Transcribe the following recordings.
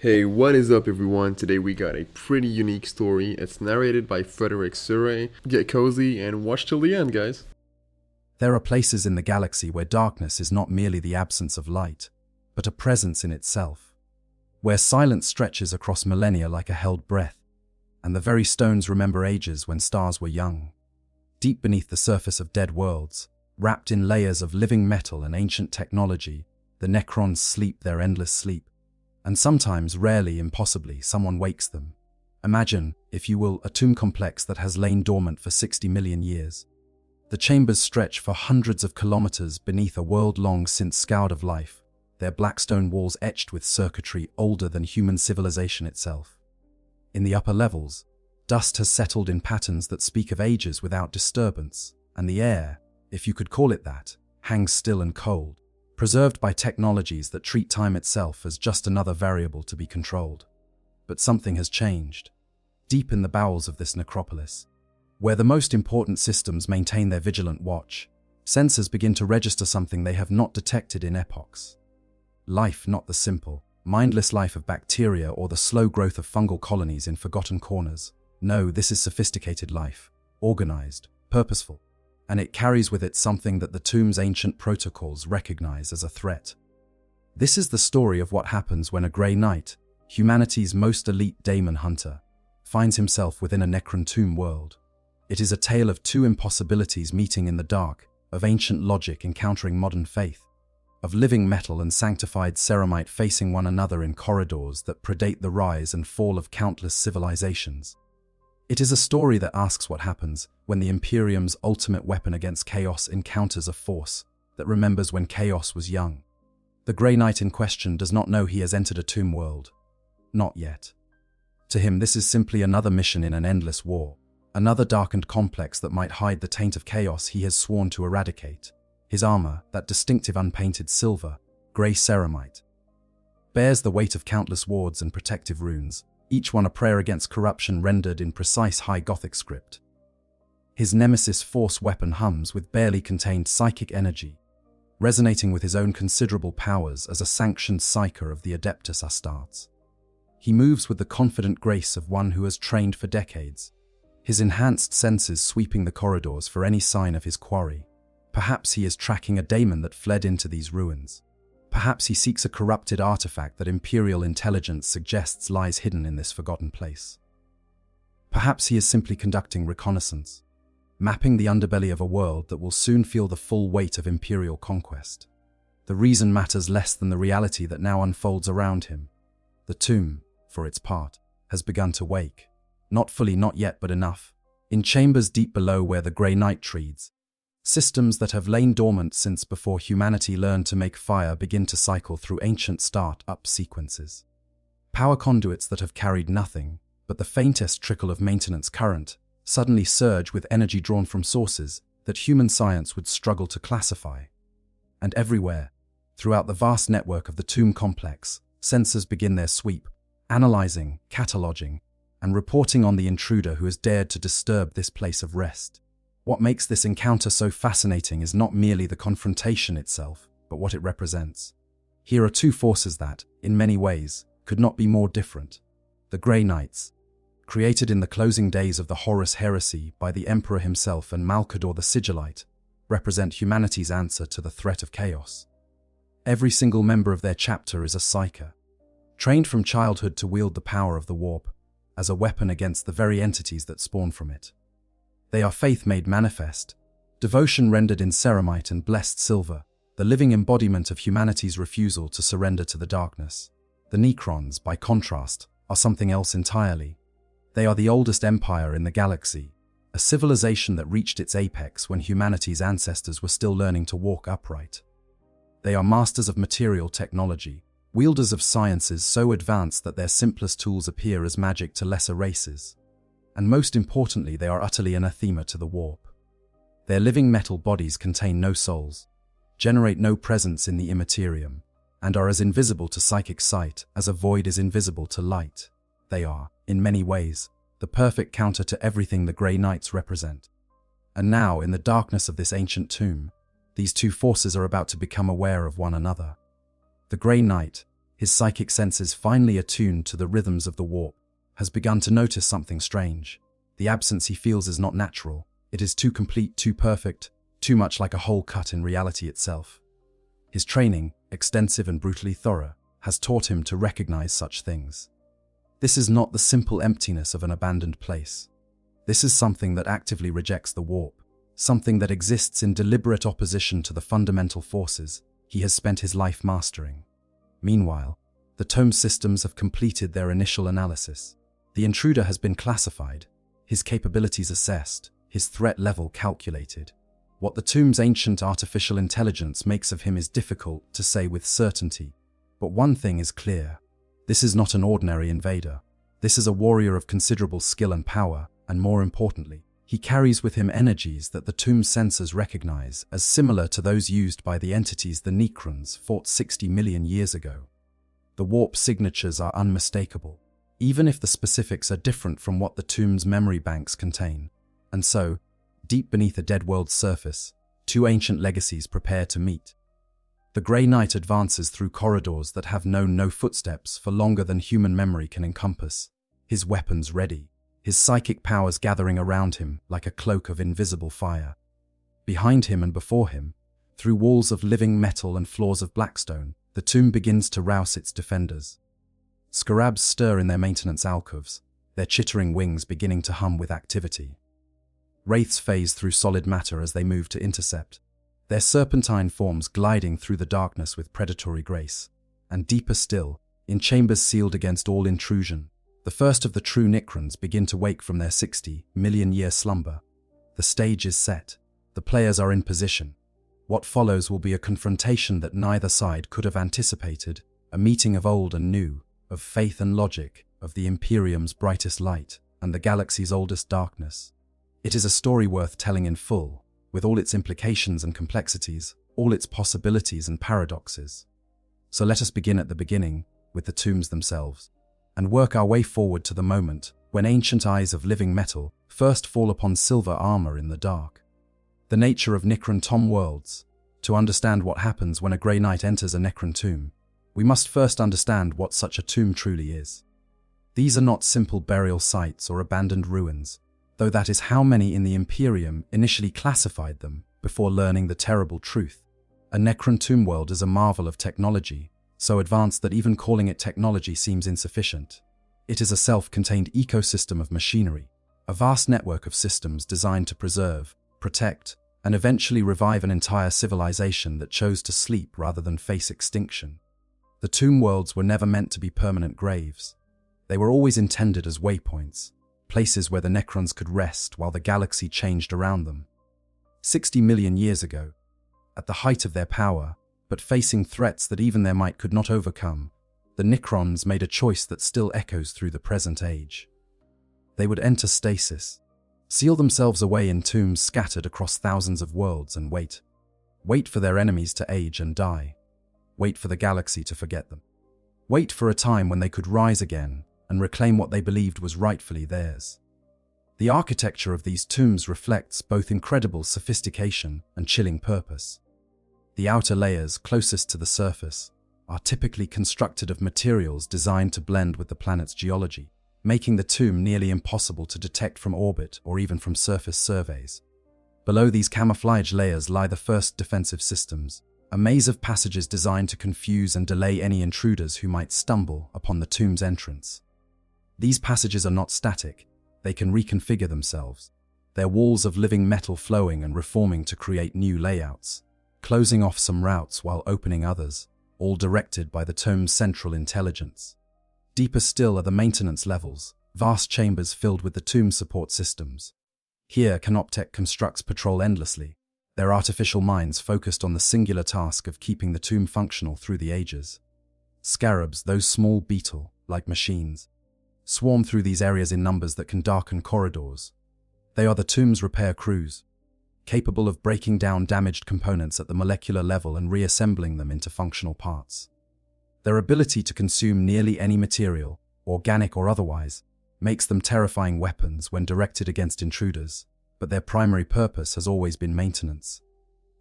Hey, what is up everyone? Today we got a pretty unique story. It's narrated by Frederick Surrey. Get cozy and watch till the end, guys. There are places in the galaxy where darkness is not merely the absence of light, but a presence in itself. Where silence stretches across millennia like a held breath, and the very stones remember ages when stars were young. Deep beneath the surface of dead worlds, wrapped in layers of living metal and ancient technology, the Necrons sleep their endless sleep. And sometimes, rarely, impossibly, someone wakes them. Imagine, if you will, a tomb complex that has lain dormant for 60 million years. The chambers stretch for hundreds of kilometers beneath a world long since scoured of life, their black stone walls etched with circuitry older than human civilization itself. In the upper levels, dust has settled in patterns that speak of ages without disturbance, and the air, if you could call it that, hangs still and cold, preserved by technologies that treat time itself as just another variable to be controlled. But something has changed. Deep in the bowels of this necropolis, where the most important systems maintain their vigilant watch, sensors begin to register something they have not detected in epochs. Life, not the simple, mindless life of bacteria or the slow growth of fungal colonies in forgotten corners. No, this is sophisticated life, organized, purposeful. And it carries with it something that the tomb's ancient protocols recognize as a threat. This is the story of what happens when a Grey Knight, humanity's most elite daemon hunter, finds himself within a Necron tomb world. It is a tale of two impossibilities meeting in the dark, of ancient logic encountering modern faith, of living metal and sanctified ceramite facing one another in corridors that predate the rise and fall of countless civilizations. It is a story that asks what happens when the Imperium's ultimate weapon against chaos encounters a force that remembers when chaos was young. The Grey Knight in question does not know he has entered a tomb world. Not yet. To him, this is simply another mission in an endless war, another darkened complex that might hide the taint of chaos he has sworn to eradicate. His armor, that distinctive unpainted silver, grey ceramite, bears the weight of countless wards and protective runes, each one a prayer against corruption rendered in precise high Gothic script. His nemesis force weapon hums with barely contained psychic energy, resonating with his own considerable powers as a sanctioned psyker of the Adeptus Astartes. He moves with the confident grace of one who has trained for decades, his enhanced senses sweeping the corridors for any sign of his quarry. Perhaps he is tracking a daemon that fled into these ruins. Perhaps he seeks a corrupted artifact that Imperial intelligence suggests lies hidden in this forgotten place. Perhaps he is simply conducting reconnaissance, mapping the underbelly of a world that will soon feel the full weight of Imperial conquest. The reason matters less than the reality that now unfolds around him. The tomb, for its part, has begun to wake. Not fully, not yet, but enough. In chambers deep below where the Grey Knight treads, systems that have lain dormant since before humanity learned to make fire begin to cycle through ancient start-up sequences. Power conduits that have carried nothing but the faintest trickle of maintenance current suddenly surge with energy drawn from sources that human science would struggle to classify. And everywhere, throughout the vast network of the tomb complex, sensors begin their sweep, analyzing, cataloging, and reporting on the intruder who has dared to disturb this place of rest. What makes this encounter so fascinating is not merely the confrontation itself, but what it represents. Here are two forces that, in many ways, could not be more different. The Grey Knights, created in the closing days of the Horus Heresy by the Emperor himself and Malcador the Sigillite, represent humanity's answer to the threat of chaos. Every single member of their chapter is a psyker, trained from childhood to wield the power of the warp as a weapon against the very entities that spawn from it. They are faith made manifest, devotion rendered in ceramite and blessed silver, the living embodiment of humanity's refusal to surrender to the darkness. The Necrons, by contrast, are something else entirely. They are the oldest empire in the galaxy, a civilization that reached its apex when humanity's ancestors were still learning to walk upright. They are masters of material technology, wielders of sciences so advanced that their simplest tools appear as magic to lesser races. And most importantly, they are utterly anathema to the warp. Their living metal bodies contain no souls, generate no presence in the immaterium, and are as invisible to psychic sight as a void is invisible to light. They are, in many ways, the perfect counter to everything the Grey Knights represent. And now, in the darkness of this ancient tomb, these two forces are about to become aware of one another. The Grey Knight, his psychic senses finely attuned to the rhythms of the warp, has begun to notice something strange. The absence he feels is not natural. It is too complete, too perfect, too much like a hole cut in reality itself. His training, extensive and brutally thorough, has taught him to recognize such things. This is not the simple emptiness of an abandoned place. This is something that actively rejects the warp, something that exists in deliberate opposition to the fundamental forces he has spent his life mastering. Meanwhile, the tome systems have completed their initial analysis. The intruder has been classified, his capabilities assessed, his threat level calculated. What the tomb's ancient artificial intelligence makes of him is difficult to say with certainty, but one thing is clear. This is not an ordinary invader. This is a warrior of considerable skill and power, and more importantly, he carries with him energies that the tomb's sensors recognize as similar to those used by the entities the Necrons fought 60 million years ago. The warp signatures are unmistakable, even if the specifics are different from what the tomb's memory banks contain. And so, deep beneath a dead world's surface, two ancient legacies prepare to meet. The Grey Knight advances through corridors that have known no footsteps for longer than human memory can encompass, his weapons ready, his psychic powers gathering around him like a cloak of invisible fire. Behind him and before him, through walls of living metal and floors of blackstone, the tomb begins to rouse its defenders. Scarabs stir in their maintenance alcoves, their chittering wings beginning to hum with activity. Wraiths phase through solid matter as they move to intercept, their serpentine forms gliding through the darkness with predatory grace. And deeper still, in chambers sealed against all intrusion, the first of the true Necrons begin to wake from their 60 million-year slumber. The stage is set. The players are in position. What follows will be a confrontation that neither side could have anticipated, a meeting of old and new, of faith and logic, of the Imperium's brightest light and the galaxy's oldest darkness. It is a story worth telling in full, with all its implications and complexities, all its possibilities and paradoxes. So let us begin at the beginning, with the tombs themselves, and work our way forward to the moment when ancient eyes of living metal first fall upon silver armor in the dark. The nature of Necron tomb worlds. To understand what happens when a Grey Knight enters a Necron tomb, we must first understand what such a tomb truly is. These are not simple burial sites or abandoned ruins, though that is how many in the Imperium initially classified them before learning the terrible truth. A Necron tomb world is a marvel of technology, so advanced that even calling it technology seems insufficient. It is a self-contained ecosystem of machinery, a vast network of systems designed to preserve, protect, and eventually revive an entire civilization that chose to sleep rather than face extinction. The tomb worlds were never meant to be permanent graves. They were always intended as waypoints, places where the Necrons could rest while the galaxy changed around them. 60 million years ago, at the height of their power, but facing threats that even their might could not overcome, the Necrons made a choice that still echoes through the present age. They would enter stasis, seal themselves away in tombs scattered across thousands of worlds and wait. Wait for their enemies to age and die. Wait for the galaxy to forget them. Wait for a time when they could rise again and reclaim what they believed was rightfully theirs. The architecture of these tombs reflects both incredible sophistication and chilling purpose. The outer layers closest to the surface are typically constructed of materials designed to blend with the planet's geology, making the tomb nearly impossible to detect from orbit or even from surface surveys. Below these camouflage layers lie the first defensive systems, a maze of passages designed to confuse and delay any intruders who might stumble upon the tomb's entrance. These passages are not static, they can reconfigure themselves, their walls of living metal flowing and reforming to create new layouts, closing off some routes while opening others, all directed by the tomb's central intelligence. Deeper still are the maintenance levels, vast chambers filled with the tomb support systems. Here, Canoptech constructs patrol endlessly, their artificial minds focused on the singular task of keeping the tomb functional through the ages. Scarabs, those small beetle-like machines, swarm through these areas in numbers that can darken corridors. They are the tomb's repair crews, capable of breaking down damaged components at the molecular level and reassembling them into functional parts. Their ability to consume nearly any material, organic or otherwise, makes them terrifying weapons when directed against intruders, but their primary purpose has always been maintenance.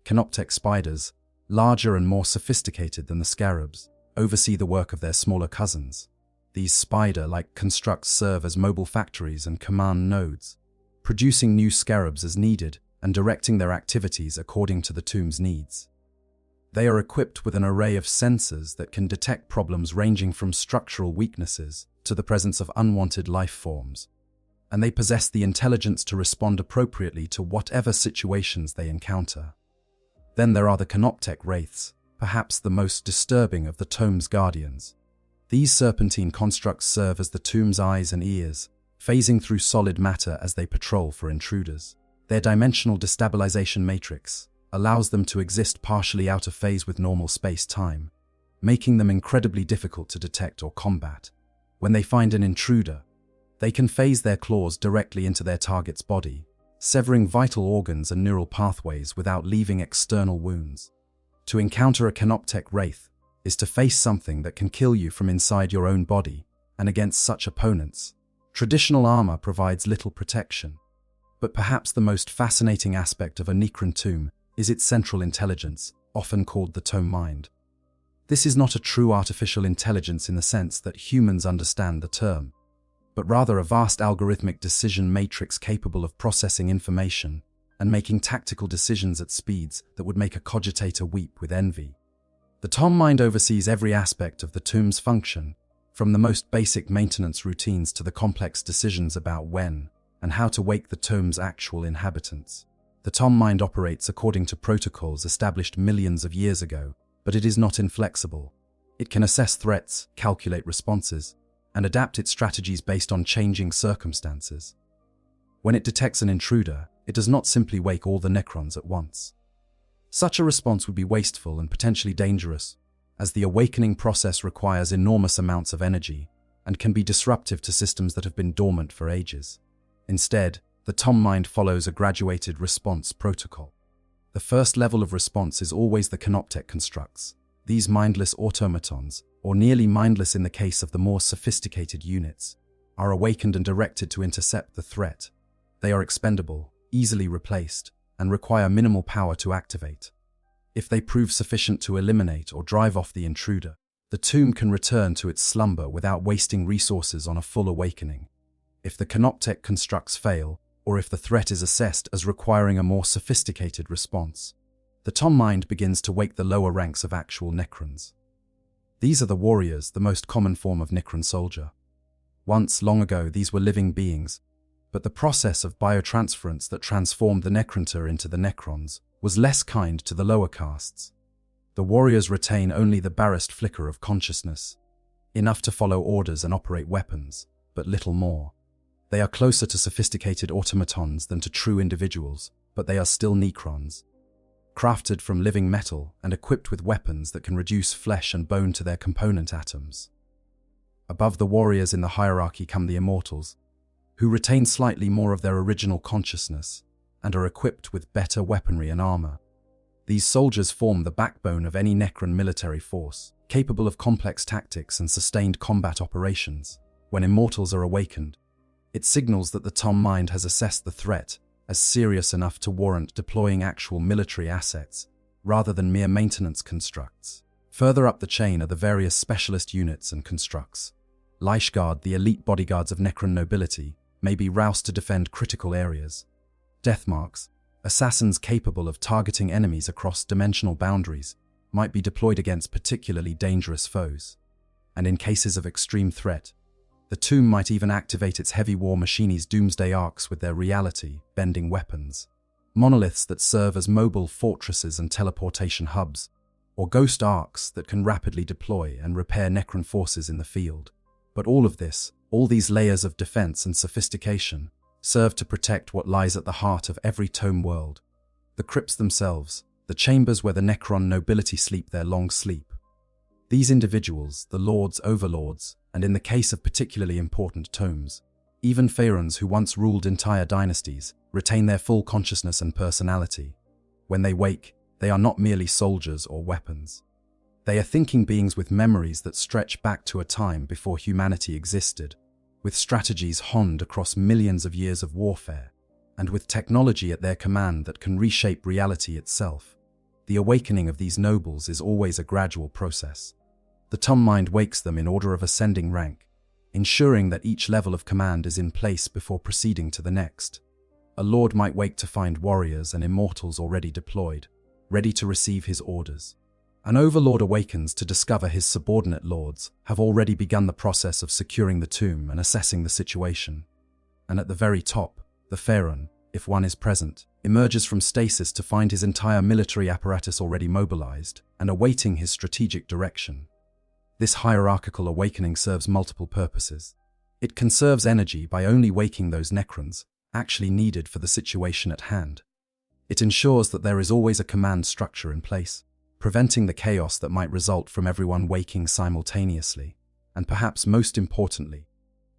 Canoptech spiders, larger and more sophisticated than the scarabs, oversee the work of their smaller cousins. These spider-like constructs serve as mobile factories and command nodes, producing new scarabs as needed and directing their activities according to the tomb's needs. They are equipped with an array of sensors that can detect problems ranging from structural weaknesses to the presence of unwanted life forms, and they possess the intelligence to respond appropriately to whatever situations they encounter. Then there are the canoptek wraiths, perhaps the most disturbing of the tomb's guardians. These serpentine constructs serve as the tomb's eyes and ears, phasing through solid matter as they patrol for intruders. Their dimensional destabilization matrix allows them to exist partially out of phase with normal space-time, making them incredibly difficult to detect or combat. When they find an intruder, they can phase their claws directly into their target's body, severing vital organs and neural pathways without leaving external wounds. To encounter a canoptek wraith is to face something that can kill you from inside your own body, and against such opponents, traditional armor provides little protection. But perhaps the most fascinating aspect of a Necron tomb is its central intelligence, often called the tomb mind. This is not a true artificial intelligence in the sense that humans understand the term, but rather a vast algorithmic decision matrix capable of processing information and making tactical decisions at speeds that would make a cogitator weep with envy. The tomb mind oversees every aspect of the tomb's function, from the most basic maintenance routines to the complex decisions about when and how to wake the tomb's actual inhabitants. The tomb mind operates according to protocols established millions of years ago, but it is not inflexible. It can assess threats, calculate responses, and adapt its strategies based on changing circumstances. When it detects an intruder, it does not simply wake all the Necrons at once. Such a response would be wasteful and potentially dangerous, as the awakening process requires enormous amounts of energy and can be disruptive to systems that have been dormant for ages. Instead, the tomb mind follows a graduated response protocol. The first level of response is always the canoptek constructs. These mindless automatons, or nearly mindless in the case of the more sophisticated units, are awakened and directed to intercept the threat. They are expendable, easily replaced, and require minimal power to activate. If they prove sufficient to eliminate or drive off the intruder, the tomb can return to its slumber without wasting resources on a full awakening. If the canoptek constructs fail, or if the threat is assessed as requiring a more sophisticated response, the tomb mind begins to wake the lower ranks of actual Necrons. These are the warriors, the most common form of Necron soldier. Once, long ago, these were living beings, but the process of biotransference that transformed the Necronter into the Necrons was less kind to the lower castes. The warriors retain only the barest flicker of consciousness, enough to follow orders and operate weapons, but little more. They are closer to sophisticated automatons than to true individuals, but they are still Necrons, crafted from living metal and equipped with weapons that can reduce flesh and bone to their component atoms. Above the warriors in the hierarchy come the immortals, who retain slightly more of their original consciousness and are equipped with better weaponry and armor. These soldiers form the backbone of any Necron military force, capable of complex tactics and sustained combat operations. When immortals are awakened, it signals that the tomb mind has assessed the threat as serious enough to warrant deploying actual military assets, rather than mere maintenance constructs. Further up the chain are the various specialist units and constructs. Lifeguard, the elite bodyguards of Necron nobility, may be roused to defend critical areas. Deathmarks, assassins capable of targeting enemies across dimensional boundaries, might be deployed against particularly dangerous foes. And in cases of extreme threat, the tomb might even activate its heavy war machinies doomsday arcs with their reality-bending weapons. Monoliths that serve as mobile fortresses and teleportation hubs, or ghost arcs that can rapidly deploy and repair Necron forces in the field. But all of this, all these layers of defense and sophistication, serve to protect what lies at the heart of every tomb world. The crypts themselves, the chambers where the Necron nobility sleep their long sleep. These individuals, the lords, overlords, and in the case of particularly important tomes, even pharaohs who once ruled entire dynasties, retain their full consciousness and personality. When they wake, they are not merely soldiers or weapons. They are thinking beings with memories that stretch back to a time before humanity existed, with strategies honed across millions of years of warfare, and with technology at their command that can reshape reality itself. The awakening of these nobles is always a gradual process. The Tomb Mind wakes them in order of ascending rank, ensuring that each level of command is in place before proceeding to the next. A lord might wake to find warriors and immortals already deployed, ready to receive his orders. An overlord awakens to discover his subordinate lords have already begun the process of securing the tomb and assessing the situation. And at the very top, the pharaoh, if one is present, emerges from stasis to find his entire military apparatus already mobilized and awaiting his strategic direction. This hierarchical awakening serves multiple purposes. It conserves energy by only waking those Necrons actually needed for the situation at hand. It ensures that there is always a command structure in place, preventing the chaos that might result from everyone waking simultaneously. And perhaps most importantly,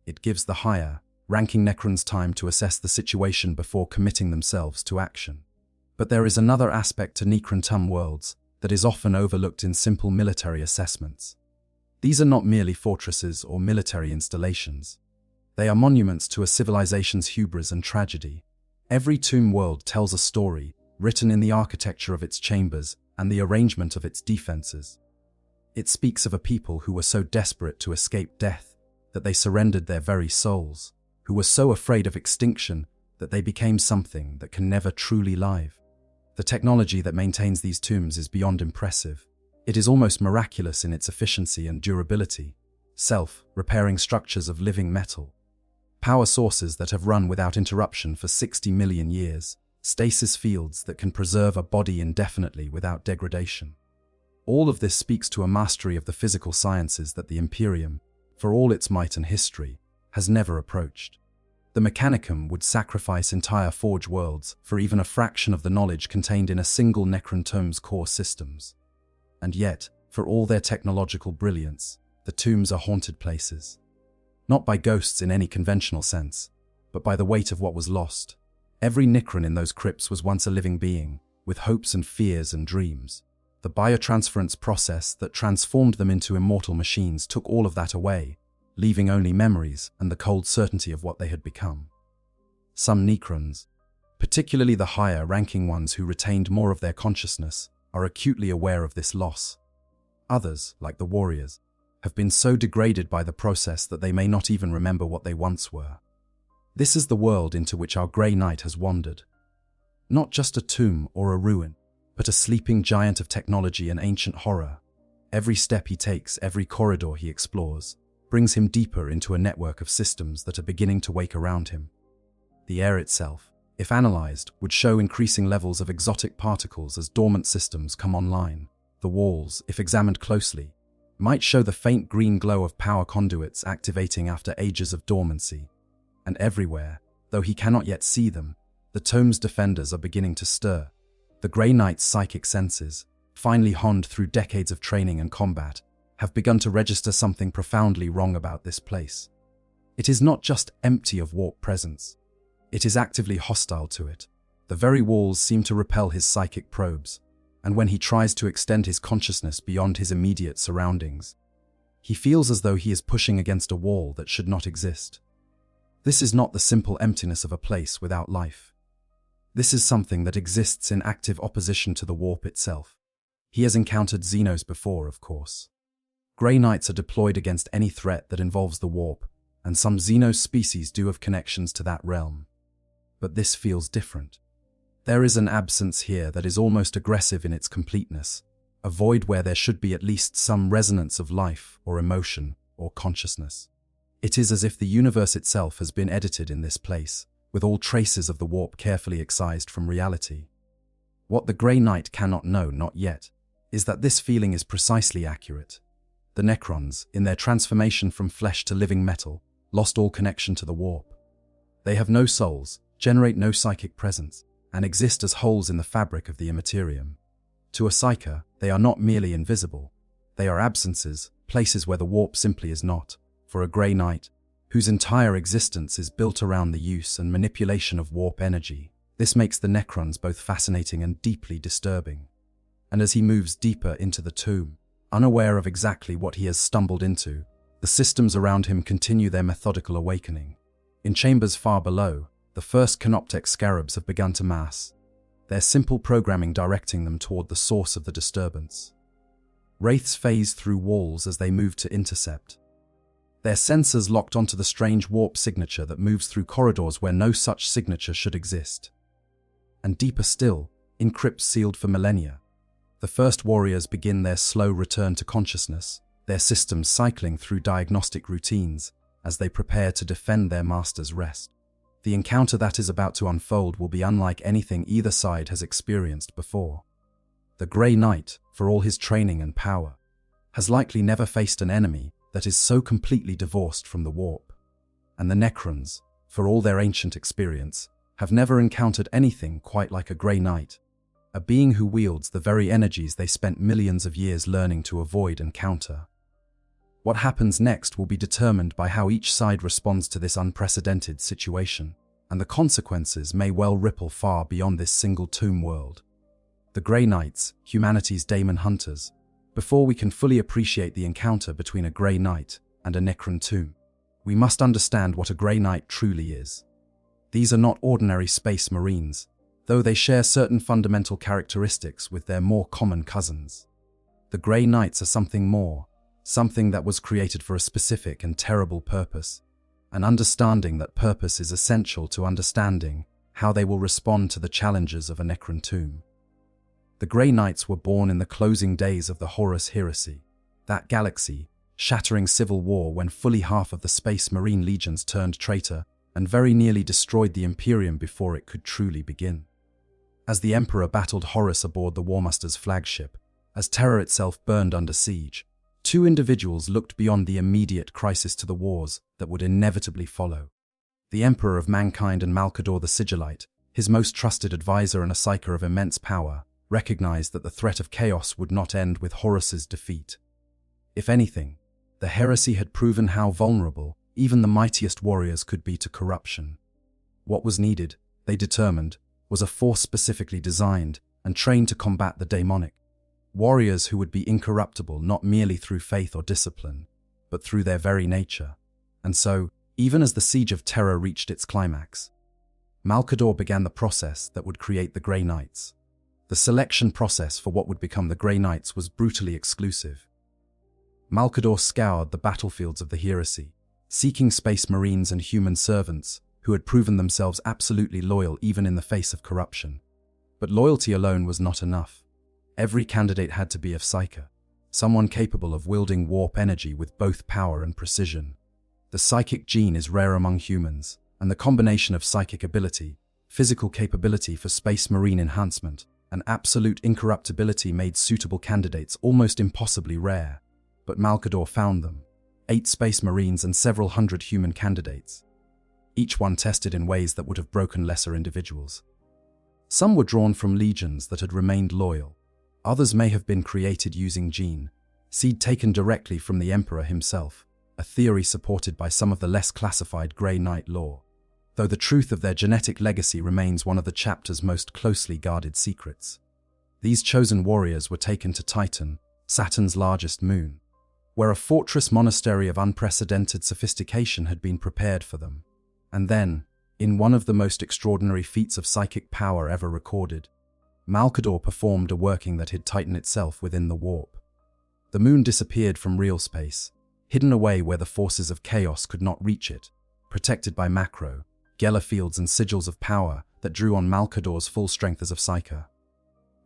it gives the higher, ranking Necrons time to assess the situation before committing themselves to action. But there is another aspect to Necron Tomb worlds that is often overlooked in simple military assessments. These are not merely fortresses or military installations. They are monuments to a civilization's hubris and tragedy. Every tomb world tells a story, written in the architecture of its chambers and the arrangement of its defenses. It speaks of a people who were so desperate to escape death that they surrendered their very souls, who were so afraid of extinction that they became something that can never truly live. The technology that maintains these tombs is beyond impressive. It is almost miraculous in its efficiency and durability, self-repairing structures of living metal, power sources that have run without interruption for 60 million years, stasis fields that can preserve a body indefinitely without degradation. All of this speaks to a mastery of the physical sciences that the Imperium, for all its might and history, has never approached. The Mechanicum would sacrifice entire Forge worlds for even a fraction of the knowledge contained in a single Necron Tomb's core systems. And yet, for all their technological brilliance, the tombs are haunted places. Not by ghosts in any conventional sense, but by the weight of what was lost. Every Necron in those crypts was once a living being, with hopes and fears and dreams. The biotransference process that transformed them into immortal machines took all of that away, leaving only memories and the cold certainty of what they had become. Some Necrons, particularly the higher-ranking ones who retained more of their consciousness, are acutely aware of this loss. Others, like the warriors, have been so degraded by the process that they may not even remember what they once were. This is the world into which our Grey Knight has wandered. Not just a tomb or a ruin, but a sleeping giant of technology and ancient horror. Every step he takes, every corridor he explores, brings him deeper into a network of systems that are beginning to wake around him. The air itself, if analyzed, would show increasing levels of exotic particles as dormant systems come online. The walls, if examined closely, might show the faint green glow of power conduits activating after ages of dormancy. And everywhere, though he cannot yet see them, the tomb's defenders are beginning to stir. The Grey Knight's psychic senses, finely honed through decades of training and combat, have begun to register something profoundly wrong about this place. It is not just empty of warp presence. It is actively hostile to it. The very walls seem to repel his psychic probes, and when he tries to extend his consciousness beyond his immediate surroundings, he feels as though he is pushing against a wall that should not exist. This is not the simple emptiness of a place without life. This is something that exists in active opposition to the warp itself. He has encountered Xenos before, of course. Grey Knights are deployed against any threat that involves the warp, and some Xenos species do have connections to that realm. But this feels different. There is an absence here that is almost aggressive in its completeness, a void where there should be at least some resonance of life or emotion or consciousness. It is as if the universe itself has been edited in this place, with all traces of the warp carefully excised from reality. What the Grey Knight cannot know, not yet, is that this feeling is precisely accurate. The Necrons, in their transformation from flesh to living metal, lost all connection to the warp. They have no souls, generate no psychic presence, and exist as holes in the fabric of the immaterium. To a psyker, they are not merely invisible. They are absences, places where the warp simply is not. For a Grey Knight, whose entire existence is built around the use and manipulation of warp energy, this makes the Necrons both fascinating and deeply disturbing. And as he moves deeper into the tomb, unaware of exactly what he has stumbled into, the systems around him continue their methodical awakening. In chambers far below, the first canoptek scarabs have begun to mass, their simple programming directing them toward the source of the disturbance. Wraiths phase through walls as they move to intercept. Their sensors locked onto the strange warp signature that moves through corridors where no such signature should exist. And deeper still, in crypts sealed for millennia, the first warriors begin their slow return to consciousness, their systems cycling through diagnostic routines as they prepare to defend their master's rest. The encounter that is about to unfold will be unlike anything either side has experienced before. The Grey Knight, for all his training and power, has likely never faced an enemy that is so completely divorced from the warp. And the Necrons, for all their ancient experience, have never encountered anything quite like a Grey Knight, a being who wields the very energies they spent millions of years learning to avoid and counter. What happens next will be determined by how each side responds to this unprecedented situation, and the consequences may well ripple far beyond this single tomb world. The Grey Knights, humanity's daemon hunters. Before we can fully appreciate the encounter between a Grey Knight and a Necron tomb, we must understand what a Grey Knight truly is. These are not ordinary space marines, though they share certain fundamental characteristics with their more common cousins. The Grey Knights are something more, something that was created for a specific and terrible purpose, and understanding that purpose is essential to understanding how they will respond to the challenges of a Necron tomb. The Grey Knights were born in the closing days of the Horus Heresy, that galaxy-shattering civil war when fully half of the Space Marine legions turned traitor and very nearly destroyed the Imperium before it could truly begin. As the Emperor battled Horus aboard the Warmaster's flagship, as Terra itself burned under siege, two individuals looked beyond the immediate crisis to the wars that would inevitably follow. The Emperor of Mankind and Malkador the Sigillite, his most trusted advisor and a psyker of immense power, recognized that the threat of chaos would not end with Horus's defeat. If anything, the heresy had proven how vulnerable even the mightiest warriors could be to corruption. What was needed, they determined, was a force specifically designed and trained to combat the demonic. Warriors who would be incorruptible not merely through faith or discipline, but through their very nature. And so, even as the Siege of Terra reached its climax, Malkador began the process that would create the Grey Knights. The selection process for what would become the Grey Knights was brutally exclusive. Malkador scoured the battlefields of the heresy, seeking space marines and human servants who had proven themselves absolutely loyal even in the face of corruption. But loyalty alone was not enough. Every candidate had to be of psyker, someone capable of wielding warp energy with both power and precision. The psychic gene is rare among humans, and the combination of psychic ability, physical capability for space marine enhancement, and absolute incorruptibility made suitable candidates almost impossibly rare. But Malkador found them, 8 space marines and several hundred human candidates, each one tested in ways that would have broken lesser individuals. Some were drawn from legions that had remained loyal. Others may have been created using gene, seed taken directly from the Emperor himself, a theory supported by some of the less classified Grey Knight lore, though the truth of their genetic legacy remains one of the chapter's most closely guarded secrets. These chosen warriors were taken to Titan, Saturn's largest moon, where a fortress monastery of unprecedented sophistication had been prepared for them. And then, in one of the most extraordinary feats of psychic power ever recorded, Malkador performed a working that hid Titan itself within the warp. The moon disappeared from real space, hidden away where the forces of chaos could not reach it, protected by macro, Geller fields and sigils of power that drew on Malkador's full strength as a psyker.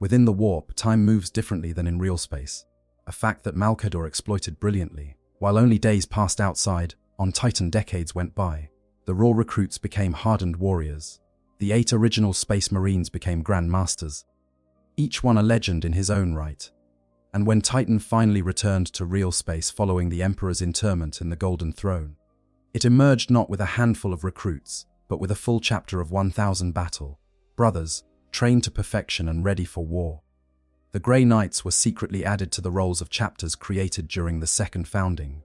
Within the warp, time moves differently than in real space, a fact that Malkador exploited brilliantly. While only days passed outside, on Titan decades went by. The raw recruits became hardened warriors. The 8 original Space Marines became Grand Masters, each one a legend in his own right. And when Titan finally returned to real space following the Emperor's interment in the Golden Throne, it emerged not with a handful of recruits, but with a full chapter of 1,000 battle brothers, trained to perfection and ready for war. The Grey Knights were secretly added to the rolls of chapters created during the Second Founding,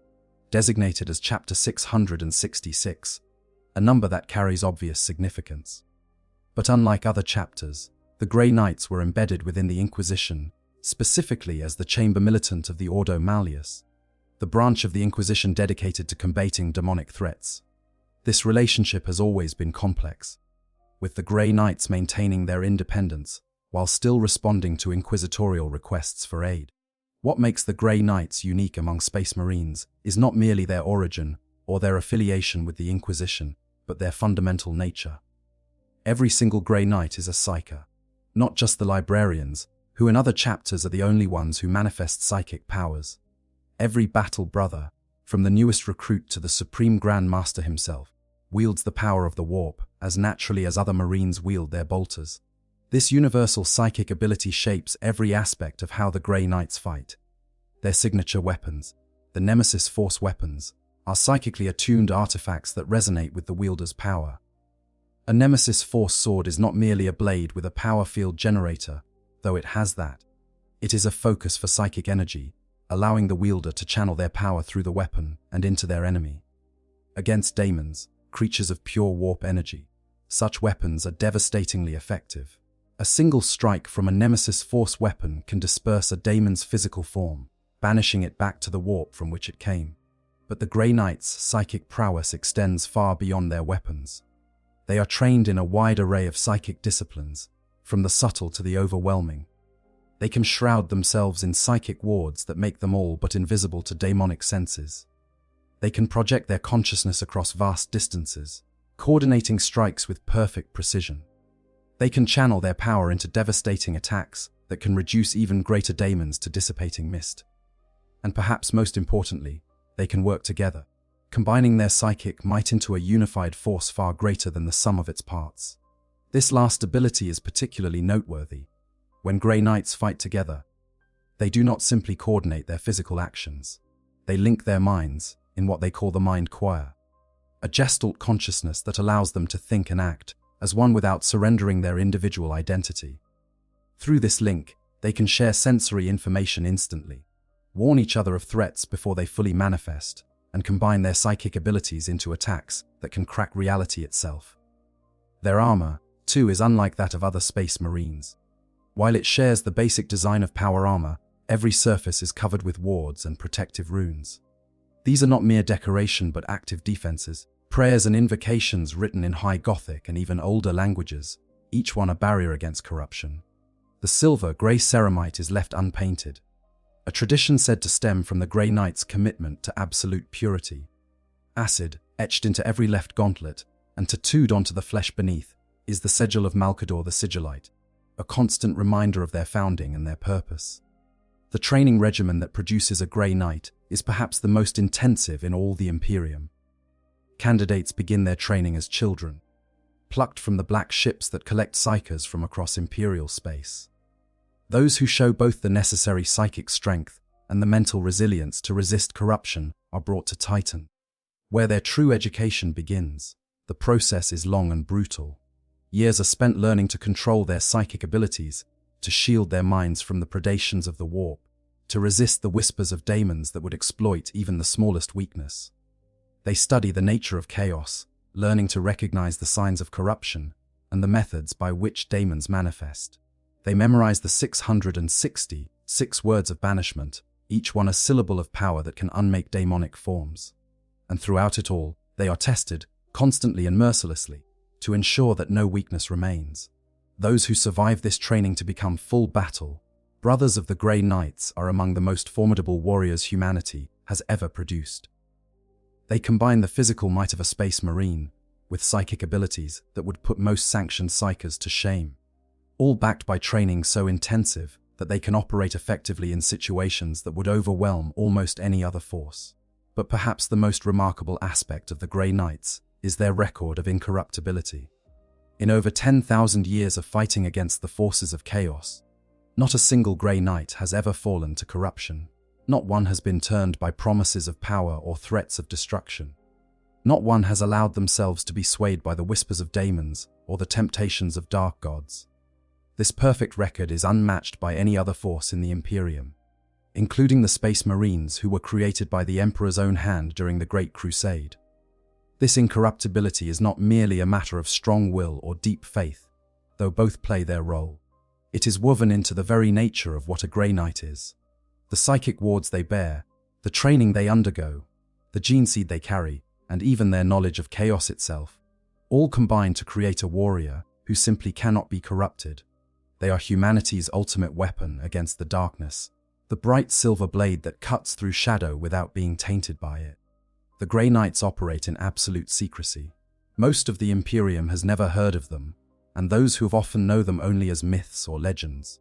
designated as Chapter 666, a number that carries obvious significance. But unlike other chapters, the Grey Knights were embedded within the Inquisition, specifically as the Chamber Militant of the Ordo Malleus, the branch of the Inquisition dedicated to combating demonic threats. This relationship has always been complex, with the Grey Knights maintaining their independence while still responding to inquisitorial requests for aid. What makes the Grey Knights unique among Space Marines is not merely their origin or their affiliation with the Inquisition, but their fundamental nature. Every single Grey Knight is a psyker, not just the librarians, who in other chapters are the only ones who manifest psychic powers. Every battle brother, from the newest recruit to the Supreme Grand Master himself, wields the power of the warp as naturally as other Marines wield their bolters. This universal psychic ability shapes every aspect of how the Grey Knights fight. Their signature weapons, the Nemesis Force weapons, are psychically attuned artifacts that resonate with the wielder's power. A Nemesis Force sword is not merely a blade with a power field generator, though it has that. It is a focus for psychic energy, allowing the wielder to channel their power through the weapon and into their enemy. Against daemons, creatures of pure warp energy, such weapons are devastatingly effective. A single strike from a Nemesis Force weapon can disperse a daemon's physical form, banishing it back to the warp from which it came. But the Grey Knights' psychic prowess extends far beyond their weapons. They are trained in a wide array of psychic disciplines, from the subtle to the overwhelming. They can shroud themselves in psychic wards that make them all but invisible to daemonic senses. They can project their consciousness across vast distances, coordinating strikes with perfect precision. They can channel their power into devastating attacks that can reduce even greater daemons to dissipating mist. And perhaps most importantly, they can work together, combining their psychic might into a unified force far greater than the sum of its parts. This last ability is particularly noteworthy. When Grey Knights fight together, they do not simply coordinate their physical actions. They link their minds in what they call the mind choir, a gestalt consciousness that allows them to think and act as one without surrendering their individual identity. Through this link, they can share sensory information instantly, warn each other of threats before they fully manifest, and combine their psychic abilities into attacks that can crack reality itself. Their armor, too, is unlike that of other Space Marines. While it shares the basic design of power armor, every surface is covered with wards and protective runes. These are not mere decoration but active defenses, prayers and invocations written in High Gothic and even older languages, each one a barrier against corruption. The silver grey ceramite is left unpainted, a tradition said to stem from the Grey Knights' commitment to absolute purity. Acid, etched into every left gauntlet and tattooed onto the flesh beneath, is the sigil of Malcador the Sigillite, a constant reminder of their founding and their purpose. The training regimen that produces a Grey Knight is perhaps the most intensive in all the Imperium. Candidates begin their training as children, plucked from the black ships that collect psychers from across Imperial space. Those who show both the necessary psychic strength and the mental resilience to resist corruption are brought to Titan, where their true education begins. The process is long and brutal. Years are spent learning to control their psychic abilities, to shield their minds from the predations of the warp, to resist the whispers of daemons that would exploit even the smallest weakness. They study the nature of chaos, learning to recognize the signs of corruption and the methods by which daemons manifest. They memorize the 666 words of banishment, each one a syllable of power that can unmake daemonic forms. And throughout it all, they are tested, constantly and mercilessly, to ensure that no weakness remains. Those who survive this training to become full battle, brothers of the Grey Knights, are among the most formidable warriors humanity has ever produced. They combine the physical might of a Space Marine with psychic abilities that would put most sanctioned psychers to shame, all backed by training so intensive that they can operate effectively in situations that would overwhelm almost any other force. But perhaps the most remarkable aspect of the Grey Knights is their record of incorruptibility. In over 10,000 years of fighting against the forces of chaos, not a single Grey Knight has ever fallen to corruption. Not one has been turned by promises of power or threats of destruction. Not one has allowed themselves to be swayed by the whispers of daemons or the temptations of dark gods. This perfect record is unmatched by any other force in the Imperium, including the Space Marines who were created by the Emperor's own hand during the Great Crusade. This incorruptibility is not merely a matter of strong will or deep faith, though both play their role. It is woven into the very nature of what a Grey Knight is. The psychic wards they bear, the training they undergo, the gene seed they carry, and even their knowledge of chaos itself, all combine to create a warrior who simply cannot be corrupted. They are humanity's ultimate weapon against the darkness, the bright silver blade that cuts through shadow without being tainted by it. The Grey Knights operate in absolute secrecy. Most of the Imperium has never heard of them, and those who have often know them only as myths or legends.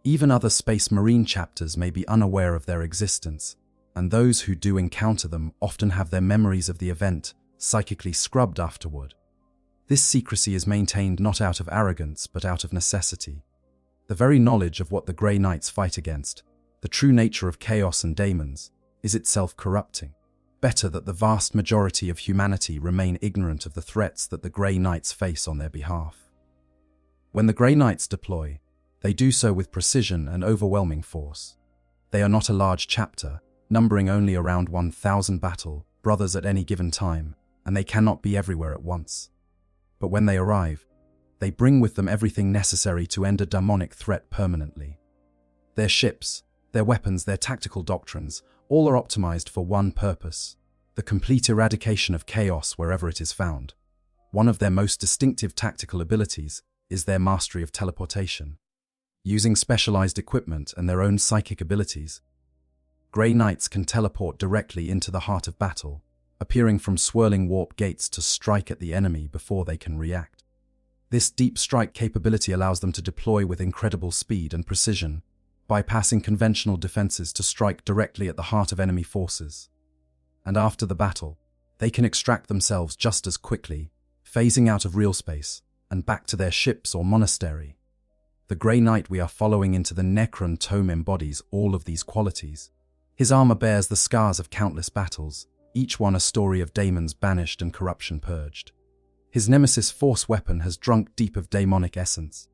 Even other Space Marine chapters may be unaware of their existence, and those who do encounter them often have their memories of the event psychically scrubbed afterward. This secrecy is maintained not out of arrogance but out of necessity. The very knowledge of what the Grey Knights fight against, the true nature of chaos and daemons, is itself corrupting. Better that the vast majority of humanity remain ignorant of the threats that the Grey Knights face on their behalf. When the Grey Knights deploy, they do so with precision and overwhelming force. They are not a large chapter, numbering only around 1,000 battle brothers at any given time, and they cannot be everywhere at once. But when they arrive, they bring with them everything necessary to end a demonic threat permanently. Their ships, their weapons, their tactical doctrines, all are optimized for one purpose: the complete eradication of chaos wherever it is found. One of their most distinctive tactical abilities is their mastery of teleportation. Using specialized equipment and their own psychic abilities, Grey Knights can teleport directly into the heart of battle, appearing from swirling warp gates to strike at the enemy before they can react. This deep strike capability allows them to deploy with incredible speed and precision, bypassing conventional defenses to strike directly at the heart of enemy forces. And after the battle, they can extract themselves just as quickly, phasing out of real space and back to their ships or monastery. The Grey Knight we are following into the Necron tome embodies all of these qualities. His armor bears the scars of countless battles, each one a story of daemons banished and corruption purged. His nemesis force weapon has drunk deep of daemonic essence,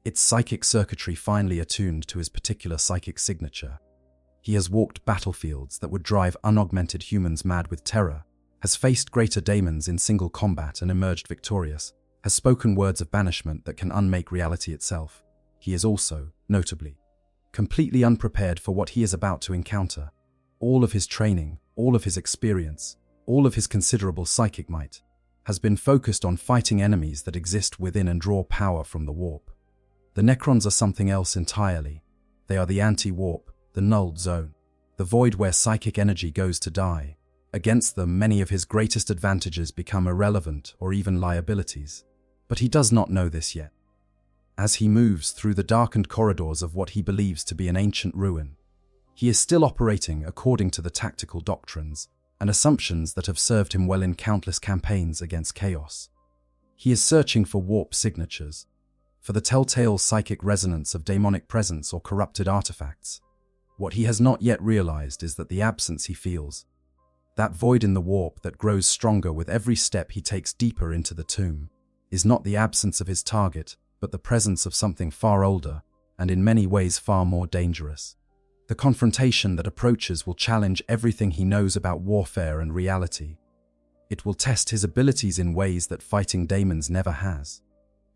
its psychic circuitry finely attuned to his particular psychic signature. He has walked battlefields that would drive unaugmented humans mad with terror, has faced greater daemons in single combat and emerged victorious, has spoken words of banishment that can unmake reality itself. He is also, notably, completely unprepared for what he is about to encounter. All of his training, all of his experience, all of his considerable psychic might has been focused on fighting enemies that exist within and draw power from the warp. The Necrons are something else entirely. They are the anti-warp, the nulled zone, the void where psychic energy goes to die. Against them, many of his greatest advantages become irrelevant or even liabilities. But he does not know this yet. As he moves through the darkened corridors of what he believes to be an ancient ruin, he is still operating according to the tactical doctrines and assumptions that have served him well in countless campaigns against chaos. He is searching for warp signatures, for the telltale psychic resonance of demonic presence or corrupted artifacts. What he has not yet realized is that the absence he feels, that void in the warp that grows stronger with every step he takes deeper into the tomb, is not the absence of his target, but the presence of something far older and in many ways far more dangerous. The confrontation that approaches will challenge everything he knows about warfare and reality. It will test his abilities in ways that fighting daemons never has.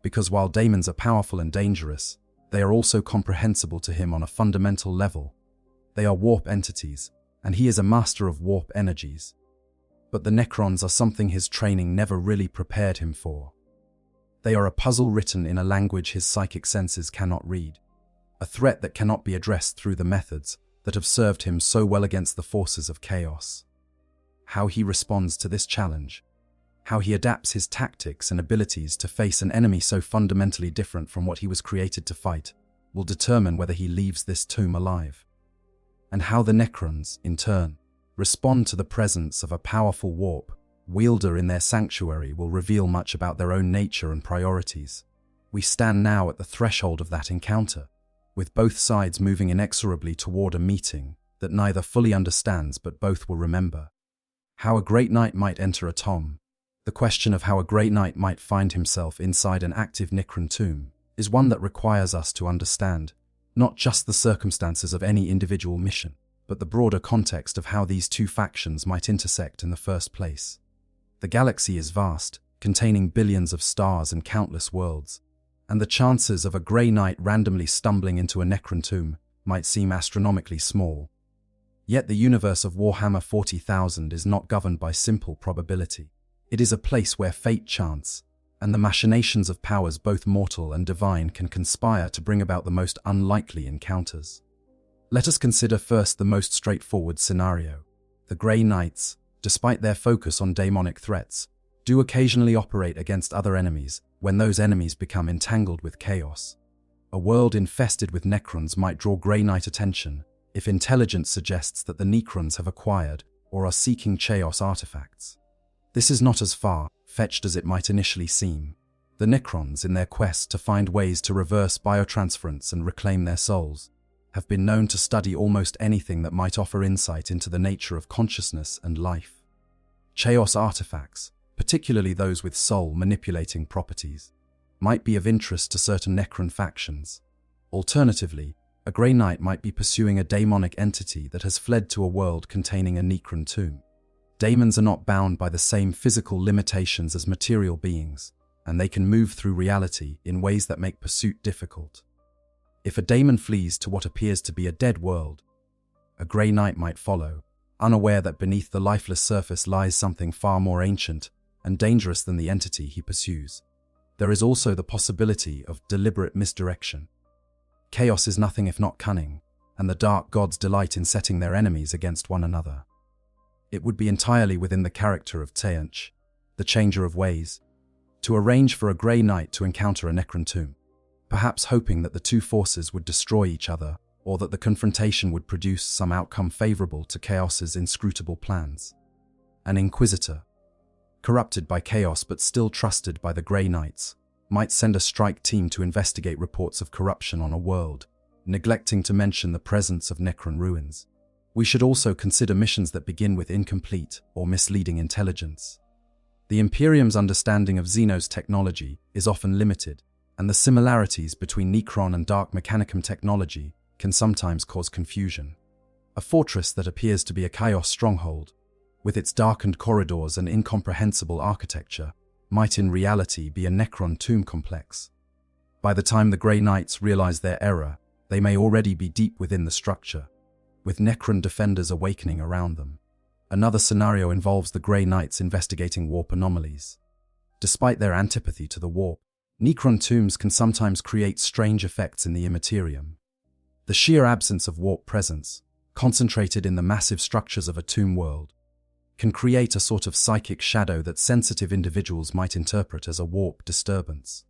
Because while daemons are powerful and dangerous, they are also comprehensible to him on a fundamental level. They are warp entities, and he is a master of warp energies. But the Necrons are something his training never really prepared him for. They are a puzzle written in a language his psychic senses cannot read, a threat that cannot be addressed through the methods that have served him so well against the forces of chaos. How he responds to this challenge, how he adapts his tactics and abilities to face an enemy so fundamentally different from what he was created to fight, will determine whether he leaves this tomb alive. And how the Necrons, in turn, respond to the presence of a powerful warp wielder in their sanctuary will reveal much about their own nature and priorities. We stand now at the threshold of that encounter, with both sides moving inexorably toward a meeting that neither fully understands but both will remember. How a great knight might enter a tomb, the question of how a great knight might find himself inside an active Necron tomb, is one that requires us to understand not just the circumstances of any individual mission, but the broader context of how these two factions might intersect in the first place. The galaxy is vast, containing billions of stars and countless worlds, and the chances of a Grey Knight randomly stumbling into a Necron tomb might seem astronomically small. Yet the universe of Warhammer 40,000 is not governed by simple probability. It is a place where fate, chance, and the machinations of powers both mortal and divine can conspire to bring about the most unlikely encounters. Let us consider first the most straightforward scenario. The Grey Knights, despite their focus on daemonic threats, do occasionally operate against other enemies when those enemies become entangled with chaos. A world infested with Necrons might draw Grey Knight attention if intelligence suggests that the Necrons have acquired or are seeking chaos artifacts. This is not as far-fetched as it might initially seem. The Necrons, in their quest to find ways to reverse biotransference and reclaim their souls, have been known to study almost anything that might offer insight into the nature of consciousness and life. Chaos artifacts, particularly those with soul-manipulating properties, might be of interest to certain Necron factions. Alternatively, a Grey Knight might be pursuing a daemonic entity that has fled to a world containing a Necron tomb. Daemons are not bound by the same physical limitations as material beings, and they can move through reality in ways that make pursuit difficult. If a daemon flees to what appears to be a dead world, a Grey Knight might follow, unaware that beneath the lifeless surface lies something far more ancient and dangerous than the entity he pursues. There is also the possibility of deliberate misdirection. Chaos is nothing if not cunning, and the dark gods delight in setting their enemies against one another. It would be entirely within the character of Teunch, the Changer of Ways, to arrange for a Grey Knight to encounter a Necron tomb, perhaps hoping that the two forces would destroy each other, or that the confrontation would produce some outcome favorable to Chaos's inscrutable plans. An Inquisitor, corrupted by Chaos but still trusted by the Grey Knights, might send a strike team to investigate reports of corruption on a world, neglecting to mention the presence of Necron ruins. We should also consider missions that begin with incomplete or misleading intelligence. The Imperium's understanding of Xenos technology is often limited, and the similarities between Necron and Dark Mechanicum technology can sometimes cause confusion. A fortress that appears to be a Chaos stronghold, with its darkened corridors and incomprehensible architecture, might in reality be a Necron tomb complex. By the time the Grey Knights realize their error, they may already be deep within the structure, with Necron defenders awakening around them. Another scenario involves the Grey Knights investigating warp anomalies. Despite their antipathy to the warp, Necron tombs can sometimes create strange effects in the Imperium. The sheer absence of warp presence, concentrated in the massive structures of a tomb world, can create a sort of psychic shadow that sensitive individuals might interpret as a warp disturbance.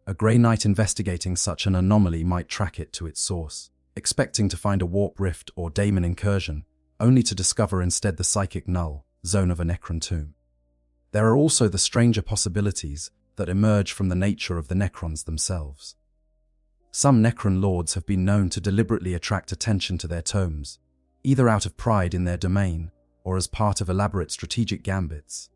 A Grey Knight investigating such an anomaly might track it to its source, expecting to find a warp rift or daemon incursion, only to discover instead the psychic null zone of a Necron tomb. There are also the stranger possibilities that emerge from the nature of the Necrons themselves. Some Necron lords have been known to deliberately attract attention to their tomes, either out of pride in their domain or as part of elaborate strategic gambits.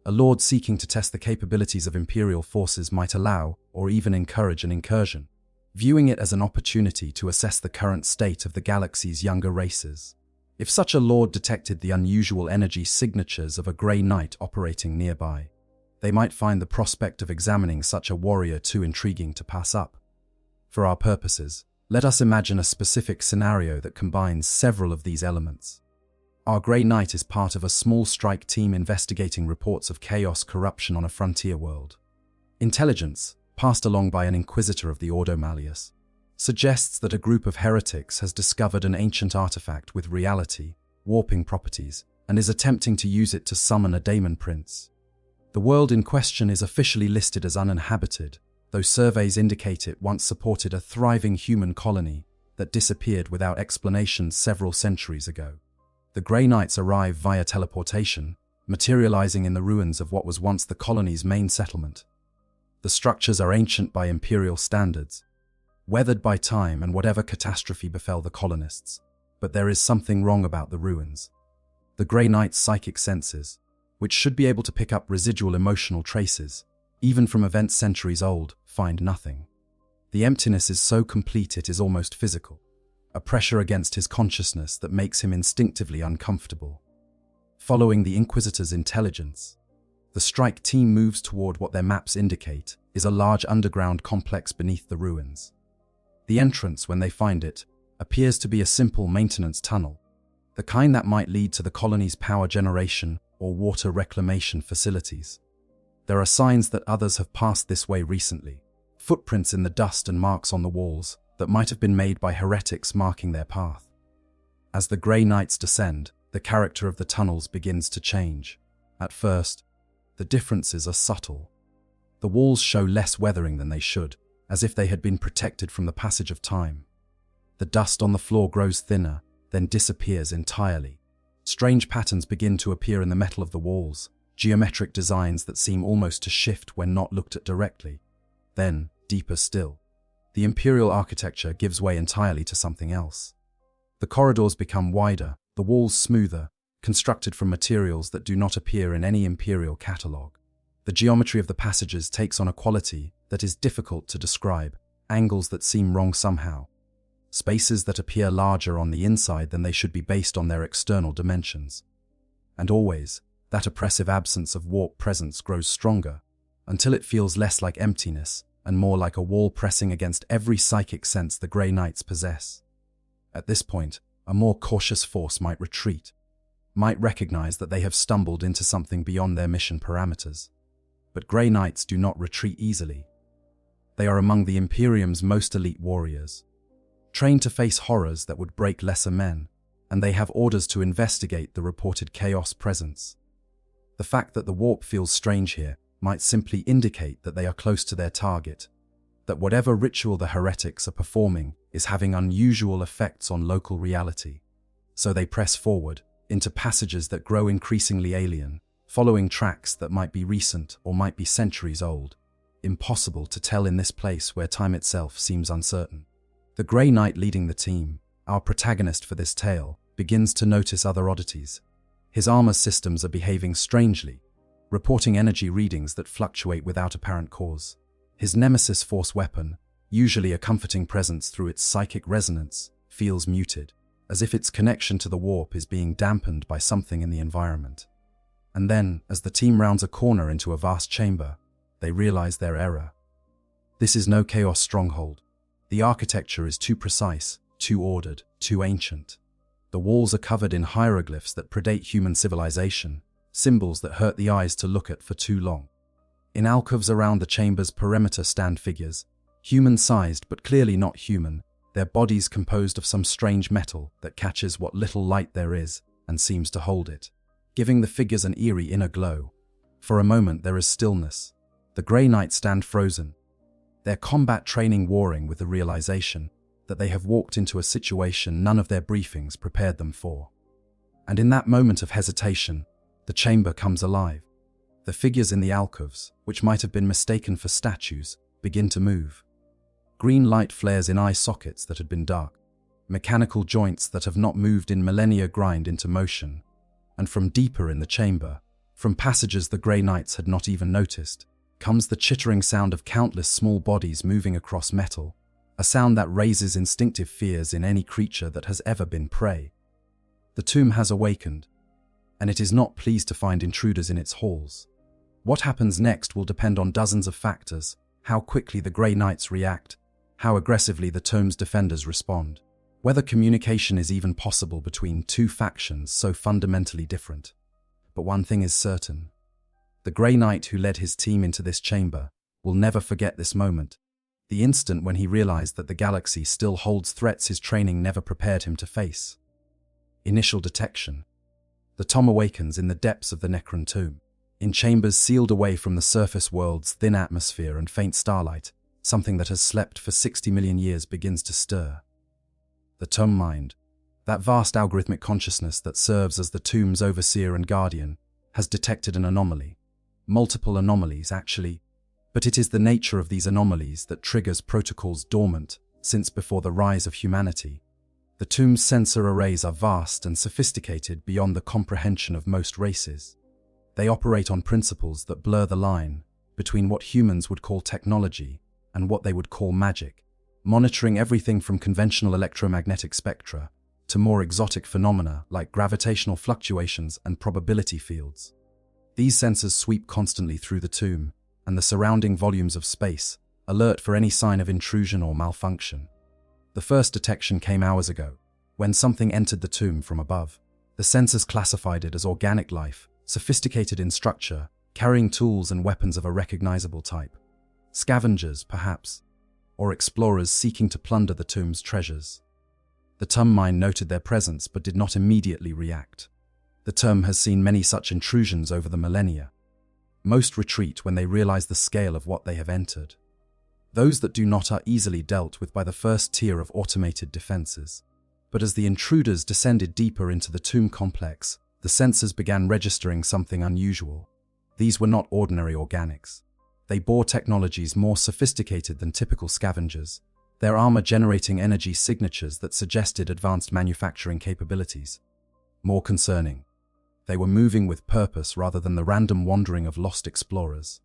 A lord seeking to test the capabilities of Imperial forces might allow or even encourage an incursion, viewing it as an opportunity to assess the current state of the galaxy's younger races. If such a lord detected the unusual energy signatures of a Grey Knight operating nearby, they might find the prospect of examining such a warrior too intriguing to pass up. For our purposes, let us imagine a specific scenario that combines several of these elements. Our Grey Knight is part of a small strike team investigating reports of chaos corruption on a frontier world. Intelligence, passed along by an Inquisitor of the Ordo Malleus, suggests that a group of heretics has discovered an ancient artifact with reality, warping properties, and is attempting to use it to summon a daemon prince. The world in question is officially listed as uninhabited, though surveys indicate it once supported a thriving human colony that disappeared without explanation several centuries ago. The Grey Knights arrive via teleportation, materializing in the ruins of what was once the colony's main settlement. The structures are ancient by Imperial standards, weathered by time and whatever catastrophe befell the colonists, but there is something wrong about the ruins. The Grey Knight's psychic senses, which should be able to pick up residual emotional traces, even from events centuries old, find nothing. The emptiness is so complete it is almost physical, a pressure against his consciousness that makes him instinctively uncomfortable. Following the Inquisitor's intelligence, the strike team moves toward what their maps indicate is a large underground complex beneath the ruins. The entrance, when they find it, appears to be a simple maintenance tunnel, the kind that might lead to the colony's power generation or water reclamation facilities. There are signs that others have passed this way recently, footprints in the dust and marks on the walls that might have been made by heretics marking their path. As the grey nights descend, the character of the tunnels begins to change. At first, the differences are subtle. The walls show less weathering than they should, as if they had been protected from the passage of time. The dust on the floor grows thinner, then disappears entirely. Strange patterns begin to appear in the metal of the walls, geometric designs that seem almost to shift when not looked at directly. Then, deeper still, the Imperial architecture gives way entirely to something else. The corridors become wider, the walls smoother, constructed from materials that do not appear in any Imperial catalogue. The geometry of the passages takes on a quality that is difficult to describe, angles that seem wrong somehow, spaces that appear larger on the inside than they should be based on their external dimensions. And always, that oppressive absence of warp presence grows stronger, until it feels less like emptiness and more like a wall pressing against every psychic sense the Grey Knights possess. At this point, a more cautious force might retreat, might recognize that they have stumbled into something beyond their mission parameters. But Grey Knights do not retreat easily. They are among the Imperium's most elite warriors, trained to face horrors that would break lesser men, and they have orders to investigate the reported chaos presence. The fact that the warp feels strange here might simply indicate that they are close to their target, that whatever ritual the heretics are performing is having unusual effects on local reality. So they press forward, into passages that grow increasingly alien, following tracks that might be recent or might be centuries old. Impossible to tell in this place where time itself seems uncertain. The Grey Knight leading the team, our protagonist for this tale, begins to notice other oddities. His armor systems are behaving strangely, reporting energy readings that fluctuate without apparent cause. His nemesis force weapon, usually a comforting presence through its psychic resonance, feels muted, as if its connection to the warp is being dampened by something in the environment. And then, as the team rounds a corner into a vast chamber, they realize their error. This is no chaos stronghold. The architecture is too precise, too ordered, too ancient. The walls are covered in hieroglyphs that predate human civilization, symbols that hurt the eyes to look at for too long. In alcoves around the chamber's perimeter stand figures, human-sized but clearly not human, their bodies composed of some strange metal that catches what little light there is and seems to hold it, giving the figures an eerie inner glow. For a moment there is stillness. The Grey Knights stand frozen, their combat training warring with the realization that they have walked into a situation none of their briefings prepared them for. And in that moment of hesitation, the chamber comes alive. The figures in the alcoves, which might have been mistaken for statues, begin to move. Green light flares in eye sockets that had been dark. Mechanical joints that have not moved in millennia grind into motion. And from deeper in the chamber, from passages the Grey Knights had not even noticed, comes the chittering sound of countless small bodies moving across metal, a sound that raises instinctive fears in any creature that has ever been prey. The tomb has awakened, and it is not pleased to find intruders in its halls. What happens next will depend on dozens of factors: how quickly the Grey Knights react, how aggressively the tomb's defenders respond, whether communication is even possible between two factions so fundamentally different. But one thing is certain: the Grey Knight who led his team into this chamber will never forget this moment, the instant when he realized that the galaxy still holds threats his training never prepared him to face. Initial detection. The Tom awakens in the depths of the Necron tomb. In chambers sealed away from the surface world's thin atmosphere and faint starlight, something that has slept for 60 million years begins to stir. The Tom mind, that vast algorithmic consciousness that serves as the tomb's overseer and guardian, has detected an anomaly. Multiple anomalies, actually, but it is the nature of these anomalies that triggers protocols dormant since before the rise of humanity. The tomb's sensor arrays are vast and sophisticated beyond the comprehension of most races. They operate on principles that blur the line between what humans would call technology and what they would call magic, monitoring everything from conventional electromagnetic spectra to more exotic phenomena like gravitational fluctuations and probability fields. These sensors sweep constantly through the tomb and the surrounding volumes of space, alert for any sign of intrusion or malfunction. The first detection came hours ago, when something entered the tomb from above. The sensors classified it as organic life, sophisticated in structure, carrying tools and weapons of a recognizable type. Scavengers, perhaps, or explorers seeking to plunder the tomb's treasures. The Tum Mind noted their presence but did not immediately react. The Tum has seen many such intrusions over the millennia. Most retreat when they realize the scale of what they have entered. Those that do not are easily dealt with by the first tier of automated defenses. But as the intruders descended deeper into the tomb complex, the sensors began registering something unusual. These were not ordinary organics. They bore technologies more sophisticated than typical scavengers, their armor generating energy signatures that suggested advanced manufacturing capabilities. More concerning, they were moving with purpose rather than the random wandering of lost explorers.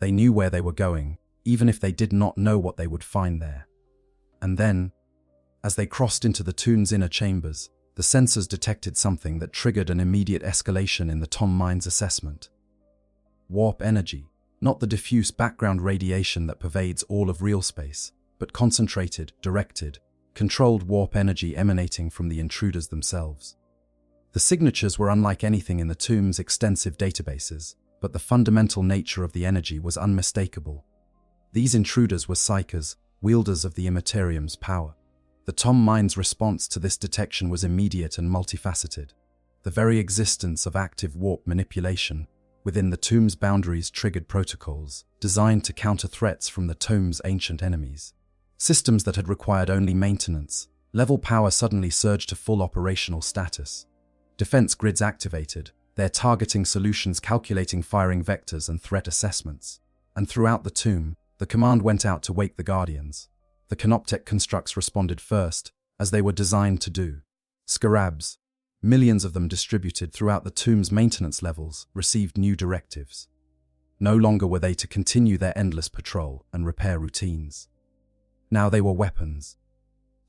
They knew where they were going, even if they did not know what they would find there. And then, as they crossed into the tomb's inner chambers, the sensors detected something that triggered an immediate escalation in the Tum Mind's assessment. Warp energy, not the diffuse background radiation that pervades all of real space, but concentrated, directed, controlled warp energy emanating from the intruders themselves. The signatures were unlike anything in the tomb's extensive databases, but the fundamental nature of the energy was unmistakable. These intruders were psychers, wielders of the Imperium's power. The Tum Mind's response to this detection was immediate and multifaceted. The very existence of active warp manipulation within the tomb's boundaries triggered protocols designed to counter threats from the tomb's ancient enemies. Systems that had required only maintenance, level power suddenly surged to full operational status. Defense grids activated, their targeting solutions calculating firing vectors and threat assessments. And throughout the tomb, the command went out to wake the Guardians. The Canoptech constructs responded first, as they were designed to do. Scarabs, millions of them distributed throughout the tomb's maintenance levels, received new directives. No longer were they to continue their endless patrol and repair routines. Now they were weapons,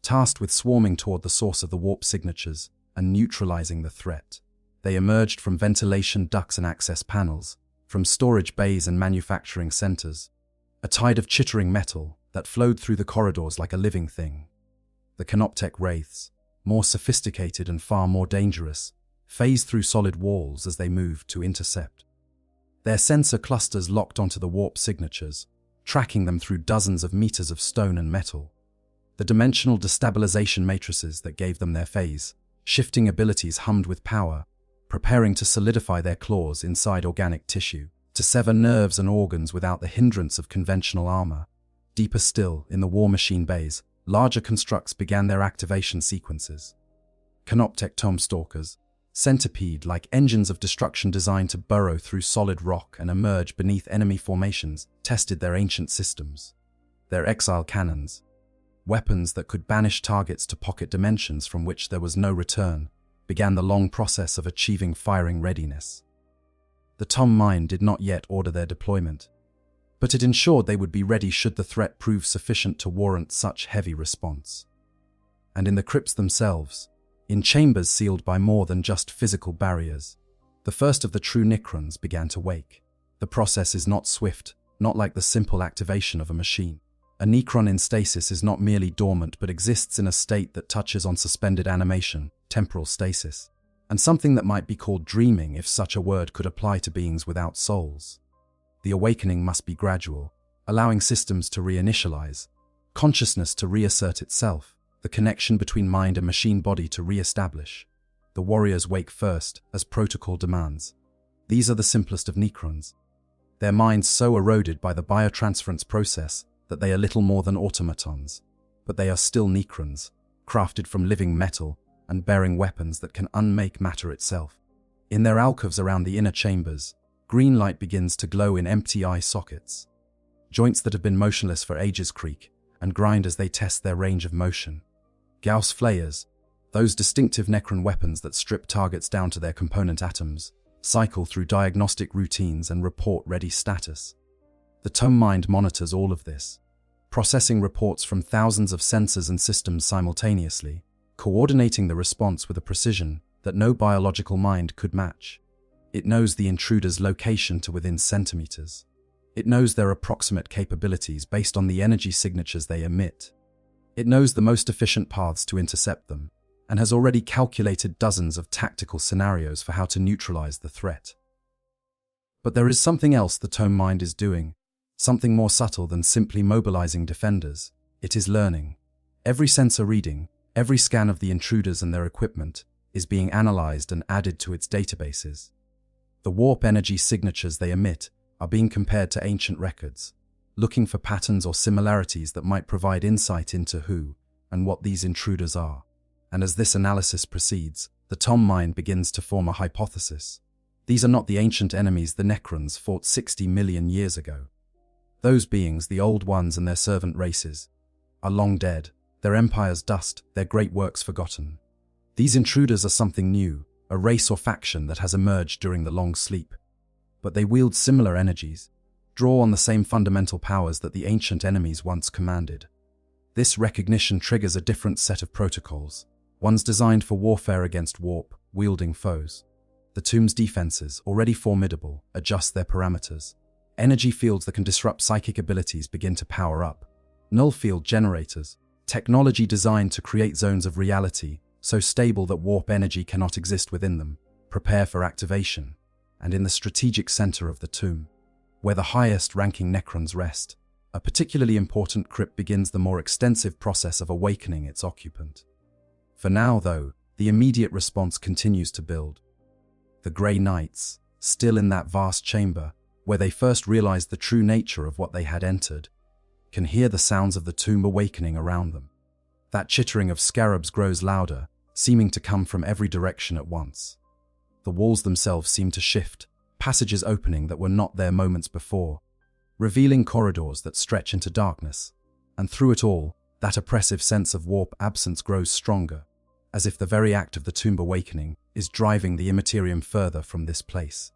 tasked with swarming toward the source of the warp signatures and neutralizing the threat. They emerged from ventilation ducts and access panels, from storage bays and manufacturing centers, a tide of chittering metal that flowed through the corridors like a living thing. The Canoptech wraiths, more sophisticated and far more dangerous, phased through solid walls as they moved to intercept. Their sensor clusters locked onto the warp signatures, tracking them through dozens of meters of stone and metal. The dimensional destabilization matrices that gave them their phase, shifting abilities hummed with power, preparing to solidify their claws inside organic tissue, to sever nerves and organs without the hindrance of conventional armor. Deeper still, in the war machine bays, larger constructs began their activation sequences. Canoptech tomb stalkers, centipede-like engines of destruction designed to burrow through solid rock and emerge beneath enemy formations, tested their ancient systems. Their exile cannons, weapons that could banish targets to pocket dimensions from which there was no return, began the long process of achieving firing readiness. The Tum Mind did not yet order their deployment, but it ensured they would be ready should the threat prove sufficient to warrant such heavy response. And in the crypts themselves, in chambers sealed by more than just physical barriers, the first of the true Necrons began to wake. The process is not swift, not like the simple activation of a machine. A Necron in stasis is not merely dormant but exists in a state that touches on suspended animation, temporal stasis, and something that might be called dreaming if such a word could apply to beings without souls. The awakening must be gradual, allowing systems to reinitialize, consciousness to reassert itself, the connection between mind and machine body to re-establish. The warriors wake first, as protocol demands. These are the simplest of Necrons. Their minds so eroded by the biotransference process that they are little more than automatons. But they are still Necrons, crafted from living metal and bearing weapons that can unmake matter itself. In their alcoves around the inner chambers, green light begins to glow in empty eye sockets. Joints that have been motionless for ages creak and grind as they test their range of motion. Gauss flayers, those distinctive Necron weapons that strip targets down to their component atoms, cycle through diagnostic routines and report ready status. The Tum Mind monitors all of this, processing reports from thousands of sensors and systems simultaneously, coordinating the response with a precision that no biological mind could match. It knows the intruder's location to within centimeters. It knows their approximate capabilities based on the energy signatures they emit. It knows the most efficient paths to intercept them, and has already calculated dozens of tactical scenarios for how to neutralize the threat. But there is something else the Tum Mind is doing, something more subtle than simply mobilizing defenders. It is learning. Every sensor reading, Every scan of the intruders and their equipment is being analyzed and added to its databases. The warp energy signatures they emit are being compared to ancient records, looking for patterns or similarities that might provide insight into who and what these intruders are. And as this analysis proceeds, the Tom mind begins to form a hypothesis. These are not the ancient enemies the Necrons fought 60 million years ago. Those beings, the Old Ones and their servant races, are long dead, their empires dust, their great works forgotten. These intruders are something new, a race or faction that has emerged during the long sleep. But they wield similar energies, draw on the same fundamental powers that the ancient enemies once commanded. This recognition triggers a different set of protocols, ones designed for warfare against warp-wielding foes. The tomb's defenses, already formidable, adjust their parameters. Energy fields that can disrupt psychic abilities begin to power up. Null field generators, technology designed to create zones of reality so stable that warp energy cannot exist within them, prepare for activation. And in the strategic center of the tomb, where the highest-ranking Necrons rest, a particularly important crypt begins the more extensive process of awakening its occupant. For now, though, the immediate response continues to build. The Grey Knights, still in that vast chamber, where they first realized the true nature of what they had entered, can hear the sounds of the tomb awakening around them. That chittering of scarabs grows louder, seeming to come from every direction at once. The walls themselves seem to shift, passages opening that were not there moments before, revealing corridors that stretch into darkness. And through it all, that oppressive sense of warp absence grows stronger, as if the very act of the tomb awakening is driving the Imperium further from this place.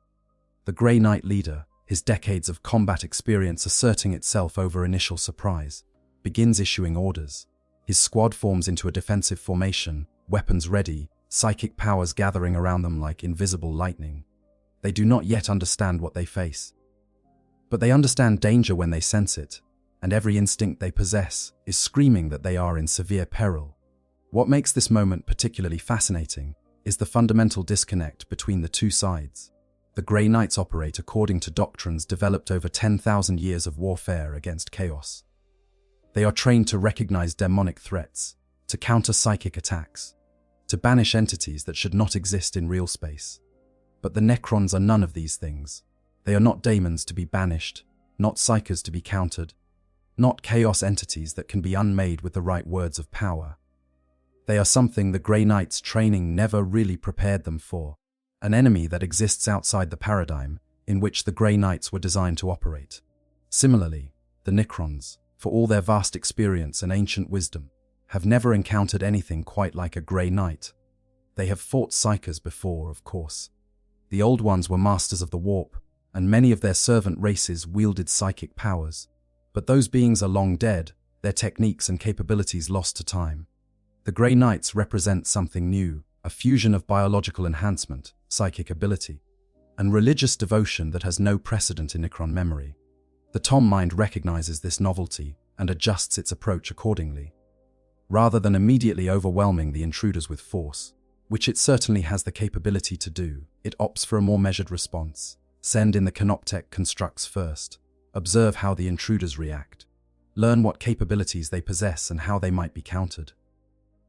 The Grey Knight leader, his decades of combat experience asserting itself over initial surprise, begins issuing orders. His squad forms into a defensive formation, weapons ready, psychic powers gathering around them like invisible lightning. They do not yet understand what they face. But they understand danger when they sense it, and every instinct they possess is screaming that they are in severe peril. What makes this moment particularly fascinating is the fundamental disconnect between the two sides. The Grey Knights operate according to doctrines developed over 10,000 years of warfare against chaos. They are trained to recognize demonic threats, to counter psychic attacks, to banish entities that should not exist in real space. But the Necrons are none of these things. They are not daemons to be banished, not psykers to be countered, not chaos entities that can be unmade with the right words of power. They are something the Grey Knights' training never really prepared them for, an enemy that exists outside the paradigm in which the Grey Knights were designed to operate. Similarly, the Necrons, for all their vast experience and ancient wisdom, have never encountered anything quite like a Grey Knight. They have fought psykers before, of course. The Old Ones were masters of the warp, and many of their servant races wielded psychic powers. But those beings are long dead, their techniques and capabilities lost to time. The Grey Knights represent something new, a fusion of biological enhancement, psychic ability, and religious devotion that has no precedent in Necron memory. The Tom mind recognizes this novelty and adjusts its approach accordingly. Rather than immediately overwhelming the intruders with force, which it certainly has the capability to do, it opts for a more measured response. Send in the Canoptech constructs first. Observe how the intruders react. Learn what capabilities they possess and how they might be countered.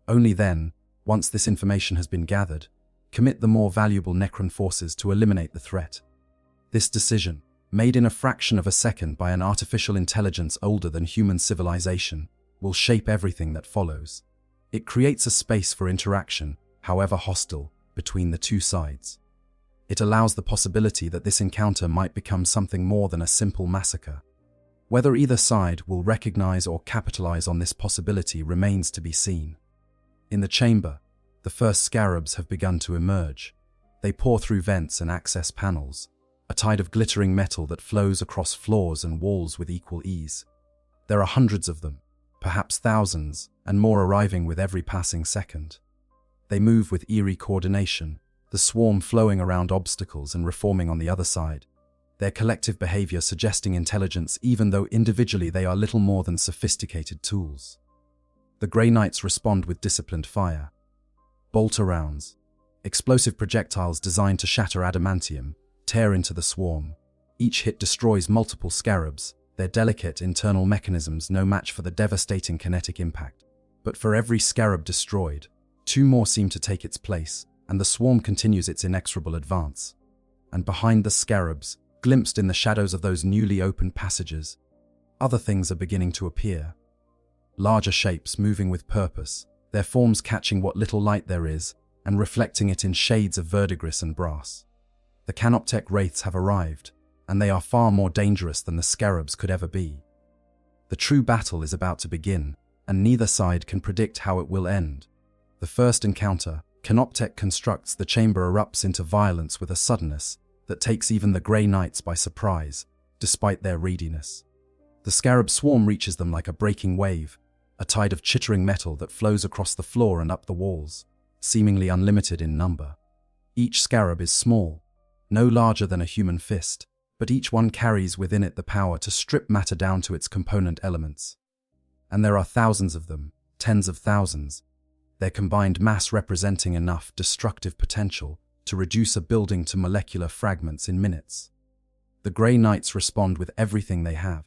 Only then, once this information has been gathered, commit the more valuable Necron forces to eliminate the threat. This decision, made in a fraction of a second by an artificial intelligence older than human civilization, will shape everything that follows. It creates a space for interaction, however hostile, between the two sides. It allows the possibility that this encounter might become something more than a simple massacre. Whether either side will recognize or capitalize on this possibility remains to be seen. In the chamber, the first scarabs have begun to emerge. They pour through vents and access panels, a tide of glittering metal that flows across floors and walls with equal ease. There are hundreds of them, perhaps thousands, and more arriving with every passing second. They move with eerie coordination, the swarm flowing around obstacles and reforming on the other side, their collective behavior suggesting intelligence even though individually they are little more than sophisticated tools. The Grey Knights respond with disciplined fire. Bolter rounds, explosive projectiles designed to shatter adamantium, tear into the swarm. Each hit destroys multiple scarabs, their delicate internal mechanisms no match for the devastating kinetic impact. But for every scarab destroyed, 2 more seem to take its place, and the swarm continues its inexorable advance. And behind the scarabs, glimpsed in the shadows of those newly opened passages, other things are beginning to appear. Larger shapes moving with purpose, their forms catching what little light there is and reflecting it in shades of verdigris and brass. The Canoptek wraiths have arrived, and they are far more dangerous than the scarabs could ever be. The true battle is about to begin, and neither side can predict how it will end. The first encounter, Canoptek constructs, the chamber erupts into violence with a suddenness that takes even the Grey Knights by surprise, despite their readiness. The scarab swarm reaches them like a breaking wave, a tide of chittering metal that flows across the floor and up the walls, seemingly unlimited in number. Each scarab is small, no larger than a human fist, but each one carries within it the power to strip matter down to its component elements. And there are thousands of them, tens of thousands, their combined mass representing enough destructive potential to reduce a building to molecular fragments in minutes. The Grey Knights respond with everything they have.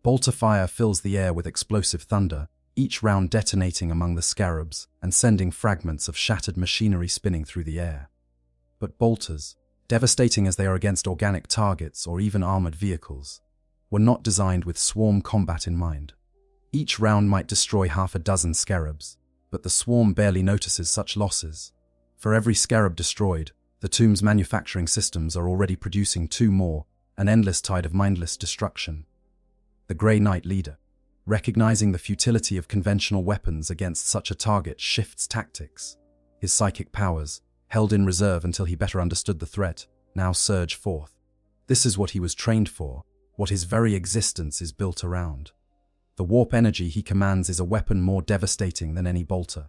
Bolter fire fills the air with explosive thunder, each round detonating among the scarabs and sending fragments of shattered machinery spinning through the air. But bolters, devastating as they are against organic targets or even armored vehicles, were not designed with swarm combat in mind. Each round might destroy half a dozen scarabs, but the swarm barely notices such losses. For every scarab destroyed, the tomb's manufacturing systems are already producing 2 more, an endless tide of mindless destruction. The Grey Knight leader, recognizing the futility of conventional weapons against such a target, shifts tactics. His psychic powers, held in reserve until he better understood the threat, now surge forth. This is what he was trained for, what his very existence is built around. The warp energy he commands is a weapon more devastating than any bolter,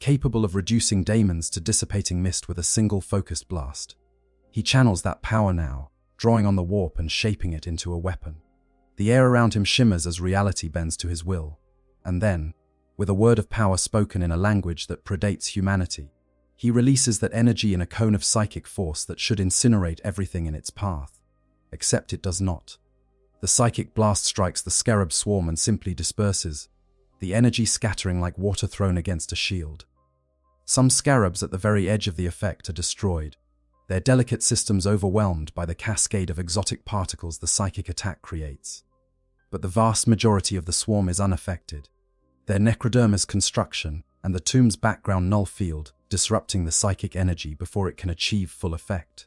capable of reducing daemons to dissipating mist with a single focused blast. He channels that power now, drawing on the warp and shaping it into a weapon. The air around him shimmers as reality bends to his will, and then, with a word of power spoken in a language that predates humanity, he releases that energy in a cone of psychic force that should incinerate everything in its path. Except it does not. The psychic blast strikes the scarab swarm and simply disperses, the energy scattering like water thrown against a shield. Some scarabs at the very edge of the effect are destroyed, their delicate systems overwhelmed by the cascade of exotic particles the psychic attack creates. But the vast majority of the swarm is unaffected, their necrodermis construction and the tomb's background null field disrupting the psychic energy before it can achieve full effect.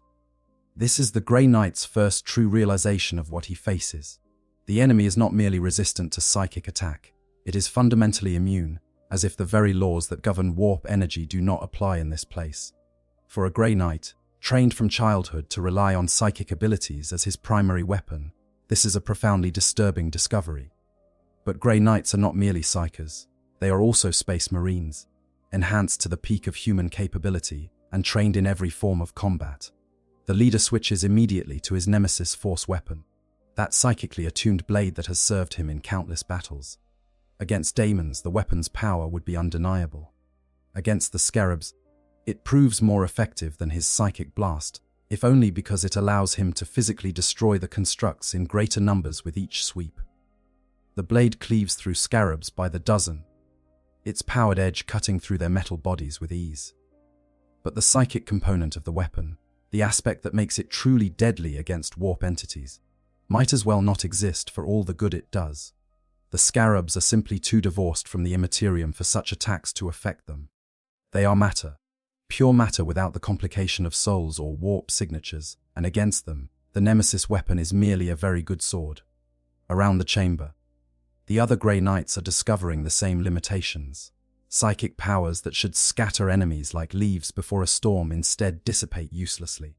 This is the Grey Knight's first true realization of what he faces. The enemy is not merely resistant to psychic attack, it is fundamentally immune, as if the very laws that govern warp energy do not apply in this place. For a Grey Knight, trained from childhood to rely on psychic abilities as his primary weapon, this is a profoundly disturbing discovery. But Grey Knights are not merely psychers, they are also space marines, enhanced to the peak of human capability and trained in every form of combat. The leader switches immediately to his nemesis force weapon, that psychically attuned blade that has served him in countless battles. Against daemons, the weapon's power would be undeniable. Against the scarabs, it proves more effective than his psychic blast, if only because it allows him to physically destroy the constructs in greater numbers with each sweep. The blade cleaves through scarabs by the dozen, its powered edge cutting through their metal bodies with ease. But the psychic component of the weapon, the aspect that makes it truly deadly against warp entities, might as well not exist for all the good it does. The scarabs are simply too divorced from the Imperium for such attacks to affect them. They are matter, pure matter without the complication of souls or warp signatures, and against them, the nemesis weapon is merely a very good sword. Around the chamber, the other Grey Knights are discovering the same limitations. Psychic powers that should scatter enemies like leaves before a storm instead dissipate uselessly.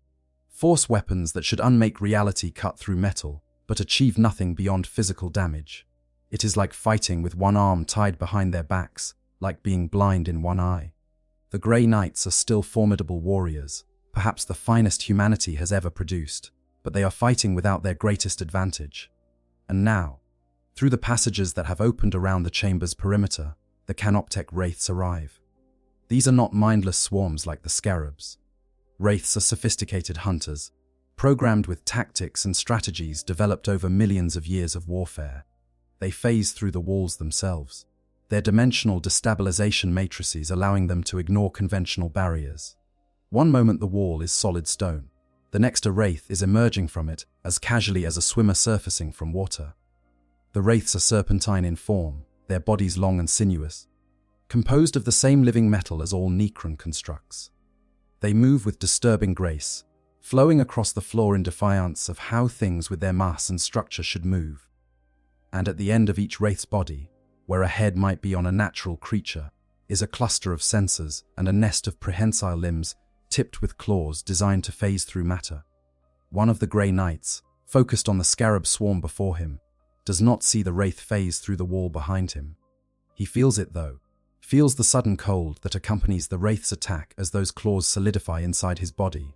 Force weapons that should unmake reality cut through metal, but achieve nothing beyond physical damage. It is like fighting with one arm tied behind their backs, like being blind in one eye. The Grey Knights are still formidable warriors, perhaps the finest humanity has ever produced, but they are fighting without their greatest advantage. And now, through the passages that have opened around the chamber's perimeter, the Canoptek wraiths arrive. These are not mindless swarms like the scarabs. Wraiths are sophisticated hunters, programmed with tactics and strategies developed over millions of years of warfare. They phase through the walls themselves, their dimensional destabilization matrices allowing them to ignore conventional barriers. One moment the wall is solid stone, the next a wraith is emerging from it as casually as a swimmer surfacing from water. The wraiths are serpentine in form, their bodies long and sinuous, composed of the same living metal as all Necron constructs. They move with disturbing grace, flowing across the floor in defiance of how things with their mass and structure should move. And at the end of each wraith's body, where a head might be on a natural creature, is a cluster of sensors and a nest of prehensile limbs tipped with claws designed to phase through matter. One of the Grey Knights, focused on the scarab swarm before him, does not see the wraith phase through the wall behind him. He feels it though, feels the sudden cold that accompanies the wraith's attack as those claws solidify inside his body.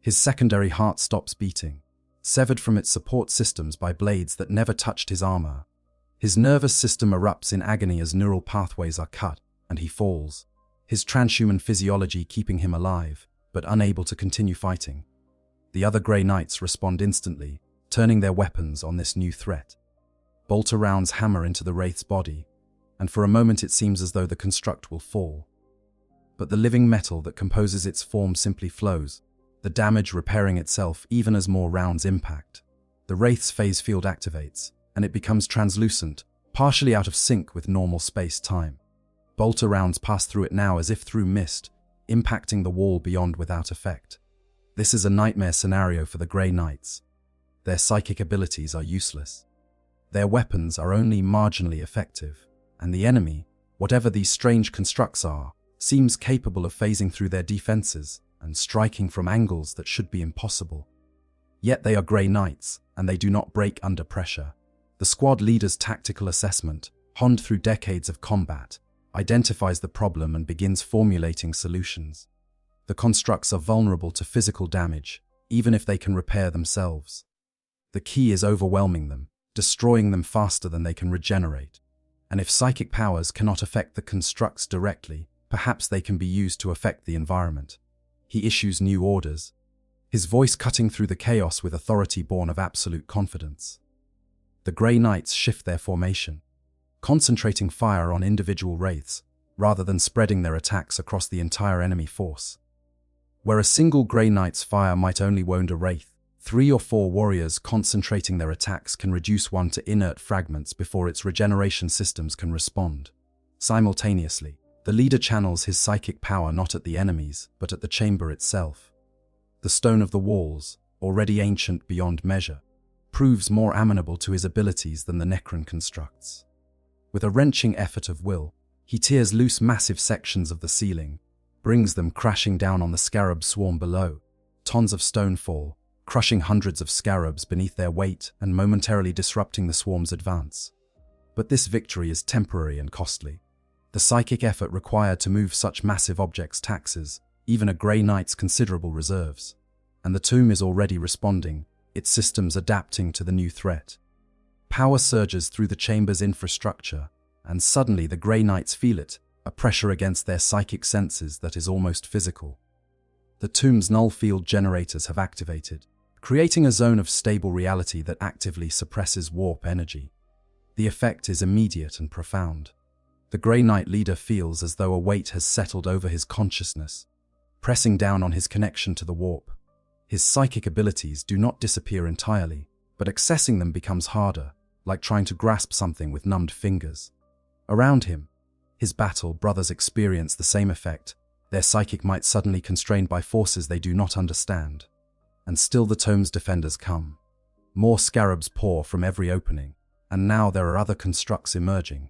His secondary heart stops beating, severed from its support systems by blades that never touched his armor. His nervous system erupts in agony as neural pathways are cut, and he falls, his transhuman physiology keeping him alive, but unable to continue fighting. The other Grey Knights respond instantly, turning their weapons on this new threat. Bolter rounds hammer into the wraith's body, and for a moment it seems as though the construct will fall. But the living metal that composes its form simply flows, the damage repairing itself even as more rounds impact. The wraith's phase field activates, and it becomes translucent, partially out of sync with normal space-time. Bolter rounds pass through it now as if through mist, impacting the wall beyond without effect. This is a nightmare scenario for the Grey Knights. Their psychic abilities are useless. Their weapons are only marginally effective, and the enemy, whatever these strange constructs are, seems capable of phasing through their defenses and striking from angles that should be impossible. Yet they are Grey Knights, and they do not break under pressure. The squad leader's tactical assessment, honed through decades of combat, identifies the problem and begins formulating solutions. The constructs are vulnerable to physical damage, even if they can repair themselves. The key is overwhelming them, destroying them faster than they can regenerate. And if psychic powers cannot affect the constructs directly, perhaps they can be used to affect the environment. He issues new orders, his voice cutting through the chaos with authority born of absolute confidence. The Grey Knights shift their formation, concentrating fire on individual wraiths, rather than spreading their attacks across the entire enemy force. Where a single Grey Knight's fire might only wound a wraith, 3 or 4 warriors concentrating their attacks can reduce one to inert fragments before its regeneration systems can respond. Simultaneously, the leader channels his psychic power not at the enemies, but at the chamber itself. The stone of the walls, already ancient beyond measure, proves more amenable to his abilities than the Necron constructs. With a wrenching effort of will, he tears loose massive sections of the ceiling, brings them crashing down on the scarab swarm below. Tons of stone fall, crushing hundreds of scarabs beneath their weight and momentarily disrupting the swarm's advance. But this victory is temporary and costly. The psychic effort required to move such massive objects taxes even a Grey Knight's considerable reserves. And the tomb is already responding, its systems adapting to the new threat. Power surges through the chamber's infrastructure, and suddenly the Grey Knights feel it, a pressure against their psychic senses that is almost physical. The tomb's null field generators have activated, creating a zone of stable reality that actively suppresses warp energy. The effect is immediate and profound. The Grey Knight leader feels as though a weight has settled over his consciousness, pressing down on his connection to the warp. His psychic abilities do not disappear entirely, but accessing them becomes harder, like trying to grasp something with numbed fingers. Around him, his battle brothers experience the same effect, their psychic might suddenly constrained by forces they do not understand. And still the tome's defenders come. More scarabs pour from every opening, and now there are other constructs emerging.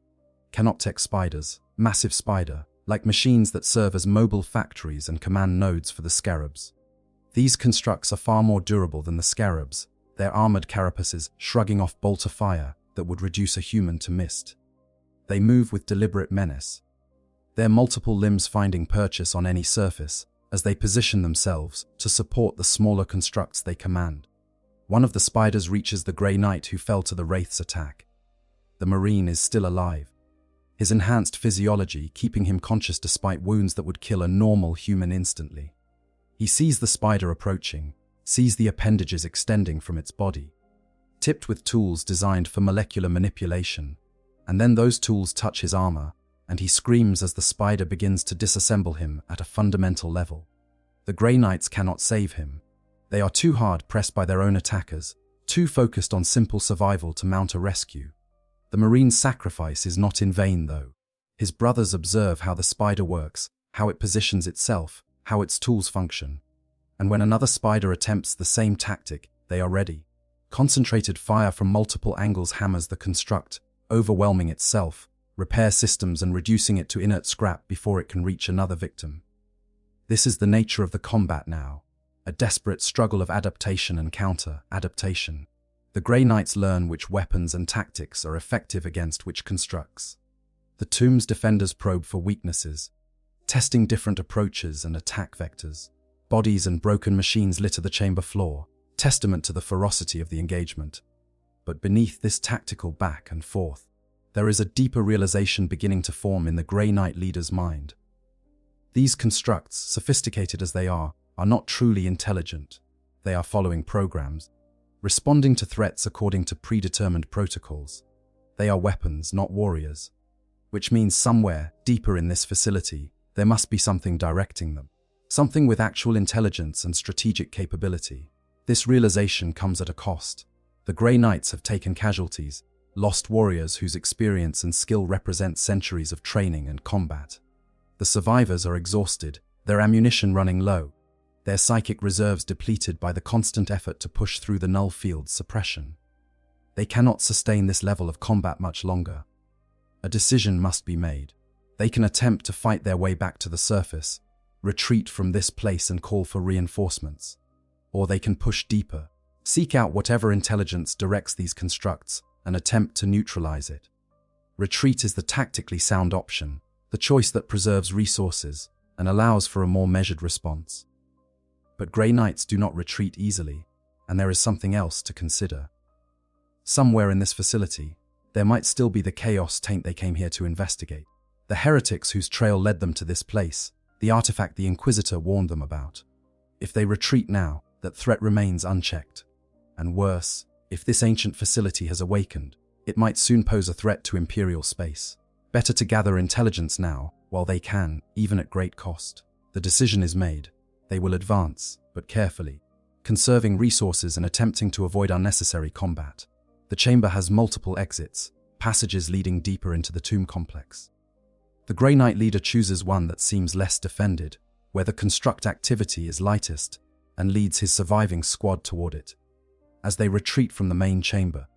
Canoptech spiders, massive spider, like machines that serve as mobile factories and command nodes for the scarabs. These constructs are far more durable than the scarabs, their armored carapaces shrugging off bolter fire that would reduce a human to mist. They move with deliberate menace, their multiple limbs finding purchase on any surface as they position themselves to support the smaller constructs they command. One of the spiders reaches the Grey Knight who fell to the Wraith's attack. The Marine is still alive, his enhanced physiology keeping him conscious despite wounds that would kill a normal human instantly. He sees the spider approaching, sees the appendages extending from its body. Tipped with tools designed for molecular manipulation, And then those tools touch his armor, and he screams as the spider begins to disassemble him at a fundamental level. The Grey Knights cannot save him. They are too hard pressed by their own attackers, too focused on simple survival to mount a rescue. The Marine's sacrifice is not in vain, though. His brothers observe how the spider works, how it positions itself, how its tools function. And when another spider attempts the same tactic, they are ready. Concentrated fire from multiple angles hammers the construct, overwhelming itself, repair systems and reducing it to inert scrap before it can reach another victim. This is the nature of the combat now, a desperate struggle of adaptation and counter-adaptation. The Grey Knights learn which weapons and tactics are effective against which constructs. The tomb's defenders probe for weaknesses, testing different approaches and attack vectors. Bodies and broken machines litter the chamber floor, testament to the ferocity of the engagement. But beneath this tactical back and forth, there is a deeper realization beginning to form in the Grey Knight leader's mind. These constructs, sophisticated as they are not truly intelligent. They are following programs, responding to threats according to predetermined protocols. They are weapons, not warriors, which means somewhere deeper in this facility, there must be something directing them, something with actual intelligence and strategic capability. This realization comes at a cost. The Grey Knights have taken casualties, lost warriors whose experience and skill represent centuries of training and combat. The survivors are exhausted, their ammunition running low, their psychic reserves depleted by the constant effort to push through the null field's suppression. They cannot sustain this level of combat much longer. A decision must be made. They can attempt to fight their way back to the surface, retreat from this place and call for reinforcements. Or they can push deeper, seek out whatever intelligence directs these constructs, and attempt to neutralize it. Retreat is the tactically sound option, the choice that preserves resources and allows for a more measured response. But Grey Knights do not retreat easily, and there is something else to consider. Somewhere in this facility, there might still be the chaos taint they came here to investigate, the heretics whose trail led them to this place, the artifact the Inquisitor warned them about. If they retreat now, that threat remains unchecked. And worse, if this ancient facility has awakened, it might soon pose a threat to Imperial space. Better to gather intelligence now, while they can, even at great cost. The decision is made. They will advance, but carefully, conserving resources and attempting to avoid unnecessary combat. The chamber has multiple exits, passages leading deeper into the tomb complex. The Grey Knight leader chooses one that seems less defended, where the construct activity is lightest, and leads his surviving squad toward it. As they retreat from the main chamber,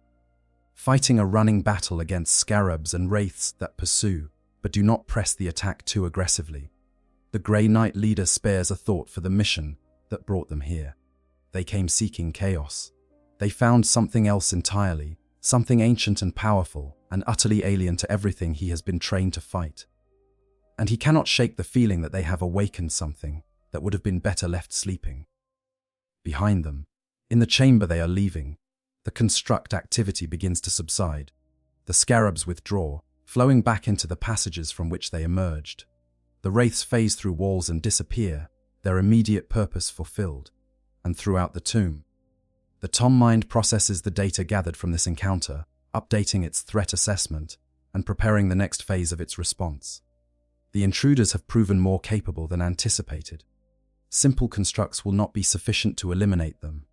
fighting a running battle against scarabs and wraiths that pursue, but do not press the attack too aggressively. The Grey Knight leader spares a thought for the mission that brought them here. They came seeking chaos. They found something else entirely, something ancient and powerful, and utterly alien to everything he has been trained to fight. And he cannot shake the feeling that they have awakened something that would have been better left sleeping. Behind them, in the chamber they are leaving, the construct activity begins to subside. The scarabs withdraw, flowing back into the passages from which they emerged. The wraiths phase through walls and disappear, their immediate purpose fulfilled. And throughout the tomb, the Tom mind processes the data gathered from this encounter, updating its threat assessment and preparing the next phase of its response. The intruders have proven more capable than anticipated. Simple constructs will not be sufficient to eliminate them.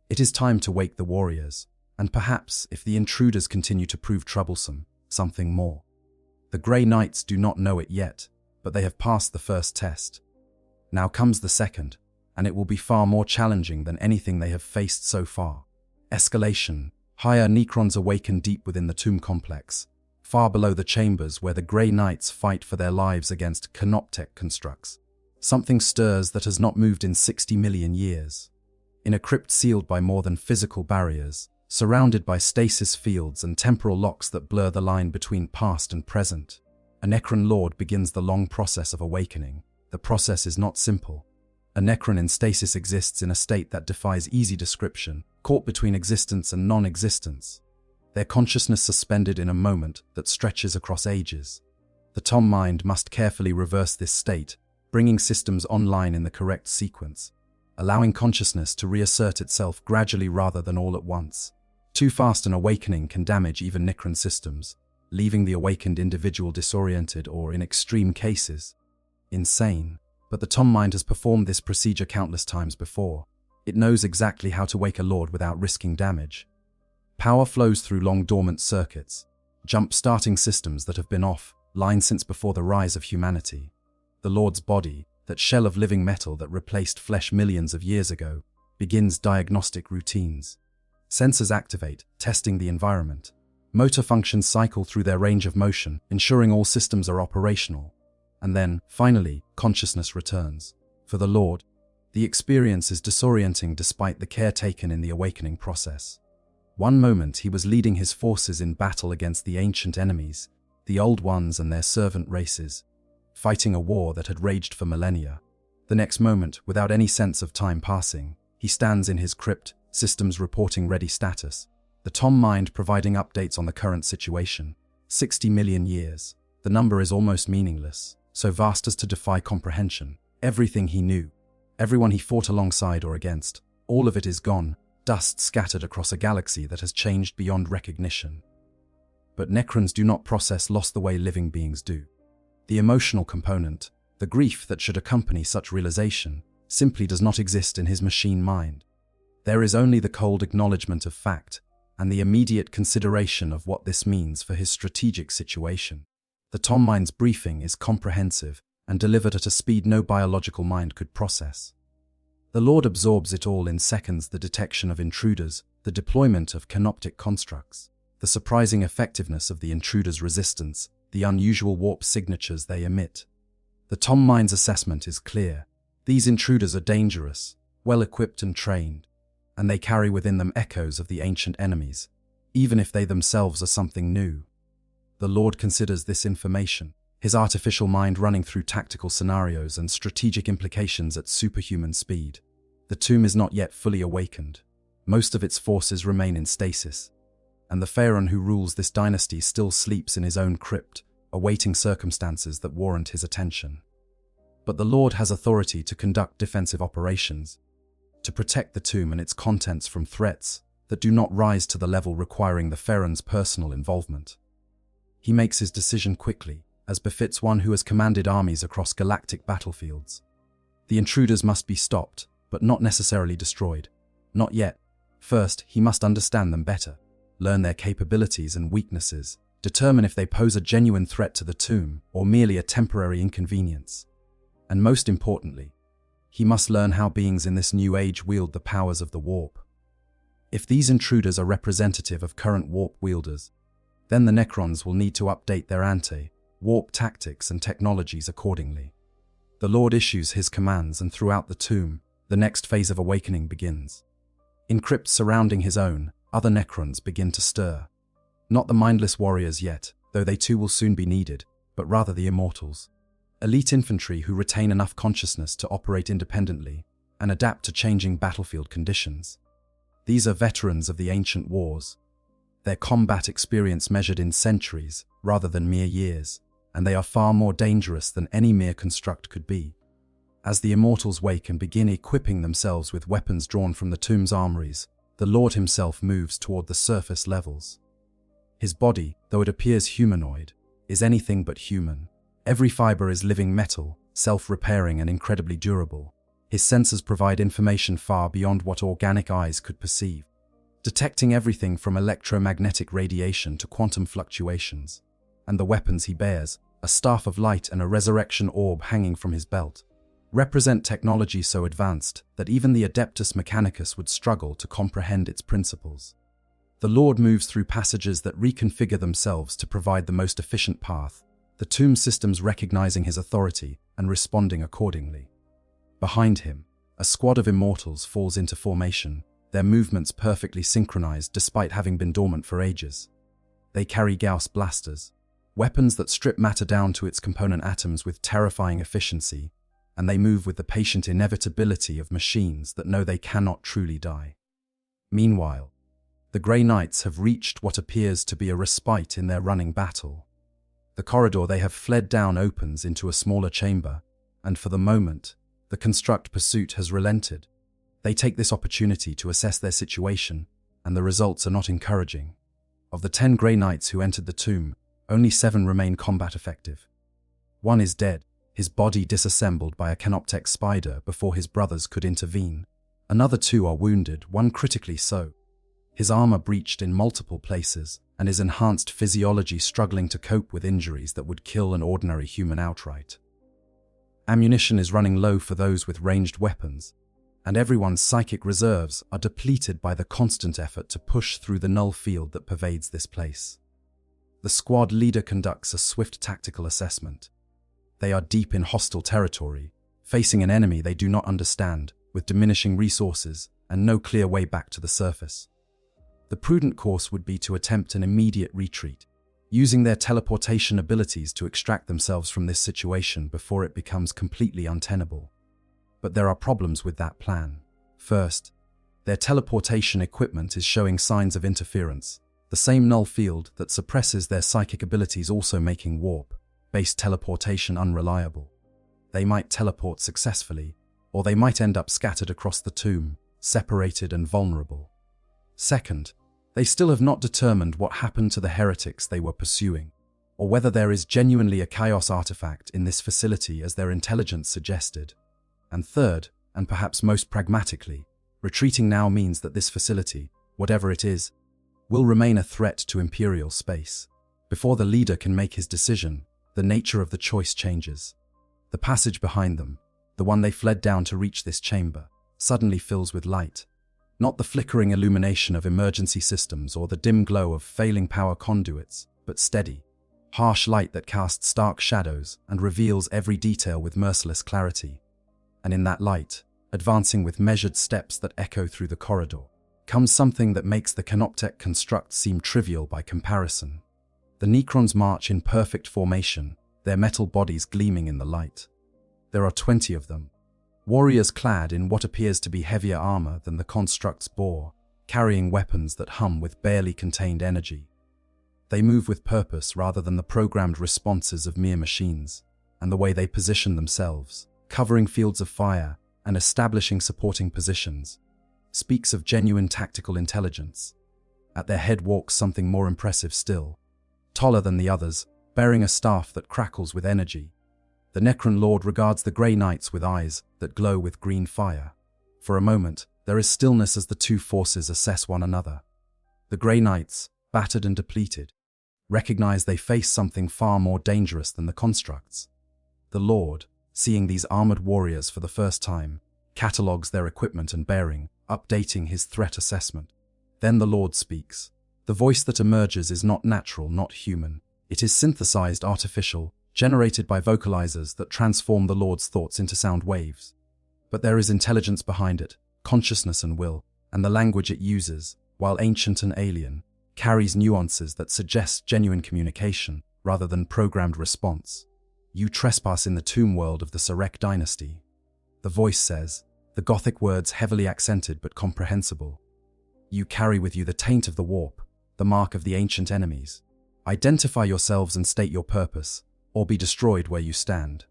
It is time to wake the warriors, and perhaps, if the intruders continue to prove troublesome, something more. The Grey Knights do not know it yet, but they have passed the first test. Now comes the second, and it will be far more challenging than anything they have faced so far. Escalation. Higher Necrons awaken deep within the tomb complex, far below the chambers where the Grey Knights fight for their lives against canoptech constructs. Something stirs that has not moved in 60 million years. In a crypt sealed by more than physical barriers, surrounded by stasis fields and temporal locks that blur the line between past and present, a Necron lord begins the long process of awakening. The process is not simple. A Necron in stasis exists in a state that defies easy description, caught between existence and non-existence. Their consciousness suspended in a moment that stretches across ages. The Tom mind must carefully reverse this state, bringing systems online in the correct sequence, allowing consciousness to reassert itself gradually rather than all at once. Too fast an awakening can damage even Necron systems. leaving the awakened individual disoriented or, in extreme cases, insane. But the Tom mind has performed this procedure countless times before. It knows exactly how to wake a lord without risking damage. Power flows through long dormant circuits, jump-starting systems that have been offline since before the rise of humanity. The lord's body, that shell of living metal that replaced flesh millions of years ago, begins diagnostic routines. Sensors activate, testing the environment. Motor functions cycle through their range of motion, ensuring all systems are operational. And then, finally, consciousness returns. For the Lord, the experience is disorienting despite the care taken in the awakening process. One moment he was leading his forces in battle against the ancient enemies, the Old Ones and their servant races, fighting a war that had raged for millennia. The next moment, without any sense of time passing, he stands in his crypt, systems reporting ready status. The Tom mind providing updates on the current situation. 60 million years. The number is almost meaningless, so vast as to defy comprehension. Everything he knew, everyone he fought alongside or against, all of it is gone, dust scattered across a galaxy that has changed beyond recognition. But Necrons do not process loss the way living beings do. The emotional component, the grief that should accompany such realization, simply does not exist in his machine mind. There is only the cold acknowledgement of fact, and the immediate consideration of what this means for his strategic situation. The Tom mind's briefing is comprehensive and delivered at a speed no biological mind could process. The Lord absorbs it all in seconds: the detection of intruders, the deployment of canoptic constructs, the surprising effectiveness of the intruders' resistance, the unusual warp signatures they emit. The Tom mind's assessment is clear. These intruders are dangerous, well-equipped and trained, and they carry within them echoes of the ancient enemies, even if they themselves are something new. The Lord considers this information, his artificial mind running through tactical scenarios and strategic implications at superhuman speed. The tomb is not yet fully awakened. Most of its forces remain in stasis, and the pharaoh who rules this dynasty still sleeps in his own crypt, awaiting circumstances that warrant his attention. But the Lord has authority to conduct defensive operations, to protect the tomb and its contents from threats that do not rise to the level requiring the pharaoh's personal involvement. He makes his decision quickly, as befits one who has commanded armies across galactic battlefields. The intruders must be stopped, but not necessarily destroyed. Not yet. First, he must understand them better, learn their capabilities and weaknesses, determine if they pose a genuine threat to the tomb or merely a temporary inconvenience. And most importantly, he must learn how beings in this new age wield the powers of the warp. If these intruders are representative of current warp wielders, then the Necrons will need to update their warp tactics and technologies accordingly. The Lord issues his commands, and throughout the tomb, the next phase of awakening begins. In crypts surrounding his own, other Necrons begin to stir. Not the mindless warriors yet, though they too will soon be needed, but rather the immortals. Elite infantry who retain enough consciousness to operate independently and adapt to changing battlefield conditions. These are veterans of the ancient wars, their combat experience measured in centuries rather than mere years, and they are far more dangerous than any mere construct could be. As the immortals wake and begin equipping themselves with weapons drawn from the tomb's armories, the Lord himself moves toward the surface levels. His body, though it appears humanoid, is anything but human. Every fiber is living metal, self-repairing and incredibly durable. His sensors provide information far beyond what organic eyes could perceive, detecting everything from electromagnetic radiation to quantum fluctuations. And the weapons he bears, a staff of light and a resurrection orb hanging from his belt, represent technology so advanced that even the Adeptus Mechanicus would struggle to comprehend its principles. The Lord moves through passages that reconfigure themselves to provide the most efficient path, the tomb systems recognizing his authority and responding accordingly. Behind him, a squad of immortals falls into formation, their movements perfectly synchronized despite having been dormant for ages. They carry Gauss blasters, weapons that strip matter down to its component atoms with terrifying efficiency, and they move with the patient inevitability of machines that know they cannot truly die. Meanwhile, the Grey Knights have reached what appears to be a respite in their running battle. The corridor they have fled down opens into a smaller chamber, and for the moment, the construct pursuit has relented. They take this opportunity to assess their situation, and the results are not encouraging. Of the 10 Grey Knights who entered the tomb, Only 7 remain combat effective. 1 is dead, his body disassembled by a canoptek spider before his brothers could intervene. Another 2 are wounded, 1 critically so. His armor breached in multiple places, and his enhanced physiology struggling to cope with injuries that would kill an ordinary human outright. Ammunition is running low for those with ranged weapons, and everyone's psychic reserves are depleted by the constant effort to push through the null field that pervades this place. The squad leader conducts a swift tactical assessment. They are deep in hostile territory, facing an enemy they do not understand, with diminishing resources and no clear way back to the surface. The prudent course would be to attempt an immediate retreat, using their teleportation abilities to extract themselves from this situation before it becomes completely untenable. But there are problems with that plan. First, their teleportation equipment is showing signs of interference, the same null field that suppresses their psychic abilities also making warp-based teleportation unreliable. They might teleport successfully, or they might end up scattered across the tomb, separated and vulnerable. Second, they still have not determined what happened to the heretics they were pursuing, or whether there is genuinely a chaos artifact in this facility as their intelligence suggested. And third, and perhaps most pragmatically, retreating now means that this facility, whatever it is, will remain a threat to Imperial space. Before the leader can make his decision, the nature of the choice changes. The passage behind them, the one they fled down to reach this chamber, suddenly fills with light. Not the flickering illumination of emergency systems or the dim glow of failing power conduits, but steady, harsh light that casts stark shadows and reveals every detail with merciless clarity. And in that light, advancing with measured steps that echo through the corridor, comes something that makes the canoptek construct seem trivial by comparison. The Necrons march in perfect formation, their metal bodies gleaming in the light. There are 20 of them, warriors clad in what appears to be heavier armor than the constructs bore, carrying weapons that hum with barely contained energy. They move with purpose rather than the programmed responses of mere machines, and the way they position themselves, covering fields of fire and establishing supporting positions, speaks of genuine tactical intelligence. At their head walks something more impressive still, taller than the others, bearing a staff that crackles with energy. The Necron Lord regards the Grey Knights with eyes that glow with green fire. For a moment, there is stillness as the two forces assess one another. The Grey Knights, battered and depleted, recognize they face something far more dangerous than the constructs. The Lord, seeing these armored warriors for the first time, catalogues their equipment and bearing, updating his threat assessment. Then the Lord speaks. The voice that emerges is not natural, not human. It is synthesized, artificial, generated by vocalizers that transform the Lord's thoughts into sound waves. But there is intelligence behind it, consciousness and will, and the language it uses, while ancient and alien, carries nuances that suggest genuine communication rather than programmed response. You trespass in the tomb world of the Sarek dynasty. The voice says, the Gothic words heavily accented but comprehensible. You carry with you the taint of the warp, the mark of the ancient enemies. Identify yourselves and state your purpose, or be destroyed where you stand.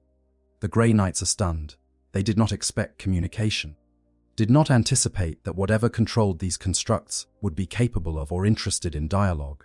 The Grey Knights are stunned. They did not expect communication, did not anticipate that whatever controlled these constructs would be capable of or interested in dialogue.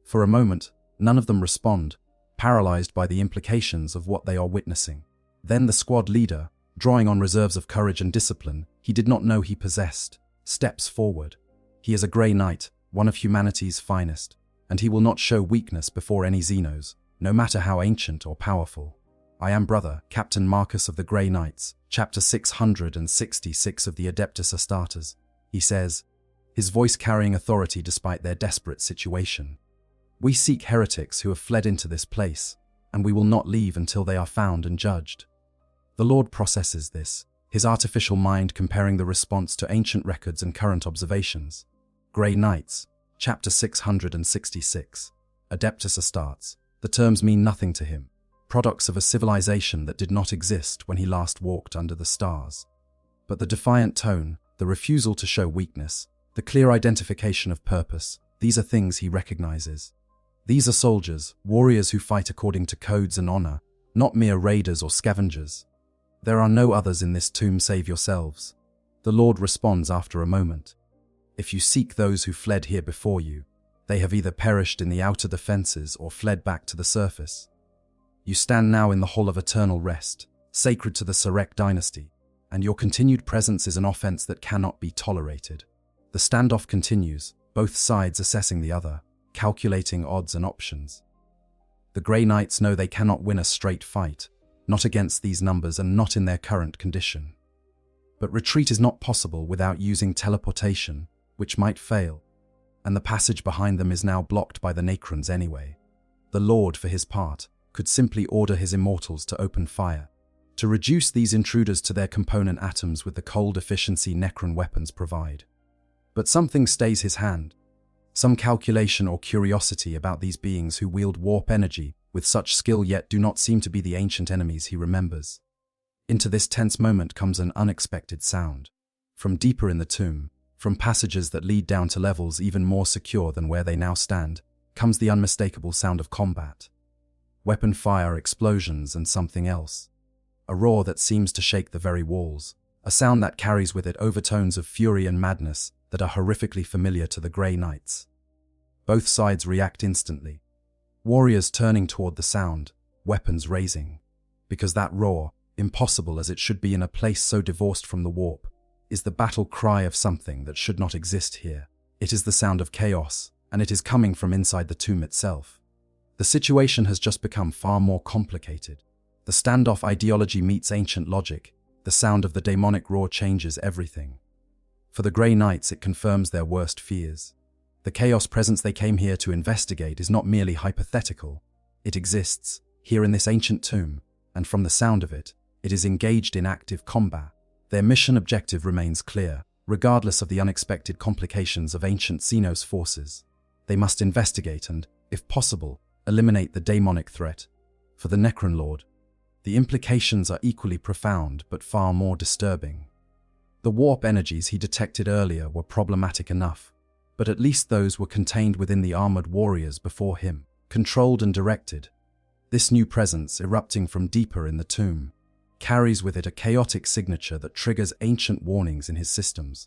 For a moment, none of them respond, paralyzed by the implications of what they are witnessing. Then the squad leader, drawing on reserves of courage and discipline he did not know he possessed, steps forward. He is a Grey Knight, one of humanity's finest, and he will not show weakness before any Xenos, no matter how ancient or powerful. I am brother, Captain Marcus of the Grey Knights, chapter 666 of the Adeptus Astartes, he says, his voice carrying authority despite their desperate situation. We seek heretics who have fled into this place, and we will not leave until they are found and judged. The Lord processes this, his artificial mind comparing the response to ancient records and current observations. Grey Knights, chapter 666, Adeptus Astartes. The terms mean nothing to him, products of a civilization that did not exist when he last walked under the stars. But the defiant tone, the refusal to show weakness, the clear identification of purpose, these are things he recognizes. These are soldiers, warriors who fight according to codes and honor, not mere raiders or scavengers. There are no others in this tomb save yourselves. The Lord responds after a moment. If you seek those who fled here before you, They have either perished in the outer defenses or fled back to the surface. You stand now in the Hall of Eternal Rest, sacred to the Sarek dynasty, and your continued presence is an offense that cannot be tolerated. The standoff continues, both sides assessing the other, calculating odds and options. The Grey Knights know they cannot win a straight fight, not against these numbers and not in their current condition. But retreat is not possible without using teleportation, which might fail, and the passage behind them is now blocked by the Necrons anyway. The Lord, for his part, could simply order his immortals to open fire, to reduce these intruders to their component atoms with the cold efficiency Necron weapons provide. But something stays his hand, some calculation or curiosity about these beings who wield warp energy with such skill yet do not seem to be the ancient enemies he remembers. Into this tense moment comes an unexpected sound. From deeper in the tomb, from passages that lead down to levels even more secure than where they now stand, comes the unmistakable sound of combat. Weapon fire, explosions, and something else. A roar that seems to shake the very walls. A sound that carries with it overtones of fury and madness that are horrifically familiar to the Grey Knights. Both sides react instantly. Warriors turning toward the sound, weapons raising. Because that roar, impossible as it should be in a place so divorced from the warp, is the battle cry of something that should not exist here. It is the sound of chaos, and it is coming from inside the tomb itself. The situation has just become far more complicated. The standoff ideology meets ancient logic. The sound of the demonic roar changes everything. For the Grey Knights, it confirms their worst fears. The chaos presence they came here to investigate is not merely hypothetical. It exists, here in this ancient tomb, and from the sound of it, it is engaged in active combat. Their mission objective remains clear, regardless of the unexpected complications of ancient Xenos forces. They must investigate and, if possible, eliminate the demonic threat. For the Necron Lord, the implications are equally profound but far more disturbing. The warp energies he detected earlier were problematic enough, but at least those were contained within the armored warriors before him, controlled and directed. This new presence, erupting from deeper in the tomb, carries with it a chaotic signature that triggers ancient warnings in his systems.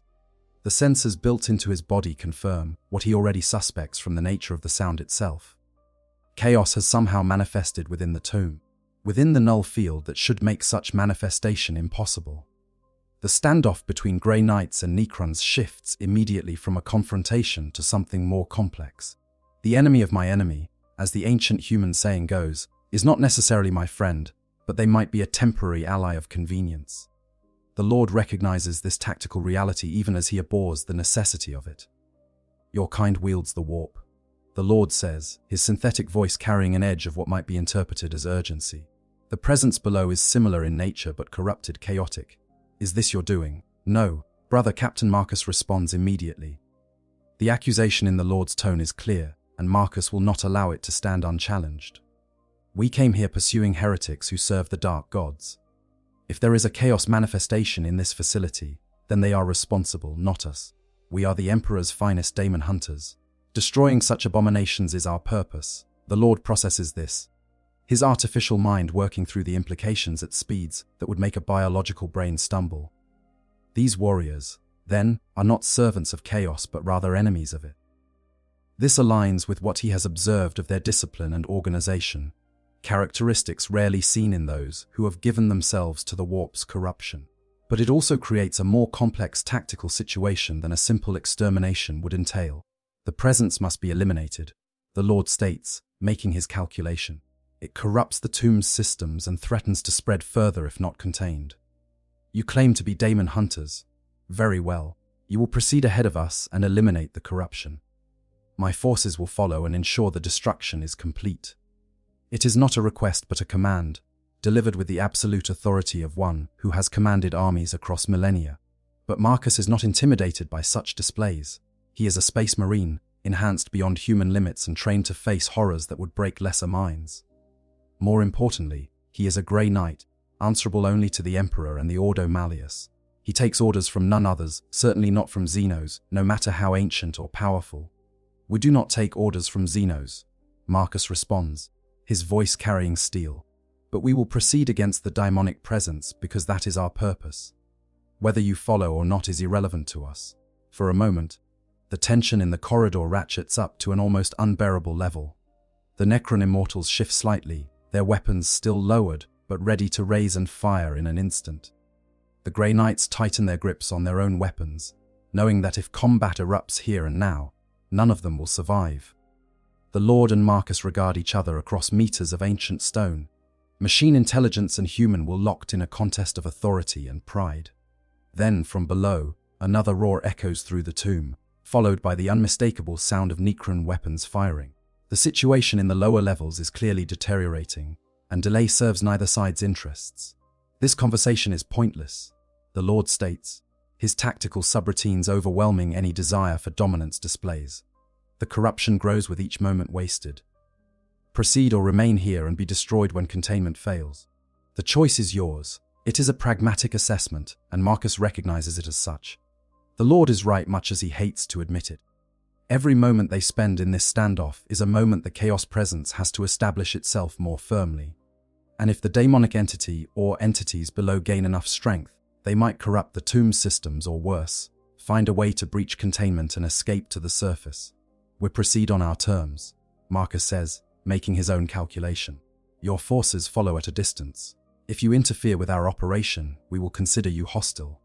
The sensors built into his body confirm what he already suspects from the nature of the sound itself. Chaos has somehow manifested within the tomb, within the null field that should make such manifestation impossible. The standoff between Grey Knights and Necrons shifts immediately from a confrontation to something more complex. The enemy of my enemy, as the ancient human saying goes, is not necessarily my friend, but they might be a temporary ally of convenience. The Lord recognizes this tactical reality even as he abhors the necessity of it. Your kind wields the warp, the Lord says, his synthetic voice carrying an edge of what might be interpreted as urgency. The presence below is similar in nature but corrupted, chaotic. Is this your doing? No, brother. Captain Marcus responds immediately. The accusation in the Lord's tone is clear, and Marcus will not allow it to stand unchallenged. We came here pursuing heretics who serve the dark gods. If there is a chaos manifestation in this facility, then they are responsible, not us. We are the Emperor's finest daemon hunters. Destroying such abominations is our purpose. The Lord processes this, his artificial mind working through the implications at speeds that would make a biological brain stumble. These warriors, then, are not servants of chaos but rather enemies of it. This aligns with what he has observed of their discipline and organization, characteristics rarely seen in those who have given themselves to the warp's corruption. But it also creates a more complex tactical situation than a simple extermination would entail. The presence must be eliminated, the Lord states, making his calculation. It corrupts the tomb's systems and threatens to spread further if not contained. You claim to be daemon hunters. Very well. You will proceed ahead of us and eliminate the corruption. My forces will follow and ensure the destruction is complete. It is not a request but a command, delivered with the absolute authority of one who has commanded armies across millennia. But Marcus is not intimidated by such displays. He is a space marine, enhanced beyond human limits and trained to face horrors that would break lesser minds. More importantly, he is a Grey Knight, answerable only to the Emperor and the Ordo Malleus. He takes orders from none others, certainly not from Xenos, no matter how ancient or powerful. We do not take orders from Xenos, Marcus responds, his voice carrying steel. But we will proceed against the daemonic presence because that is our purpose. Whether you follow or not is irrelevant to us. For a moment, The tension in the corridor ratchets up to an almost unbearable level. The Necron immortals shift slightly, their weapons still lowered, but ready to raise and fire in an instant. The Grey Knights tighten their grips on their own weapons, knowing that if combat erupts here and now, none of them will survive. The Lord and Marcus regard each other across meters of ancient stone. Machine intelligence and human will locked in a contest of authority and pride. Then, from below, another roar echoes through the tomb, followed by the unmistakable sound of Necron weapons firing. The situation in the lower levels is clearly deteriorating, and delay serves neither side's interests. This conversation is pointless, the Lord states, his tactical subroutines overwhelming any desire for dominance displays. The corruption grows with each moment wasted. Proceed or remain here and be destroyed when containment fails. The choice is yours. It is a pragmatic assessment, and Marcus recognizes it as such. The Lord is right much as he hates to admit it. Every moment they spend in this standoff is a moment the Chaos presence has to establish itself more firmly. And if the daemonic entity or entities below gain enough strength, they might corrupt the tomb systems or worse, find a way to breach containment and escape to the surface. We proceed on our terms, Marcus says, making his own calculation. Your forces follow at a distance. If you interfere with our operation, we will consider you hostile.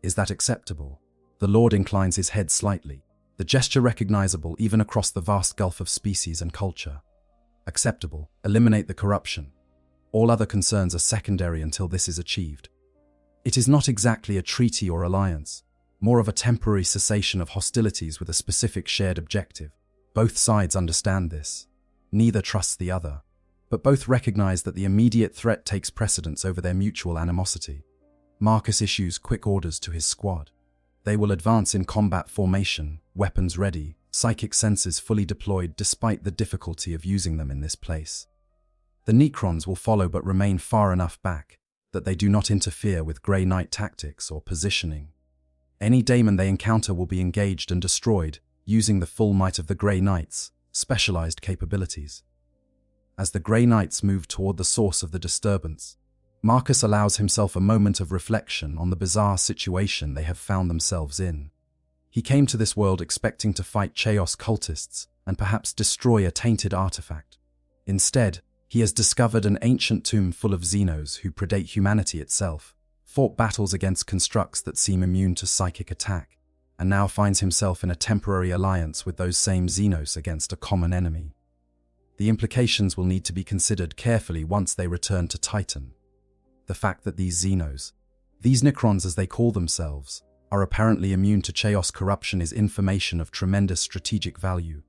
Is that acceptable? The Lord inclines his head slightly, the gesture recognizable even across the vast gulf of species and culture. Acceptable. Eliminate the corruption. All other concerns are secondary until this is achieved. It is not exactly a treaty or alliance, more of a temporary cessation of hostilities with a specific shared objective. Both sides understand this. Neither trusts the other, but both recognize that the immediate threat takes precedence over their mutual animosity. Marcus issues quick orders to his squad. They will advance in combat formation, weapons ready, psychic senses fully deployed despite the difficulty of using them in this place. The Necrons will follow but remain far enough back that they do not interfere with Grey Knight tactics or positioning. Any daemon they encounter will be engaged and destroyed using the full might of the Grey Knights' specialized capabilities. As the Grey Knights move toward the source of the disturbance, Marcus allows himself a moment of reflection on the bizarre situation they have found themselves in. He came to this world expecting to fight Chaos cultists and perhaps destroy a tainted artifact. Instead, he has discovered an ancient tomb full of Xenos who predate humanity itself, fought battles against constructs that seem immune to psychic attack, and now finds himself in a temporary alliance with those same Xenos against a common enemy. The implications will need to be considered carefully once they return to Titan. The fact that these Xenos, these Necrons as they call themselves, are apparently immune to Chaos corruption is information of tremendous strategic value.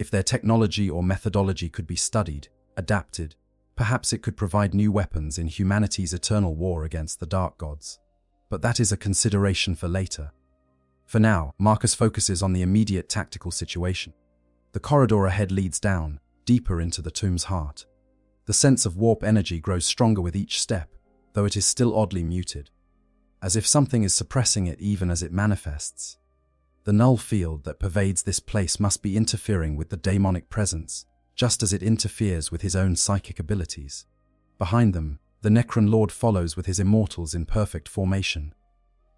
If their technology or methodology could be studied, adapted, perhaps it could provide new weapons in humanity's eternal war against the Dark Gods. But that is a consideration for later. For now, Marcus focuses on the immediate tactical situation. The corridor ahead leads down, deeper into the tomb's heart. The sense of warp energy grows stronger with each step, though it is still oddly muted, as if something is suppressing it even as it manifests. The null field that pervades this place must be interfering with the daemonic presence, just as it interferes with his own psychic abilities. Behind them, the Necron Lord follows with his immortals in perfect formation.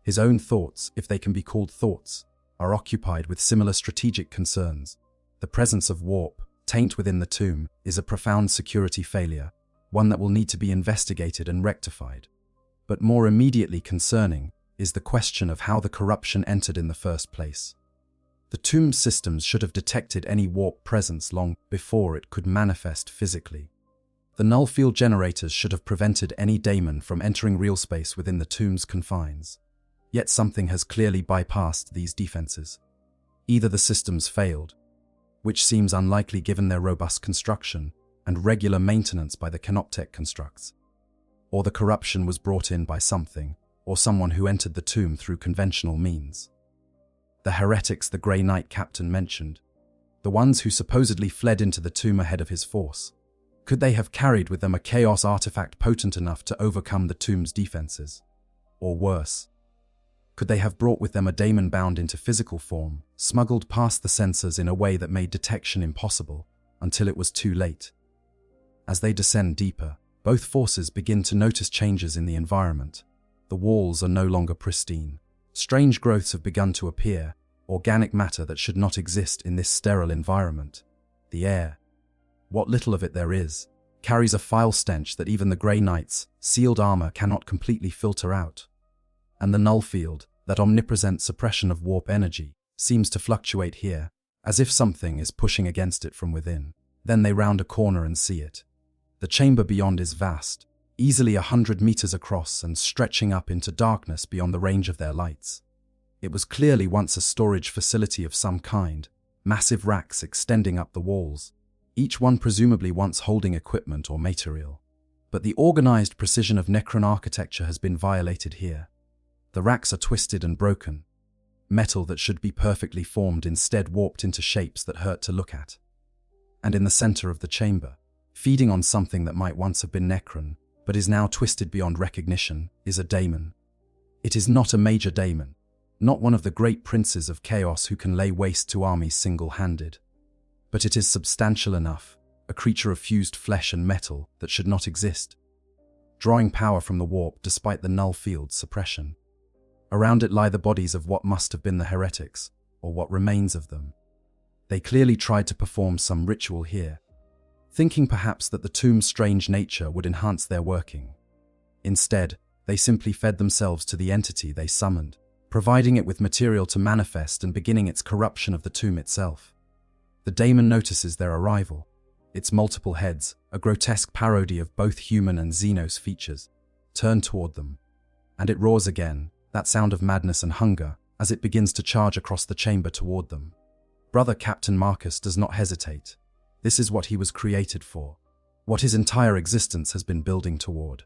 His own thoughts, if they can be called thoughts, are occupied with similar strategic concerns. The presence of warp, taint within the tomb, is a profound security failure, one that will need to be investigated and rectified. But more immediately concerning is the question of how the corruption entered in the first place. The tomb's systems should have detected any warp presence long before it could manifest physically. The null field generators should have prevented any daemon from entering real space within the tomb's confines. Yet something has clearly bypassed these defenses. Either the systems failed, which seems unlikely given their robust construction and regular maintenance by the Canoptech constructs, or the corruption was brought in by something or someone who entered the tomb through conventional means. The heretics the Grey Knight captain mentioned, the ones who supposedly fled into the tomb ahead of his force, could they have carried with them a chaos artifact potent enough to overcome the tomb's defenses? Or worse, could they have brought with them a daemon bound into physical form, smuggled past the sensors in a way that made detection impossible, until it was too late? As they descend deeper, both forces begin to notice changes in the environment. The walls are no longer pristine. Strange growths have begun to appear, organic matter that should not exist in this sterile environment. The air, what little of it there is, carries a foul stench that even the Grey Knight's sealed armor cannot completely filter out. And the null field, that omnipresent suppression of warp energy, seems to fluctuate here, as if something is pushing against it from within. Then they round a corner and see it. The chamber beyond is vast, easily 100 meters across and stretching up into darkness beyond the range of their lights. It was clearly once a storage facility of some kind, massive racks extending up the walls, each one presumably once holding equipment or material. But the organized precision of Necron architecture has been violated here. The racks are twisted and broken, metal that should be perfectly formed instead warped into shapes that hurt to look at. And in the center of the chamber, feeding on something that might once have been Necron, but is now twisted beyond recognition, is a daemon. It is not a major daemon, not one of the great princes of chaos who can lay waste to armies single-handed. But it is substantial enough, a creature of fused flesh and metal that should not exist, drawing power from the warp despite the null field's suppression. Around it lie the bodies of what must have been the heretics, or what remains of them. They clearly tried to perform some ritual here, thinking perhaps that the tomb's strange nature would enhance their working. Instead, they simply fed themselves to the entity they summoned, providing it with material to manifest and beginning its corruption of the tomb itself. The daemon notices their arrival. Its multiple heads, a grotesque parody of both human and Xenos features, turn toward them. And it roars again, that sound of madness and hunger, as it begins to charge across the chamber toward them. Brother Captain Marcus does not hesitate. This is what he was created for, what his entire existence has been building toward.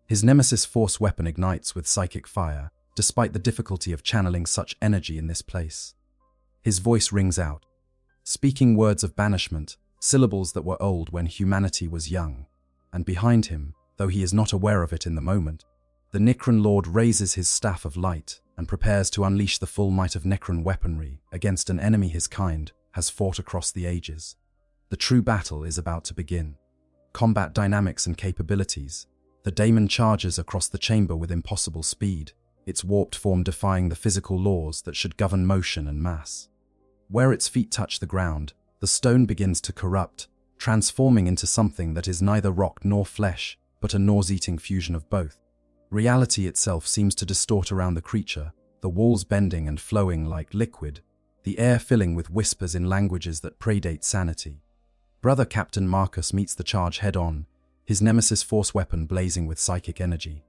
His Nemesis Force weapon ignites with psychic fire, despite the difficulty of channeling such energy in this place. His voice rings out, speaking words of banishment, syllables that were old when humanity was young. And behind him, though he is not aware of it in the moment, the Necron Lord raises his staff of light and prepares to unleash the full might of Necron weaponry against an enemy his kind has fought across the ages. The true battle is about to begin. Combat dynamics and capabilities. The daemon charges across the chamber with impossible speed, its warped form defying the physical laws that should govern motion and mass. Where its feet touch the ground, the stone begins to corrupt, transforming into something that is neither rock nor flesh, but a nauseating fusion of both. Reality itself seems to distort around the creature, the walls bending and flowing like liquid, the air filling with whispers in languages that predate sanity. Brother Captain Marcus meets the charge head-on, his Nemesis Force weapon blazing with psychic energy.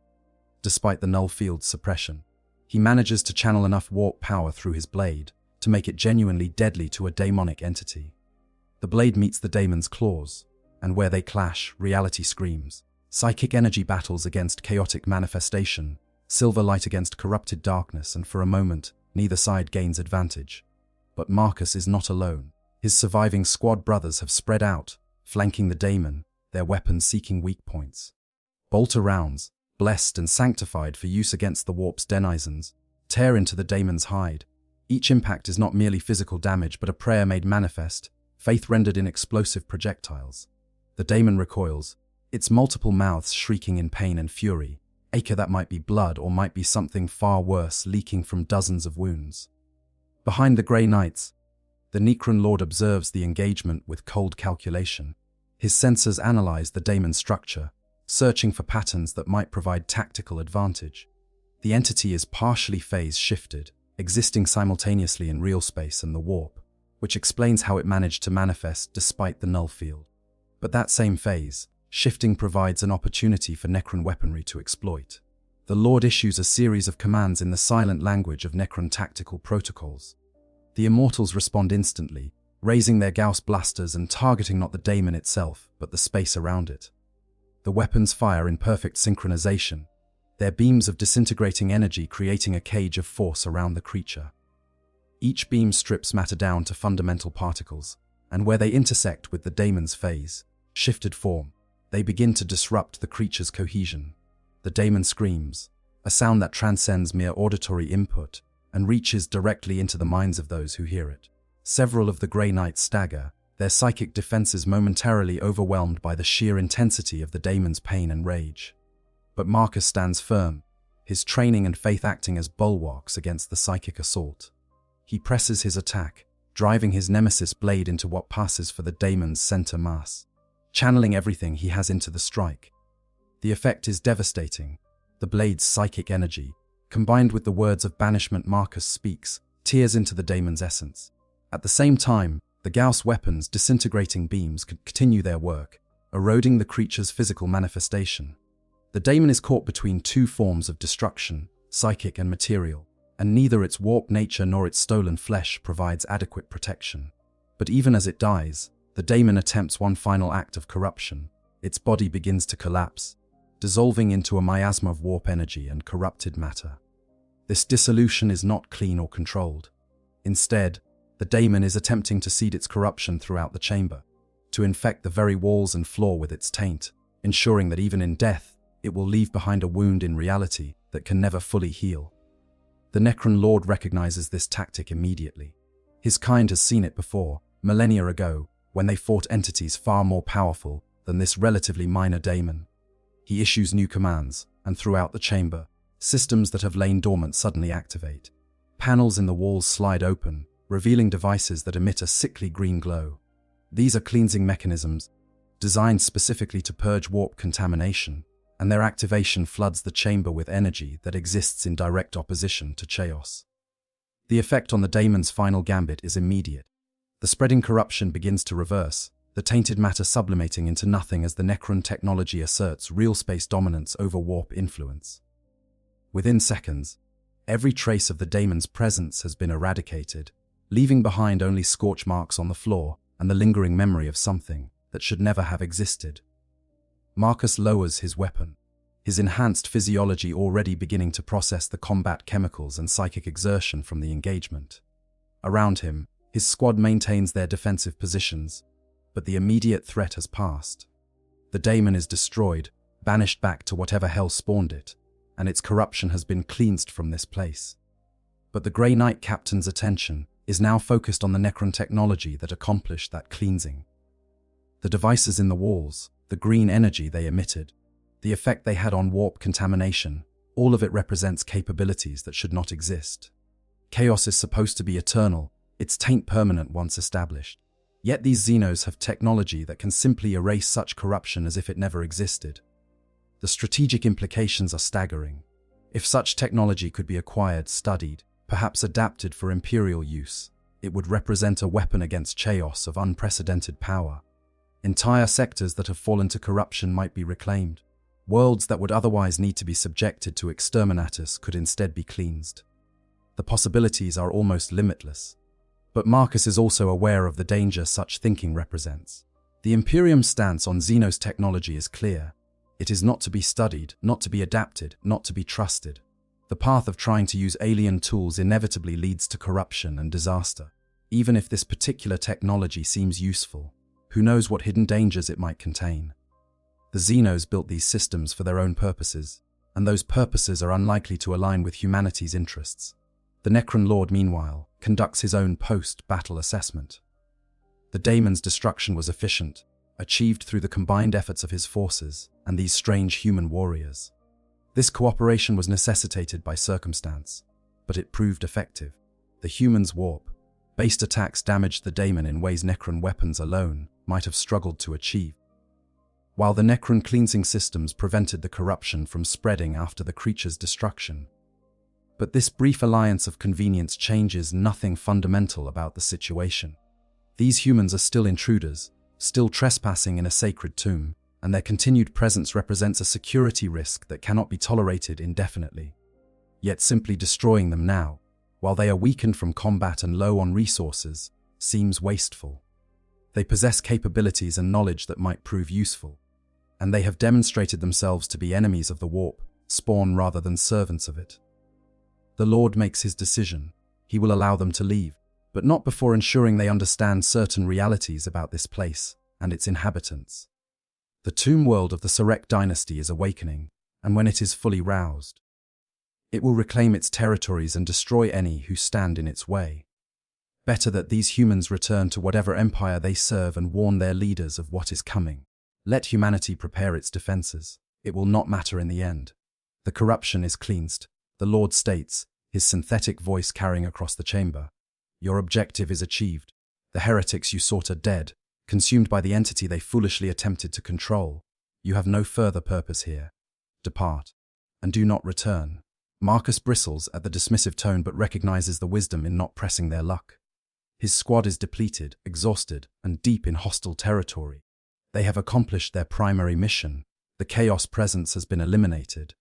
Despite the null field's suppression, he manages to channel enough warp power through his blade to make it genuinely deadly to a daemonic entity. The blade meets the daemon's claws, and where they clash, reality screams. Psychic energy battles against chaotic manifestation, silver light against corrupted darkness, and for a moment, neither side gains advantage. But Marcus is not alone. His surviving squad brothers have spread out, flanking the daemon, their weapons seeking weak points. Bolter rounds, blessed and sanctified for use against the warp's denizens, tear into the daemon's hide. Each impact is not merely physical damage, but a prayer made manifest, faith rendered in explosive projectiles. The daemon recoils, its multiple mouths shrieking in pain and fury, acre that might be blood or might be something far worse leaking from dozens of wounds. Behind the Grey Knights, the Necron Lord observes the engagement with cold calculation. His sensors analyze the daemon's structure, searching for patterns that might provide tactical advantage. The entity is partially phase-shifted, existing simultaneously in real space and the warp, which explains how it managed to manifest despite the null field. But that same phase, shifting provides an opportunity for Necron weaponry to exploit. The Lord issues a series of commands in the silent language of Necron tactical protocols. The Immortals respond instantly, raising their Gauss blasters and targeting not the daemon itself, but the space around it. The weapons fire in perfect synchronization, their beams of disintegrating energy creating a cage of force around the creature. Each beam strips matter down to fundamental particles, and where they intersect with the daemon's phase, shifted form, they begin to disrupt the creature's cohesion. The daemon screams, a sound that transcends mere auditory input and reaches directly into the minds of those who hear it. Several of the Grey Knights stagger, their psychic defenses momentarily overwhelmed by the sheer intensity of the daemon's pain and rage. But Marcus stands firm, his training and faith acting as bulwarks against the psychic assault. He presses his attack, driving his nemesis blade into what passes for the daemon's center mass, channeling everything he has into the strike. The effect is devastating. The blade's psychic energy, combined with the words of banishment Marcus speaks, tears into the daemon's essence. At the same time, the Gauss weapon's disintegrating beams continue their work, eroding the creature's physical manifestation. The daemon is caught between two forms of destruction, psychic and material, and neither its warped nature nor its stolen flesh provides adequate protection. But even as it dies, the daemon attempts one final act of corruption. Its body begins to collapse, dissolving into a miasma of warp energy and corrupted matter. This dissolution is not clean or controlled. Instead, the daemon is attempting to seed its corruption throughout the chamber, to infect the very walls and floor with its taint, ensuring that even in death, it will leave behind a wound in reality that can never fully heal. The Necron Lord recognizes this tactic immediately. His kind has seen it before, millennia ago, when they fought entities far more powerful than this relatively minor daemon. He issues new commands, and throughout the chamber, systems that have lain dormant suddenly activate. Panels in the walls slide open, revealing devices that emit a sickly green glow. These are cleansing mechanisms designed specifically to purge warp contamination, and their activation floods the chamber with energy that exists in direct opposition to chaos. The effect on the daemon's final gambit is immediate. The spreading corruption begins to reverse, the tainted matter sublimating into nothing as the Necron technology asserts real space dominance over warp influence. Within seconds, every trace of the daemon's presence has been eradicated, leaving behind only scorch marks on the floor and the lingering memory of something that should never have existed. Marcus lowers his weapon, his enhanced physiology already beginning to process the combat chemicals and psychic exertion from the engagement. Around him, his squad maintains their defensive positions, but the immediate threat has passed. The daemon is destroyed, banished back to whatever hell spawned it, and its corruption has been cleansed from this place. But the Grey Knight Captain's attention is now focused on the Necron technology that accomplished that cleansing. The devices in the walls, the green energy they emitted, the effect they had on warp contamination, all of it represents capabilities that should not exist. Chaos is supposed to be eternal, its taint permanent once established. Yet these Xenos have technology that can simply erase such corruption as if it never existed. The strategic implications are staggering. If such technology could be acquired, studied, perhaps adapted for Imperial use, it would represent a weapon against chaos of unprecedented power. Entire sectors that have fallen to corruption might be reclaimed. Worlds that would otherwise need to be subjected to exterminatus could instead be cleansed. The possibilities are almost limitless. But Marcus is also aware of the danger such thinking represents. The Imperium's stance on Xenos technology is clear. It is not to be studied, not to be adapted, not to be trusted. The path of trying to use alien tools inevitably leads to corruption and disaster. Even if this particular technology seems useful, who knows what hidden dangers it might contain? The Xenos built these systems for their own purposes, and those purposes are unlikely to align with humanity's interests. The Necron Lord, meanwhile, conducts his own post-battle assessment. The daemon's destruction was efficient, achieved through the combined efforts of his forces and these strange human warriors. This cooperation was necessitated by circumstance, but it proved effective. The humans' warp-based attacks damaged the daemon in ways Necron weapons alone might have struggled to achieve, while the Necron cleansing systems prevented the corruption from spreading after the creature's destruction. But this brief alliance of convenience changes nothing fundamental about the situation. These humans are still intruders, still trespassing in a sacred tomb, and their continued presence represents a security risk that cannot be tolerated indefinitely. Yet simply destroying them now, while they are weakened from combat and low on resources, seems wasteful. They possess capabilities and knowledge that might prove useful, and they have demonstrated themselves to be enemies of the warp, spawn rather than servants of it. The Lord makes his decision. He will allow them to leave, but not before ensuring they understand certain realities about this place and its inhabitants. The tomb world of the Sarek dynasty is awakening, and when it is fully roused, it will reclaim its territories and destroy any who stand in its way. Better that these humans return to whatever empire they serve and warn their leaders of what is coming. Let humanity prepare its defenses. It will not matter in the end. The corruption is cleansed, the Lord states, his synthetic voice carrying across the chamber. Your objective is achieved. The heretics you sought are dead, consumed by the entity they foolishly attempted to control. You have no further purpose here. Depart, and do not return. Marcus bristles at the dismissive tone but recognizes the wisdom in not pressing their luck. His squad is depleted, exhausted, and deep in hostile territory. They have accomplished their primary mission. The chaos presence has been eliminated.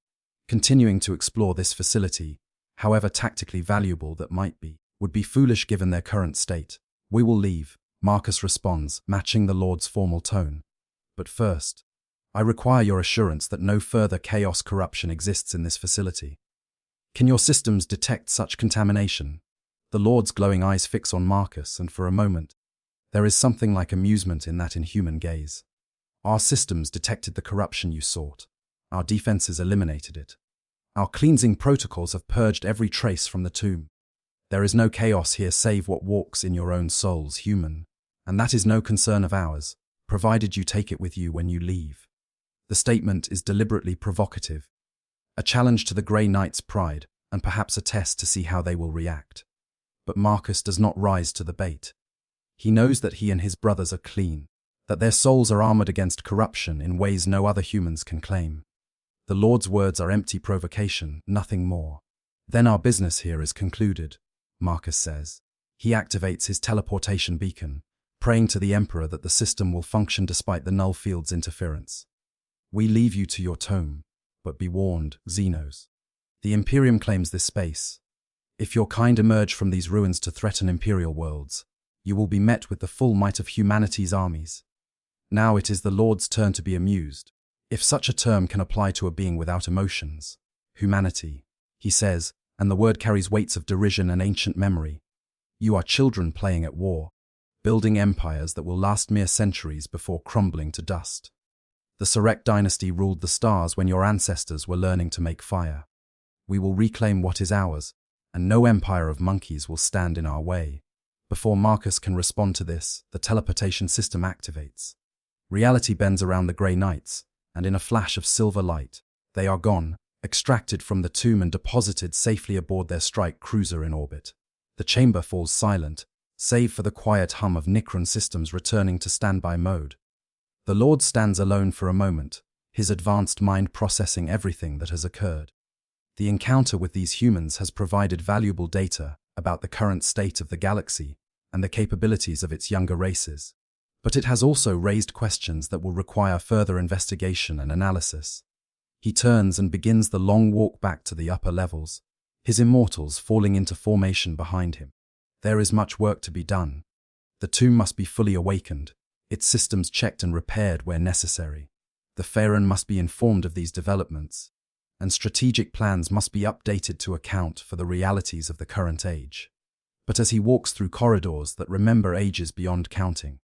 Continuing to explore this facility, however tactically valuable that might be, would be foolish given their current state. We will leave, Marcus responds, matching the Lord's formal tone. But first, I require your assurance that no further chaos corruption exists in this facility. Can your systems detect such contamination? The Lord's glowing eyes fix on Marcus, and for a moment, there is something like amusement in that inhuman gaze. Our systems detected the corruption you sought. Our defenses eliminated it. Our cleansing protocols have purged every trace from the tomb. There is no chaos here save what walks in your own souls, human, and that is no concern of ours, provided you take it with you when you leave. The statement is deliberately provocative, a challenge to the Grey Knight's pride, and perhaps a test to see how they will react. But Marcus does not rise to the bait. He knows that he and his brothers are clean, that their souls are armored against corruption in ways no other humans can claim. The Lord's words are empty provocation, nothing more. Then our business here is concluded, Marcus says. He activates his teleportation beacon, praying to the Emperor that the system will function despite the null field's interference. We leave you to your tome, but be warned, Xenos. The Imperium claims this space. If your kind emerge from these ruins to threaten Imperial worlds, you will be met with the full might of humanity's armies. Now it is the Lord's turn to be amused, if such a term can apply to a being without emotions. Humanity, he says, and the word carries weights of derision and ancient memory. You are children playing at war, building empires that will last mere centuries before crumbling to dust. The Sarek dynasty ruled the stars when your ancestors were learning to make fire. We will reclaim what is ours, and no empire of monkeys will stand in our way. Before Marcus can respond to this, the teleportation system activates. Reality bends around the Grey Knights, and in a flash of silver light, they are gone, extracted from the tomb and deposited safely aboard their strike cruiser in orbit. The chamber falls silent, save for the quiet hum of Necron systems returning to standby mode. The Lord stands alone for a moment, his advanced mind processing everything that has occurred. The encounter with these humans has provided valuable data about the current state of the galaxy and the capabilities of its younger races. But it has also raised questions that will require further investigation and analysis. He turns and begins the long walk back to the upper levels, his immortals falling into formation behind him. There is much work to be done. The tomb must be fully awakened, its systems checked and repaired where necessary. The Pharaoh must be informed of these developments, and strategic plans must be updated to account for the realities of the current age. But as he walks through corridors that remember ages beyond counting,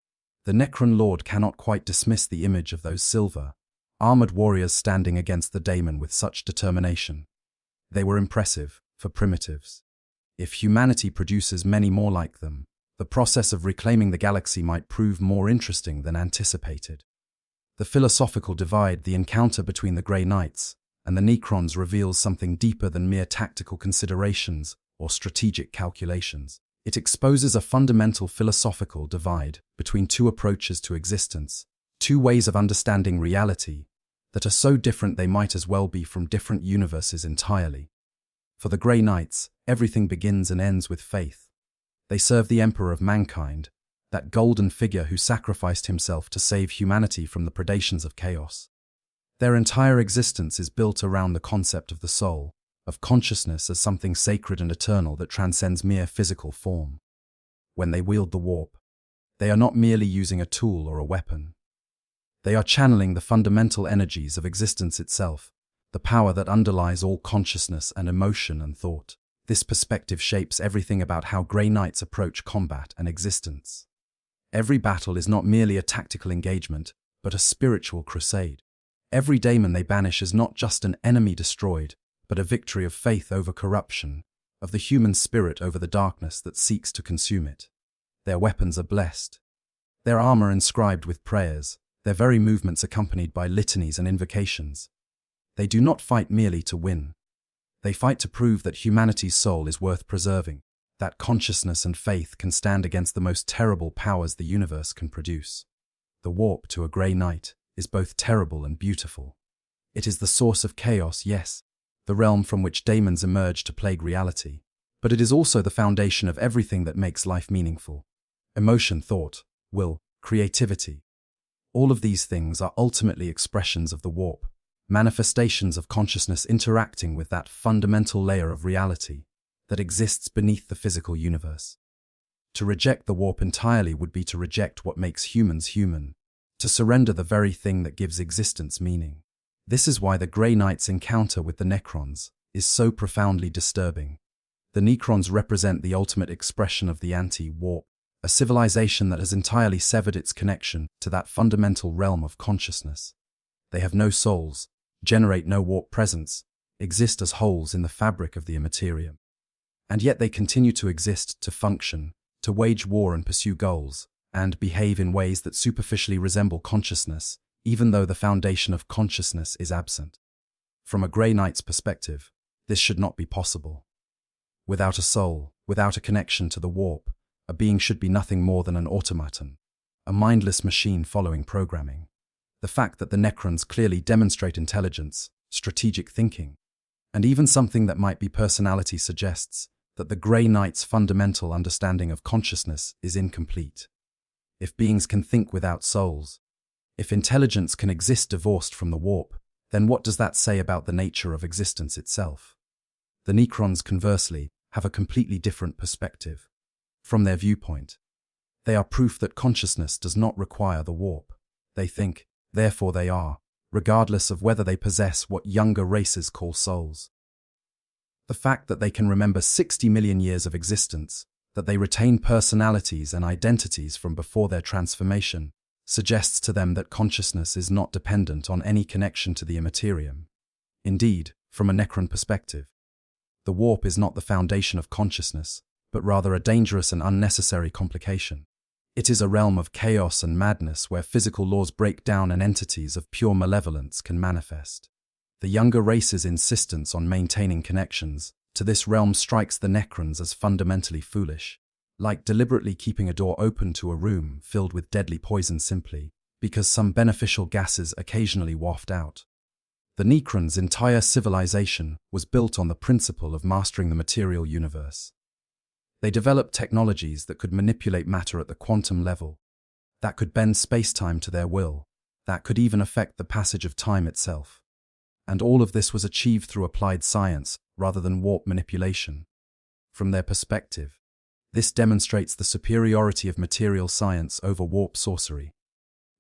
the Necron Lord cannot quite dismiss the image of those silver, armored warriors standing against the daemon with such determination. They were impressive, for primitives. If humanity produces many more like them, the process of reclaiming the galaxy might prove more interesting than anticipated. The philosophical divide, the encounter between the Grey Knights and the Necrons, reveals something deeper than mere tactical considerations or strategic calculations. It exposes a fundamental philosophical divide between two approaches to existence, two ways of understanding reality that are so different they might as well be from different universes entirely. For the Grey Knights, everything begins and ends with faith. They serve the Emperor of mankind, that golden figure who sacrificed himself to save humanity from the predations of chaos. Their entire existence is built around the concept of the soul, of consciousness as something sacred and eternal that transcends mere physical form. When they wield the warp, they are not merely using a tool or a weapon. They are channeling the fundamental energies of existence itself, the power that underlies all consciousness and emotion and thought. This perspective shapes everything about how Grey Knights approach combat and existence. Every battle is not merely a tactical engagement, but a spiritual crusade. Every daemon they banish is not just an enemy destroyed, but a victory of faith over corruption, of the human spirit over the darkness that seeks to consume it. Their weapons are blessed, their armor inscribed with prayers, their very movements accompanied by litanies and invocations. They do not fight merely to win. They fight to prove that humanity's soul is worth preserving. that consciousness and faith can stand against the most terrible powers the universe can produce. The warp to a grey night is both terrible and beautiful. It is the source of chaos, yes, the realm from which daemons emerge to plague reality, but it is also the foundation of everything that makes life meaningful. Emotion, thought, will, creativity. All of these things are ultimately expressions of the warp, manifestations of consciousness interacting with that fundamental layer of reality that exists beneath the physical universe. To reject the warp entirely would be to reject what makes humans human, to surrender the very thing that gives existence meaning. This is why the Grey Knight's encounter with the Necrons is so profoundly disturbing. The Necrons represent the ultimate expression of the anti-warp, a civilization that has entirely severed its connection to that fundamental realm of consciousness. They have no souls, generate no warp presence, exist as holes in the fabric of the Imperium. And yet they continue to exist, to function, to wage war and pursue goals, and behave in ways that superficially resemble consciousness, even though the foundation of consciousness is absent. From a Grey Knight's perspective, this should not be possible. Without a soul, without a connection to the warp, a being should be nothing more than an automaton, a mindless machine following programming. The fact that the Necrons clearly demonstrate intelligence, strategic thinking, and even something that might be personality suggests that the Grey Knight's fundamental understanding of consciousness is incomplete. If beings can think without souls, if intelligence can exist divorced from the warp, then what does that say about the nature of existence itself? The Necrons, conversely, have a completely different perspective. From their viewpoint, they are proof that consciousness does not require the warp. They think, therefore they are, regardless of whether they possess what younger races call souls. The fact that they can remember 60 million years of existence, that they retain personalities and identities from before their transformation, suggests to them that consciousness is not dependent on any connection to the Imperium. Indeed, from a Necron perspective, the warp is not the foundation of consciousness, but rather a dangerous and unnecessary complication. It is a realm of chaos and madness where physical laws break down and entities of pure malevolence can manifest. The younger race's insistence on maintaining connections to this realm strikes the Necrons as fundamentally foolish, like deliberately keeping a door open to a room filled with deadly poison simply because some beneficial gases occasionally waft out. The Necrons' entire civilization was built on the principle of mastering the material universe. They developed technologies that could manipulate matter at the quantum level, that could bend space-time to their will, that could even affect the passage of time itself. And all of this was achieved through applied science rather than warp manipulation. From their perspective, this demonstrates the superiority of material science over warp sorcery.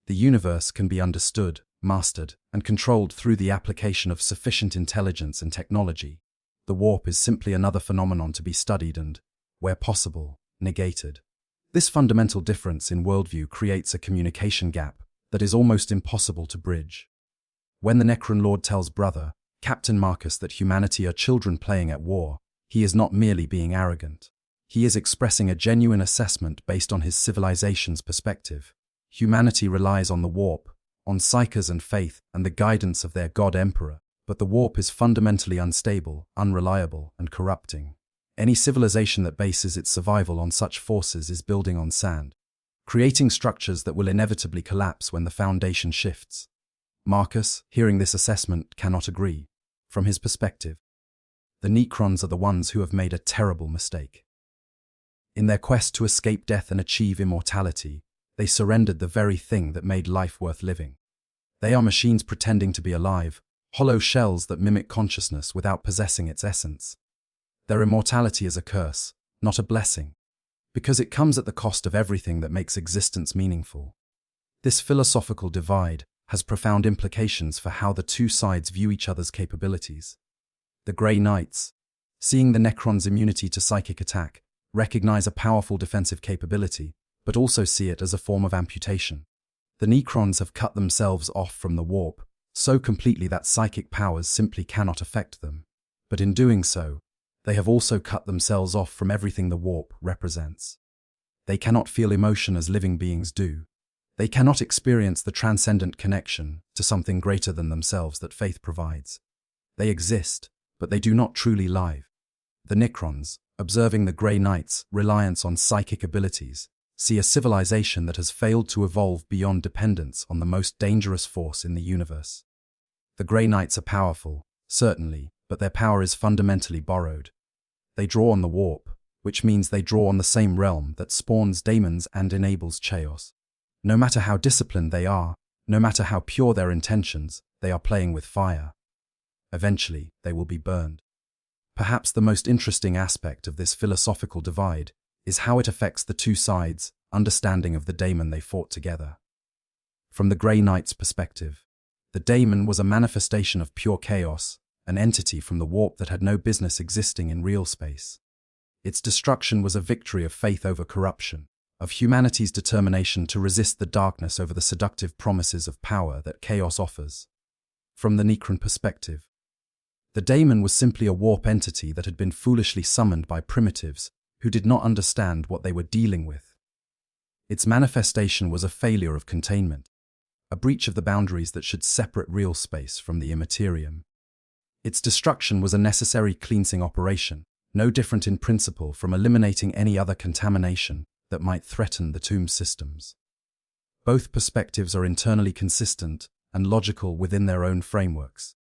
The universe can be understood, mastered, and controlled through the application of sufficient intelligence and technology. The warp is simply another phenomenon to be studied and, where possible, negated. This fundamental difference in worldview creates a communication gap that is almost impossible to bridge. When the Necron Lord tells Brother, Captain Marcus, that humanity are children playing at war, he is not merely being arrogant. He is expressing a genuine assessment based on his civilization's perspective. Humanity relies on the warp, on psychers and faith and the guidance of their God-Emperor, but the warp is fundamentally unstable, unreliable, and corrupting. Any civilization that bases its survival on such forces is building on sand, creating structures that will inevitably collapse when the foundation shifts. Marcus, hearing this assessment, cannot agree. From his perspective, the Necrons are the ones who have made a terrible mistake. In their quest to escape death and achieve immortality, they surrendered the very thing that made life worth living. They are machines pretending to be alive, hollow shells that mimic consciousness without possessing its essence. Their immortality is a curse, not a blessing, because it comes at the cost of everything that makes existence meaningful. This philosophical divide has profound implications for how the two sides view each other's capabilities. The Grey Knights, seeing the Necrons' immunity to psychic attack, recognize a powerful defensive capability, but also see it as a form of amputation. The Necrons have cut themselves off from the warp so completely that psychic powers simply cannot affect them. But in doing so, they have also cut themselves off from everything the warp represents. They cannot feel emotion as living beings do. They cannot experience the transcendent connection to something greater than themselves that faith provides. They exist, but they do not truly live. The Necrons, observing the Grey Knights' reliance on psychic abilities, see a civilization that has failed to evolve beyond dependence on the most dangerous force in the universe. The Grey Knights are powerful, certainly, but their power is fundamentally borrowed. They draw on the warp, which means they draw on the same realm that spawns daemons and enables chaos. No matter how disciplined they are, no matter how pure their intentions, they are playing with fire. Eventually, they will be burned. Perhaps the most interesting aspect of this philosophical divide is how it affects the two sides' understanding of the daemon they fought together. From the Grey Knight's perspective, the daemon was a manifestation of pure chaos, an entity from the warp that had no business existing in real space. Its destruction was a victory of faith over corruption, of humanity's determination to resist the darkness over the seductive promises of power that chaos offers. From the Necron perspective, the daemon was simply a warp entity that had been foolishly summoned by primitives who did not understand what they were dealing with. Its manifestation was a failure of containment, a breach of the boundaries that should separate real space from the Imperium. Its destruction was a necessary cleansing operation, no different in principle from eliminating any other contamination that might threaten the tomb systems. Both perspectives are internally consistent and logical within their own frameworks.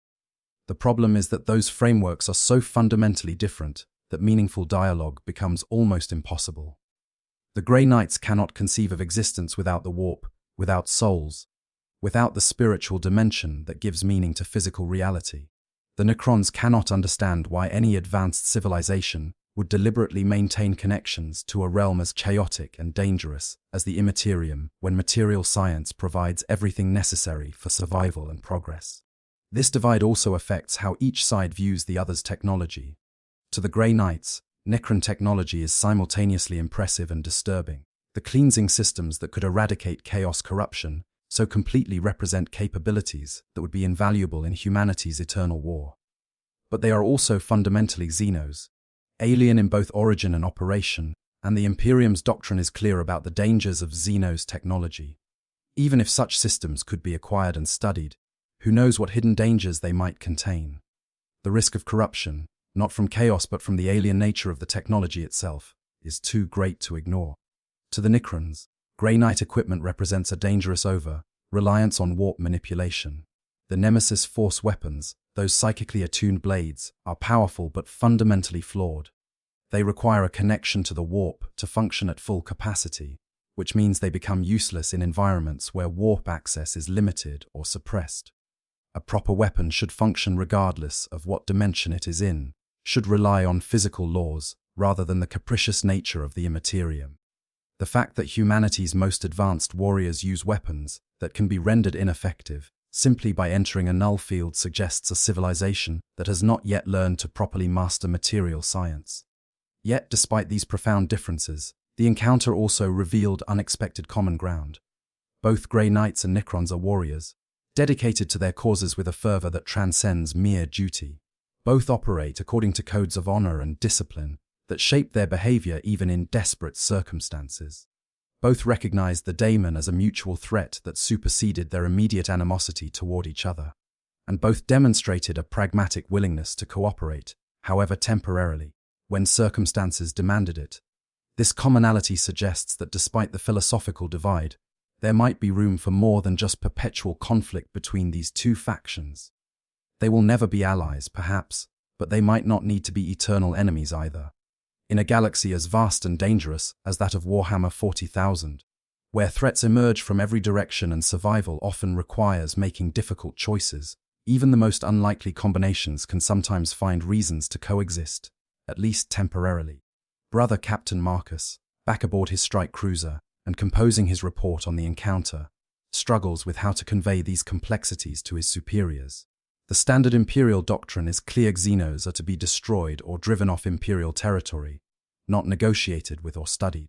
The problem is that those frameworks are so fundamentally different that meaningful dialogue becomes almost impossible. The Grey Knights cannot conceive of existence without the warp, without souls, without the spiritual dimension that gives meaning to physical reality. The Necrons cannot understand why any advanced civilization would deliberately maintain connections to a realm as chaotic and dangerous as the Imperium when material science provides everything necessary for survival and progress. This divide also affects how each side views the other's technology. To the Grey Knights, Necron technology is simultaneously impressive and disturbing. The cleansing systems that could eradicate chaos corruption so completely represent capabilities that would be invaluable in humanity's eternal war. But they are also fundamentally Xenos, alien in both origin and operation, and the Imperium's doctrine is clear about the dangers of Xenos technology. Even if such systems could be acquired and studied, who knows what hidden dangers they might contain? The risk of corruption, not from chaos but from the alien nature of the technology itself, is too great to ignore. To the Necrons, Grey Knight equipment represents a dangerous reliance on warp manipulation. The Nemesis Force weapons, those psychically attuned blades, are powerful but fundamentally flawed. They require a connection to the warp to function at full capacity, which means they become useless in environments where warp access is limited or suppressed. A proper weapon should function regardless of what dimension it is in, should rely on physical laws rather than the capricious nature of the Imperium. The fact that humanity's most advanced warriors use weapons that can be rendered ineffective simply by entering a null field suggests a civilization that has not yet learned to properly master material science. Yet, despite these profound differences, the encounter also revealed unexpected common ground. Both Grey Knights and Necrons are warriors, dedicated to their causes with a fervor that transcends mere duty. Both operate according to codes of honor and discipline that shape their behavior even in desperate circumstances. Both recognized the daemon as a mutual threat that superseded their immediate animosity toward each other, and both demonstrated a pragmatic willingness to cooperate, however temporarily, when circumstances demanded it. This commonality suggests that despite the philosophical divide, there might be room for more than just perpetual conflict between these two factions. They will never be allies, perhaps, but they might not need to be eternal enemies either. In a galaxy as vast and dangerous as that of Warhammer 40,000, where threats emerge from every direction and survival often requires making difficult choices, even the most unlikely combinations can sometimes find reasons to coexist, at least temporarily. Brother Captain Marcus, back aboard his strike cruiser and composing his report on the encounter, struggles with how to convey these complexities to his superiors. The standard Imperial doctrine is clear: Xenos are to be destroyed or driven off Imperial territory, not negotiated with or studied.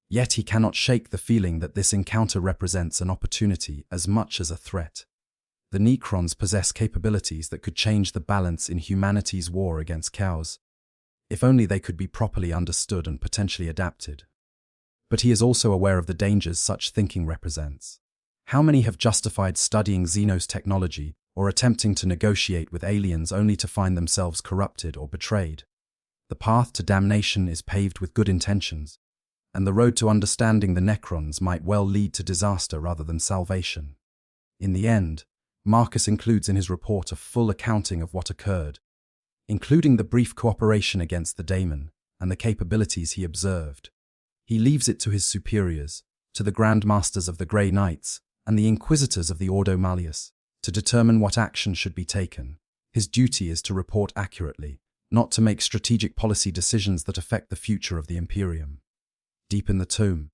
Yet he cannot shake the feeling that this encounter represents an opportunity as much as a threat. The Necrons possess capabilities that could change the balance in humanity's war against chaos, if only they could be properly understood and potentially adapted. But he is also aware of the dangers such thinking represents. How many have justified studying Xenos technology or attempting to negotiate with aliens only to find themselves corrupted or betrayed? The path to damnation is paved with good intentions, and the road to understanding the Necrons might well lead to disaster rather than salvation. In the end, Marcus includes in his report a full accounting of what occurred, including the brief cooperation against the daemon and the capabilities he observed. He leaves it to his superiors, to the Grand Masters of the Grey Knights and the Inquisitors of the Ordo Malleus, to determine what action should be taken. His duty is to report accurately, not to make strategic policy decisions that affect the future of the Imperium. Deep in the tomb,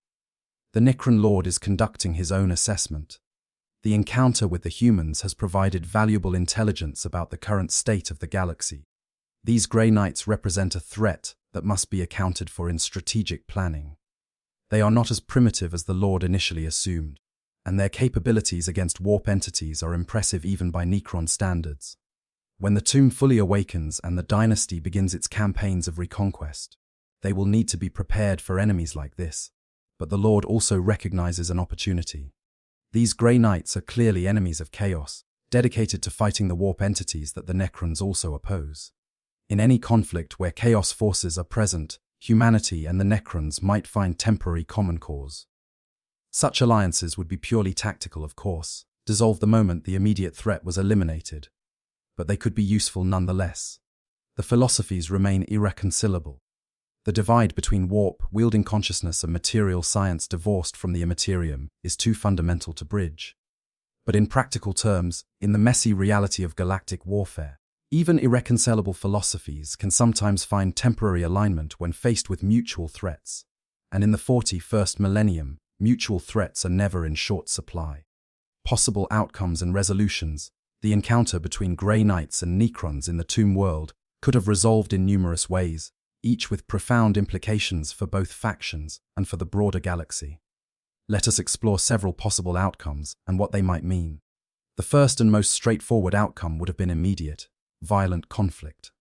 the Necron Lord is conducting his own assessment. The encounter with the humans has provided valuable intelligence about the current state of the galaxy. These Grey Knights represent a threat that must be accounted for in strategic planning. They are not as primitive as the Lord initially assumed, and their capabilities against warp entities are impressive even by Necron standards. When the tomb fully awakens and the dynasty begins its campaigns of reconquest, they will need to be prepared for enemies like this, but the Lord also recognizes an opportunity. These Grey Knights are clearly enemies of chaos, dedicated to fighting the warp entities that the Necrons also oppose. In any conflict where chaos forces are present, humanity and the Necrons might find temporary common cause. Such alliances would be purely tactical, of course, dissolve the moment the immediate threat was eliminated, but they could be useful nonetheless. The philosophies remain irreconcilable. The divide between warp-wielding consciousness and material science divorced from the immaterium is too fundamental to bridge. But in practical terms, in the messy reality of galactic warfare, even irreconcilable philosophies can sometimes find temporary alignment when faced with mutual threats. And in the 41st millennium, mutual threats are never in short supply. Possible outcomes and resolutions, the encounter between Grey Knights and Necrons in the Tomb World, could have resolved in numerous ways, each with profound implications for both factions and for the broader galaxy. Let us explore several possible outcomes and what they might mean. The first and most straightforward outcome would have been immediate, violent conflict.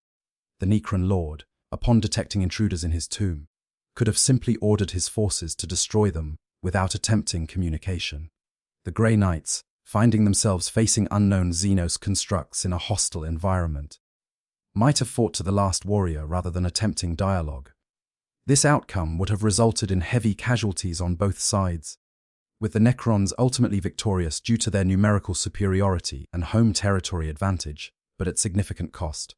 The Necron Lord, upon detecting intruders in his tomb, could have simply ordered his forces to destroy them without attempting communication. The Grey Knights, finding themselves facing unknown Xenos constructs in a hostile environment, might have fought to the last warrior rather than attempting dialogue. This outcome would have resulted in heavy casualties on both sides, with the Necrons ultimately victorious due to their numerical superiority and home territory advantage, but at significant cost.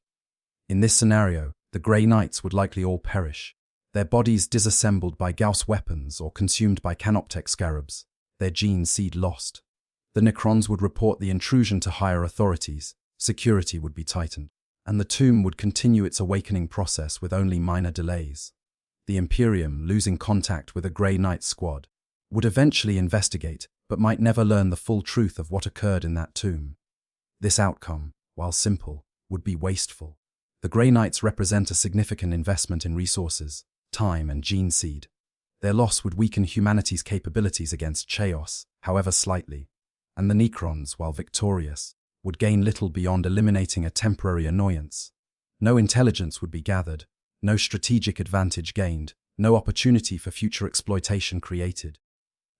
In this scenario, the Grey Knights would likely all perish, their bodies disassembled by Gauss weapons or consumed by canoptech scarabs, their gene seed lost. The Necrons would report the intrusion to higher authorities, security would be tightened, and the tomb would continue its awakening process with only minor delays. The Imperium, losing contact with a Grey Knight squad, would eventually investigate, but might never learn the full truth of what occurred in that tomb. This outcome, while simple, would be wasteful. The Grey Knights represent a significant investment in resources, time and gene seed. Their loss would weaken humanity's capabilities against chaos, however slightly, and the Necrons, while victorious, would gain little beyond eliminating a temporary annoyance. No intelligence would be gathered, no strategic advantage gained, no opportunity for future exploitation created.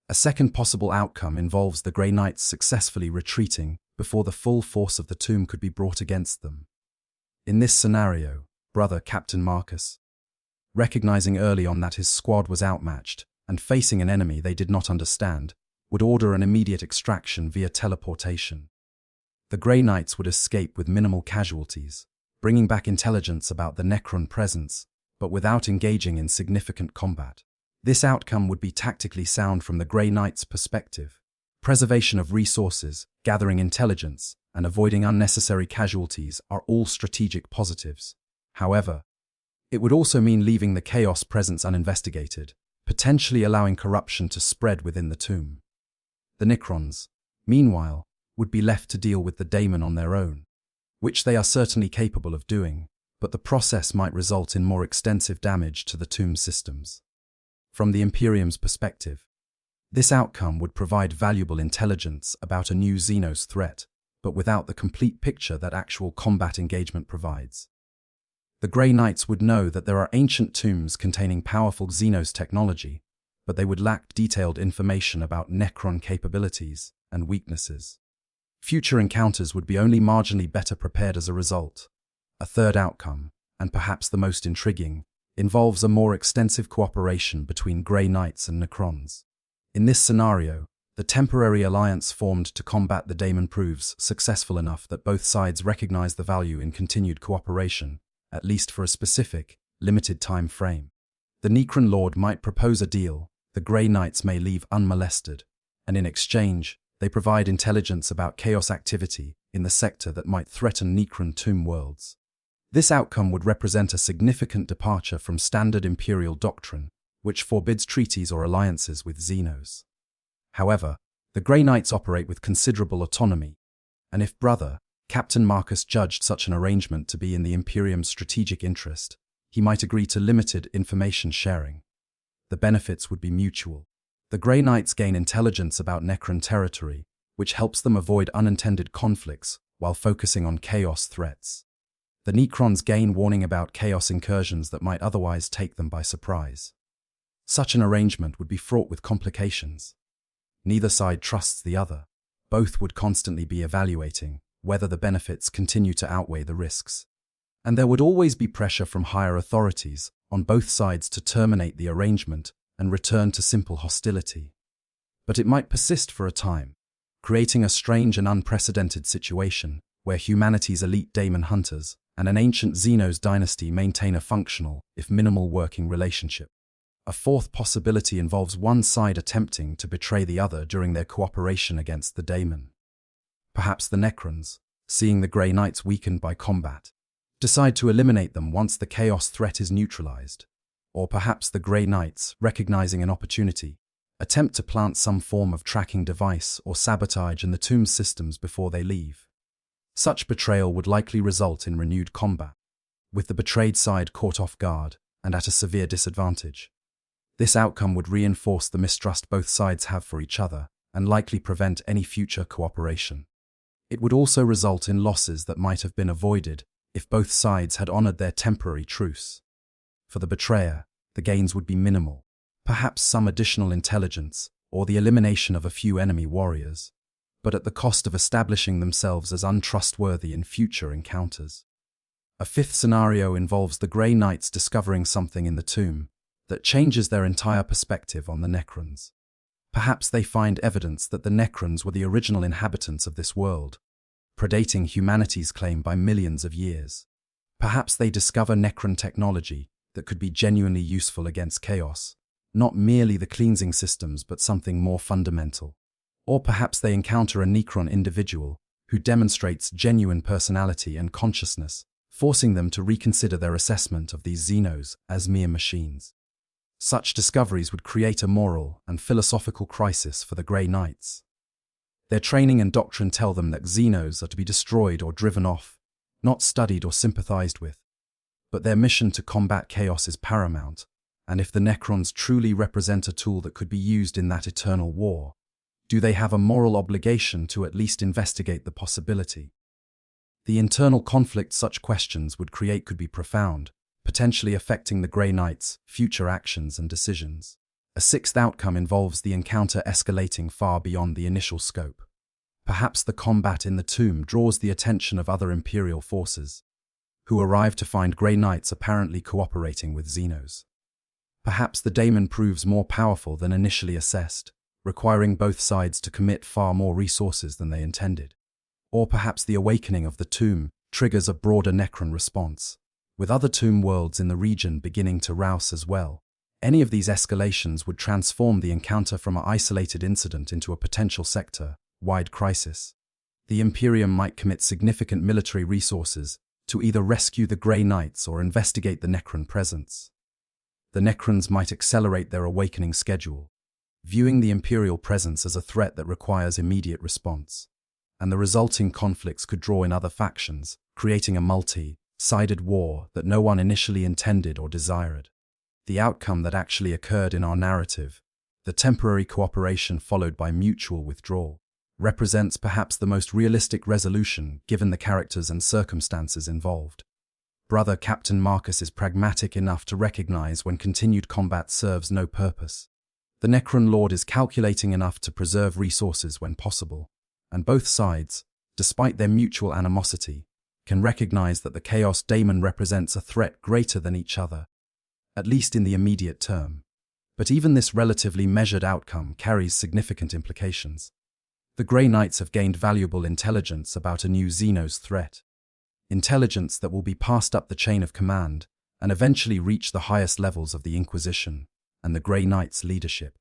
A second possible outcome involves the Grey Knights successfully retreating before the full force of the tomb could be brought against them. In this scenario, brother Captain Marcus, recognizing early on that his squad was outmatched and facing an enemy they did not understand, would order an immediate extraction via teleportation. The Grey Knights would escape with minimal casualties, bringing back intelligence about the Necron presence, but without engaging in significant combat. This outcome would be tactically sound from the Grey Knights' perspective. Preservation of resources, gathering intelligence, and avoiding unnecessary casualties are all strategic positives. However, it would also mean leaving the chaos presence uninvestigated, potentially allowing corruption to spread within the tomb. The Necrons, meanwhile, would be left to deal with the daemon on their own, which they are certainly capable of doing, but the process might result in more extensive damage to the tomb systems. From the Imperium's perspective, this outcome would provide valuable intelligence about a new Xenos threat, but without the complete picture that actual combat engagement provides. The Grey Knights would know that there are ancient tombs containing powerful Xenos technology, but they would lack detailed information about Necron capabilities and weaknesses. Future encounters would be only marginally better prepared as a result. A third outcome, and perhaps the most intriguing, involves a more extensive cooperation between Grey Knights and Necrons. In this scenario, the temporary alliance formed to combat the Daemon proves successful enough that both sides recognize the value in continued cooperation, at least for a specific, limited time frame. The Necron Lord might propose a deal the Grey Knights may leave unmolested, and in exchange, they provide intelligence about chaos activity in the sector that might threaten Necron tomb worlds. This outcome would represent a significant departure from standard Imperial doctrine, which forbids treaties or alliances with Xenos. However, the Grey Knights operate with considerable autonomy, and if Brother Captain Marcus judged such an arrangement to be in the Imperium's strategic interest, he might agree to limited information sharing. The benefits would be mutual. The Grey Knights gain intelligence about Necron territory, which helps them avoid unintended conflicts while focusing on chaos threats. The Necrons gain warning about chaos incursions that might otherwise take them by surprise. Such an arrangement would be fraught with complications. Neither side trusts the other. Both would constantly be evaluating whether the benefits continue to outweigh the risks. And there would always be pressure from higher authorities on both sides to terminate the arrangement and return to simple hostility. But it might persist for a time, creating a strange and unprecedented situation where humanity's elite daemon hunters and an ancient Xenos dynasty maintain a functional, if minimal, working relationship. A fourth possibility involves one side attempting to betray the other during their cooperation against the daemon. Perhaps the Necrons, seeing the Grey Knights weakened by combat, decide to eliminate them once the chaos threat is neutralized. Or perhaps the Grey Knights, recognizing an opportunity, attempt to plant some form of tracking device or sabotage in the tomb systems before they leave. Such betrayal would likely result in renewed combat, with the betrayed side caught off guard and at a severe disadvantage. This outcome would reinforce the mistrust both sides have for each other and likely prevent any future cooperation. It would also result in losses that might have been avoided if both sides had honored their temporary truce. For the betrayer, the gains would be minimal, perhaps some additional intelligence or the elimination of a few enemy warriors, but at the cost of establishing themselves as untrustworthy in future encounters. A fifth scenario involves the Grey Knights discovering something in the tomb that changes their entire perspective on the Necrons. Perhaps they find evidence that the Necrons were the original inhabitants of this world, predating humanity's claim by millions of years. Perhaps they discover Necron technology that could be genuinely useful against chaos, not merely the cleansing systems but something more fundamental. Or perhaps they encounter a Necron individual who demonstrates genuine personality and consciousness, forcing them to reconsider their assessment of these Xenos as mere machines. Such discoveries would create a moral and philosophical crisis for the Grey Knights. Their training and doctrine tell them that Xenos are to be destroyed or driven off, not studied or sympathized with. But their mission to combat chaos is paramount, and if the Necrons truly represent a tool that could be used in that eternal war, do they have a moral obligation to at least investigate the possibility? The internal conflict such questions would create could be profound, potentially affecting the Grey Knights' future actions and decisions. A sixth outcome involves the encounter escalating far beyond the initial scope. Perhaps the combat in the tomb draws the attention of other Imperial forces, who arrive to find Grey Knights apparently cooperating with Xenos. Perhaps the daemon proves more powerful than initially assessed, requiring both sides to commit far more resources than they intended. Or perhaps the awakening of the tomb triggers a broader Necron response, with other tomb worlds in the region beginning to rouse as well. Any of these escalations would transform the encounter from an isolated incident into a potential sector-wide crisis. The Imperium might commit significant military resources to either rescue the Grey Knights or investigate the Necron presence. The Necrons might accelerate their awakening schedule, viewing the Imperial presence as a threat that requires immediate response, and the resulting conflicts could draw in other factions, creating a multi-sided war that no one initially intended or desired. The outcome that actually occurred in our narrative, the temporary cooperation followed by mutual withdrawal, represents perhaps the most realistic resolution given the characters and circumstances involved. Brother Captain Marcus is pragmatic enough to recognize when continued combat serves no purpose. The Necron Lord is calculating enough to preserve resources when possible, and both sides, despite their mutual animosity, can recognize that the Chaos Daemon represents a threat greater than each other, at least in the immediate term. But even this relatively measured outcome carries significant implications. The Grey Knights have gained valuable intelligence about a new Xenos threat. Intelligence that will be passed up the chain of command and eventually reach the highest levels of the Inquisition and the Grey Knights' leadership.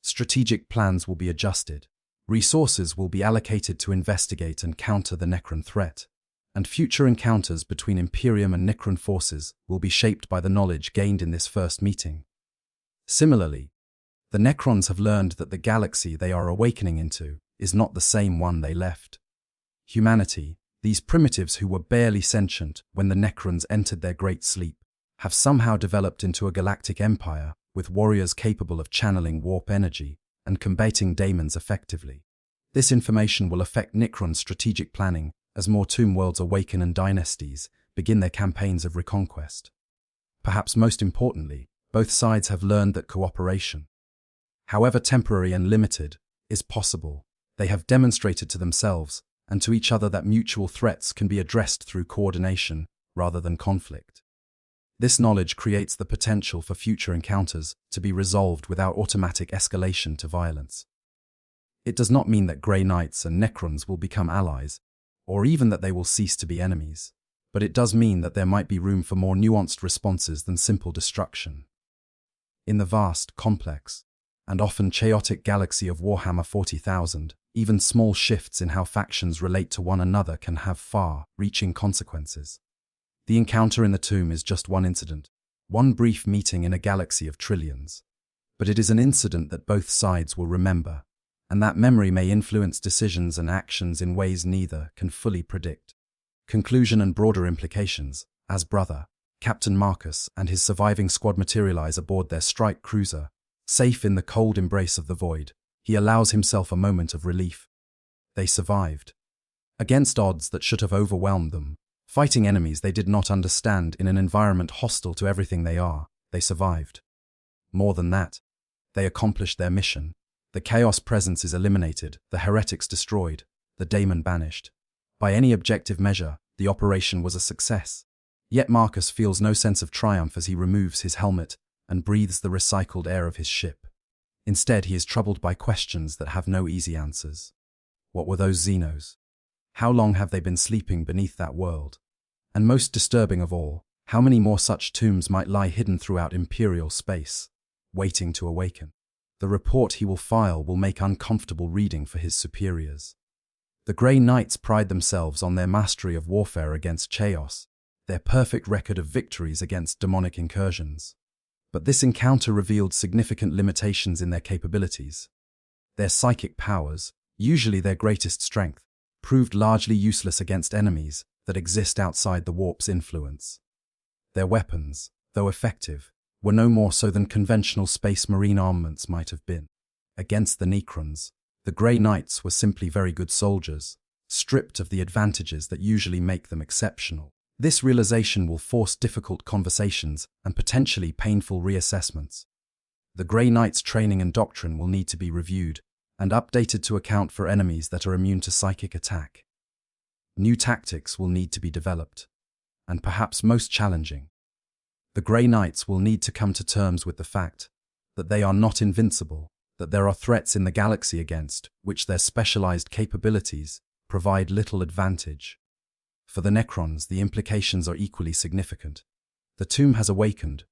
Strategic plans will be adjusted, resources will be allocated to investigate and counter the Necron threat, and future encounters between Imperium and Necron forces will be shaped by the knowledge gained in this first meeting. Similarly, the Necrons have learned that the galaxy they are awakening into is not the same one they left. Humanity, these primitives who were barely sentient when the Necrons entered their great sleep, have somehow developed into a galactic empire with warriors capable of channeling warp energy and combating daemons effectively. This information will affect Necron's strategic planning as more tomb worlds awaken and dynasties begin their campaigns of reconquest. Perhaps most importantly, both sides have learned that cooperation, however temporary and limited, is possible. They have demonstrated to themselves and to each other that mutual threats can be addressed through coordination rather than conflict. This knowledge creates the potential for future encounters to be resolved without automatic escalation to violence. It does not mean that Grey Knights and Necrons will become allies, or even that they will cease to be enemies, but it does mean that there might be room for more nuanced responses than simple destruction. In the vast, complex, and often chaotic galaxy of Warhammer 40,000, even small shifts in how factions relate to one another can have far-reaching consequences. The encounter in the tomb is just one incident, one brief meeting in a galaxy of trillions. But it is an incident that both sides will remember, and that memory may influence decisions and actions in ways neither can fully predict. Conclusion and broader implications. As Brother, Captain Marcus and his surviving squad materialize aboard their strike cruiser, safe in the cold embrace of the void, he allows himself a moment of relief. They survived. Against odds that should have overwhelmed them, fighting enemies they did not understand in an environment hostile to everything they are, they survived. More than that, they accomplished their mission. The Chaos presence is eliminated, the heretics destroyed, the daemon banished. By any objective measure, the operation was a success. Yet Marcus feels no sense of triumph as he removes his helmet and breathes the recycled air of his ship. Instead, he is troubled by questions that have no easy answers. What were those Xenos? How long have they been sleeping beneath that world? And most disturbing of all, how many more such tombs might lie hidden throughout Imperial space, waiting to awaken? The report he will file will make uncomfortable reading for his superiors. The Grey Knights pride themselves on their mastery of warfare against chaos, their perfect record of victories against demonic incursions. But this encounter revealed significant limitations in their capabilities. Their psychic powers, usually their greatest strength, proved largely useless against enemies that exist outside the warp's influence. Their weapons, though effective, were no more so than conventional space marine armaments might have been. Against the Necrons, the Grey Knights were simply very good soldiers, stripped of the advantages that usually make them exceptional. This realization will force difficult conversations and potentially painful reassessments. The Grey Knights' training and doctrine will need to be reviewed and updated to account for enemies that are immune to psychic attack. New tactics will need to be developed, and perhaps most challenging, the Grey Knights will need to come to terms with the fact that they are not invincible, that there are threats in the galaxy against which their specialized capabilities provide little advantage. For the Necrons, the implications are equally significant. The tomb has awakened,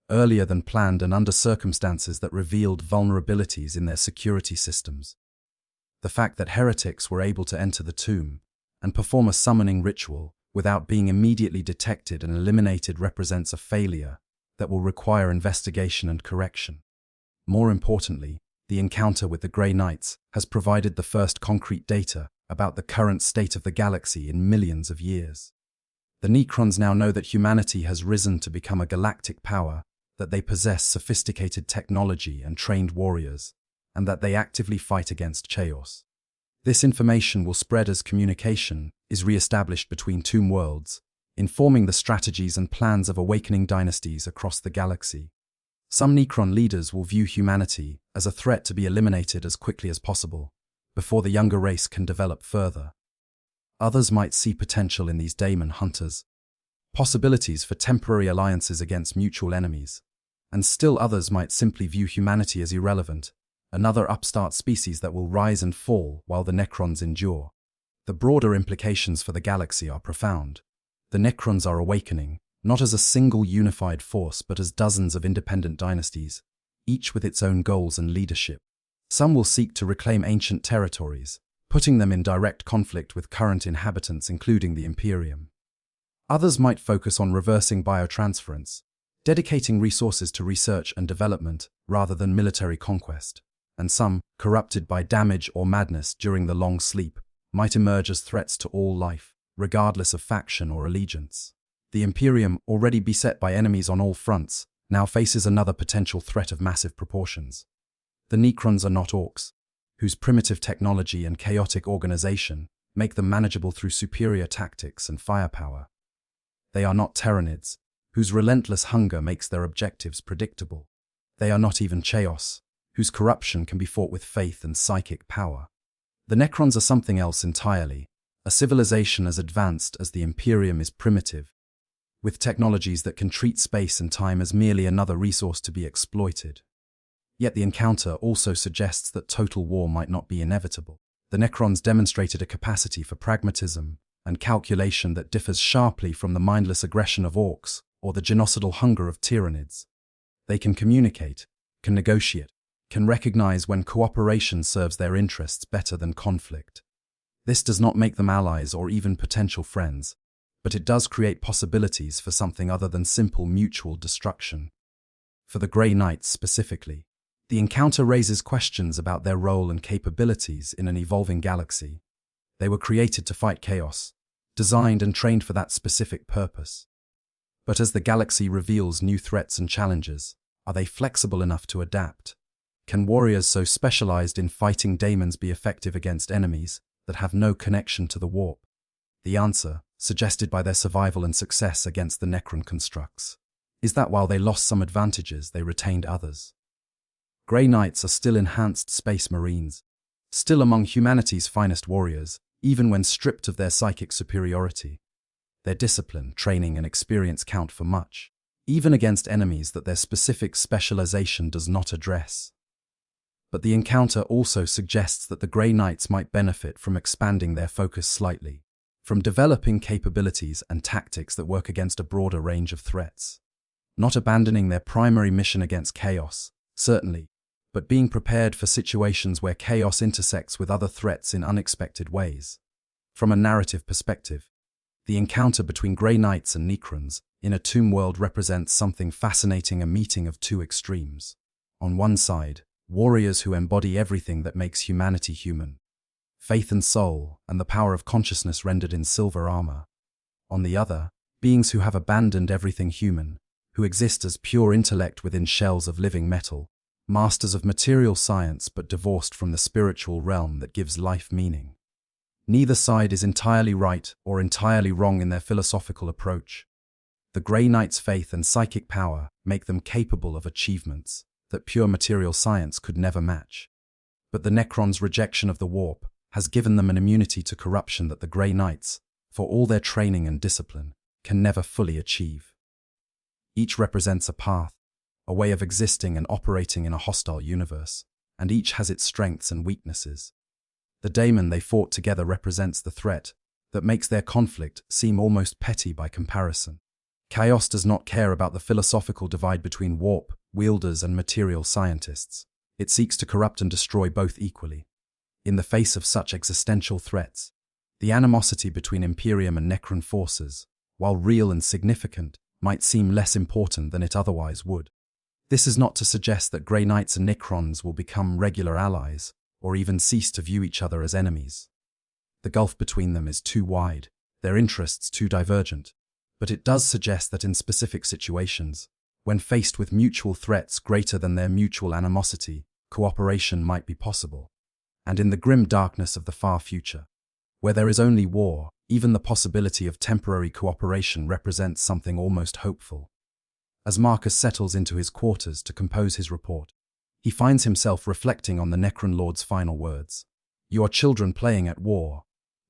earlier than planned and under circumstances that revealed vulnerabilities in their security systems. The fact that heretics were able to enter the tomb and perform a summoning ritual without being immediately detected and eliminated represents a failure that will require investigation and correction. More importantly, the encounter with the Grey Knights has provided the first concrete data about the current state of the galaxy in millions of years. The Necrons now know that humanity has risen to become a galactic power, that they possess sophisticated technology and trained warriors, and that they actively fight against chaos. This information will spread as communication is re-established between tomb worlds, informing the strategies and plans of awakening dynasties across the galaxy. Some Necron leaders will view humanity as a threat to be eliminated as quickly as possible, before the younger race can develop further. Others might see potential in these daemon hunters, possibilities for temporary alliances against mutual enemies, and still others might simply view humanity as irrelevant, another upstart species that will rise and fall while the Necrons endure. The broader implications for the galaxy are profound. The Necrons are awakening, not as a single unified force but as dozens of independent dynasties, each with its own goals and leadership. Some will seek to reclaim ancient territories, putting them in direct conflict with current inhabitants including the Imperium. Others might focus on reversing biotransference, dedicating resources to research and development rather than military conquest, and some, corrupted by damage or madness during the long sleep, might emerge as threats to all life, regardless of faction or allegiance. The Imperium, already beset by enemies on all fronts, now faces another potential threat of massive proportions. The Necrons are not orcs, whose primitive technology and chaotic organization make them manageable through superior tactics and firepower. They are not Tyranids, whose relentless hunger makes their objectives predictable. They are not even Chaos, whose corruption can be fought with faith and psychic power. The Necrons are something else entirely, a civilization as advanced as the Imperium is primitive, with technologies that can treat space and time as merely another resource to be exploited. Yet the encounter also suggests that total war might not be inevitable. The Necrons demonstrated a capacity for pragmatism and calculation that differs sharply from the mindless aggression of orcs or the genocidal hunger of Tyranids. They can communicate, can negotiate, can recognize when cooperation serves their interests better than conflict. This does not make them allies or even potential friends, but it does create possibilities for something other than simple mutual destruction. For the Grey Knights specifically, the encounter raises questions about their role and capabilities in an evolving galaxy. They were created to fight chaos, designed and trained for that specific purpose. But as the galaxy reveals new threats and challenges, are they flexible enough to adapt? Can warriors so specialized in fighting daemons be effective against enemies that have no connection to the warp? The answer, suggested by their survival and success against the Necron constructs, is that while they lost some advantages, they retained others. Grey Knights are still enhanced space marines, still among humanity's finest warriors, even when stripped of their psychic superiority. Their discipline, training, and experience count for much, even against enemies that their specific specialization does not address. But the encounter also suggests that the Grey Knights might benefit from expanding their focus slightly, from developing capabilities and tactics that work against a broader range of threats. Not abandoning their primary mission against chaos, certainly, but being prepared for situations where chaos intersects with other threats in unexpected ways. From a narrative perspective, the encounter between Grey Knights and Necrons in a tomb world represents something fascinating, a meeting of two extremes. On one side, warriors who embody everything that makes humanity human, faith and soul, and the power of consciousness rendered in silver armor. On the other, beings who have abandoned everything human, who exist as pure intellect within shells of living metal, masters of material science but divorced from the spiritual realm that gives life meaning. Neither side is entirely right or entirely wrong in their philosophical approach. The Grey Knights' faith and psychic power make them capable of achievements that pure material science could never match. But the Necrons' rejection of the warp has given them an immunity to corruption that the Grey Knights, for all their training and discipline, can never fully achieve. Each represents a path, a way of existing and operating in a hostile universe, and each has its strengths and weaknesses. The daemon they fought together represents the threat that makes their conflict seem almost petty by comparison. Chaos does not care about the philosophical divide between warp wielders and material scientists. It seeks to corrupt and destroy both equally. In the face of such existential threats, the animosity between Imperium and Necron forces, while real and significant, might seem less important than it otherwise would. This is not to suggest that Grey Knights and Necrons will become regular allies, or even cease to view each other as enemies. The gulf between them is too wide, their interests too divergent, but it does suggest that in specific situations, when faced with mutual threats greater than their mutual animosity, cooperation might be possible. And in the grim darkness of the far future, where there is only war, even the possibility of temporary cooperation represents something almost hopeful. As Marcus settles into his quarters to compose his report, he finds himself reflecting on the Necron Lord's final words. "You are children playing at war.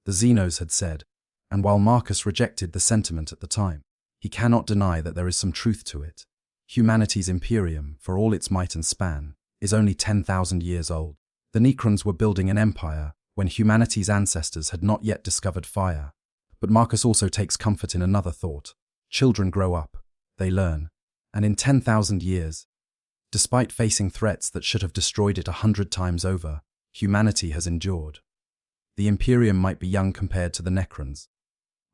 The the Xenos had said, and while Marcus rejected the sentiment at the time, he cannot deny that there is some truth to it. Humanity's Imperium, for all its might and span, is only 10,000 years old. The Necrons were building an empire when humanity's ancestors had not yet discovered fire. But Marcus also takes comfort in another thought. Children grow up, they learn, and in 10,000 years, despite facing threats that should have destroyed it 100 times over, humanity has endured. The Imperium might be young compared to the Necrons,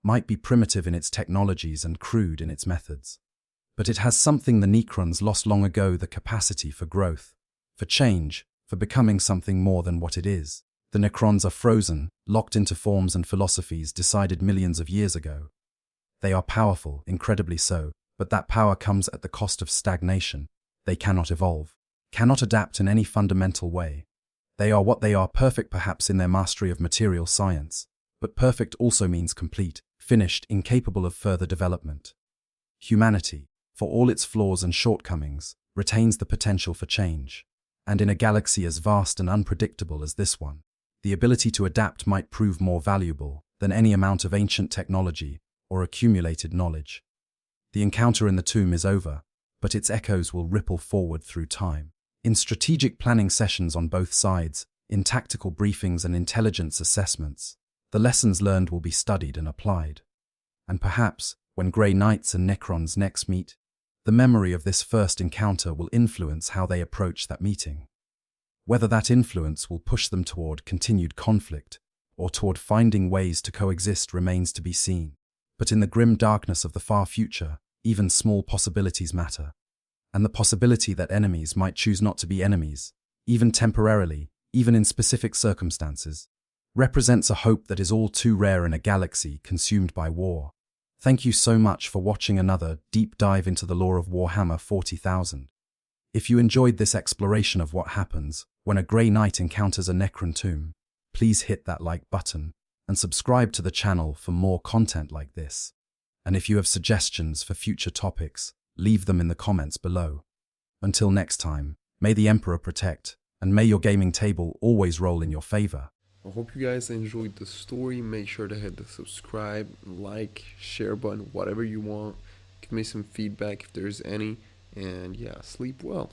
might be primitive in its technologies and crude in its methods, but it has something the Necrons lost long ago: the capacity for growth, for change, for becoming something more than what it is. The Necrons are frozen, locked into forms and philosophies decided millions of years ago. They are powerful, incredibly so, but that power comes at the cost of stagnation. They cannot evolve, cannot adapt in any fundamental way. They are what they are, perfect perhaps in their mastery of material science, but perfect also means complete, finished, incapable of further development. Humanity, for all its flaws and shortcomings, retains the potential for change. And in a galaxy as vast and unpredictable as this one, the ability to adapt might prove more valuable than any amount of ancient technology or accumulated knowledge. The encounter in the tomb is over, but its echoes will ripple forward through time. In strategic planning sessions on both sides, in tactical briefings and intelligence assessments, the lessons learned will be studied and applied. And perhaps, when Grey Knights and Necrons next meet, the memory of this first encounter will influence how they approach that meeting. Whether that influence will push them toward continued conflict or toward finding ways to coexist remains to be seen. But in the grim darkness of the far future, even small possibilities matter. And the possibility that enemies might choose not to be enemies, even temporarily, even in specific circumstances, represents a hope that is all too rare in a galaxy consumed by war. Thank you so much for watching another deep dive into the lore of Warhammer 40,000. If you enjoyed this exploration of what happens when a Grey Knight encounters a Necron tomb, please hit that like button and subscribe to the channel for more content like this. And if you have suggestions for future topics, leave them in the comments below. Until next time, may the Emperor protect, and may your gaming table always roll in your favor. I hope you guys enjoyed the story. Make sure to hit the subscribe, like, share button, whatever you want. Give me some feedback if there's any. And yeah, sleep well.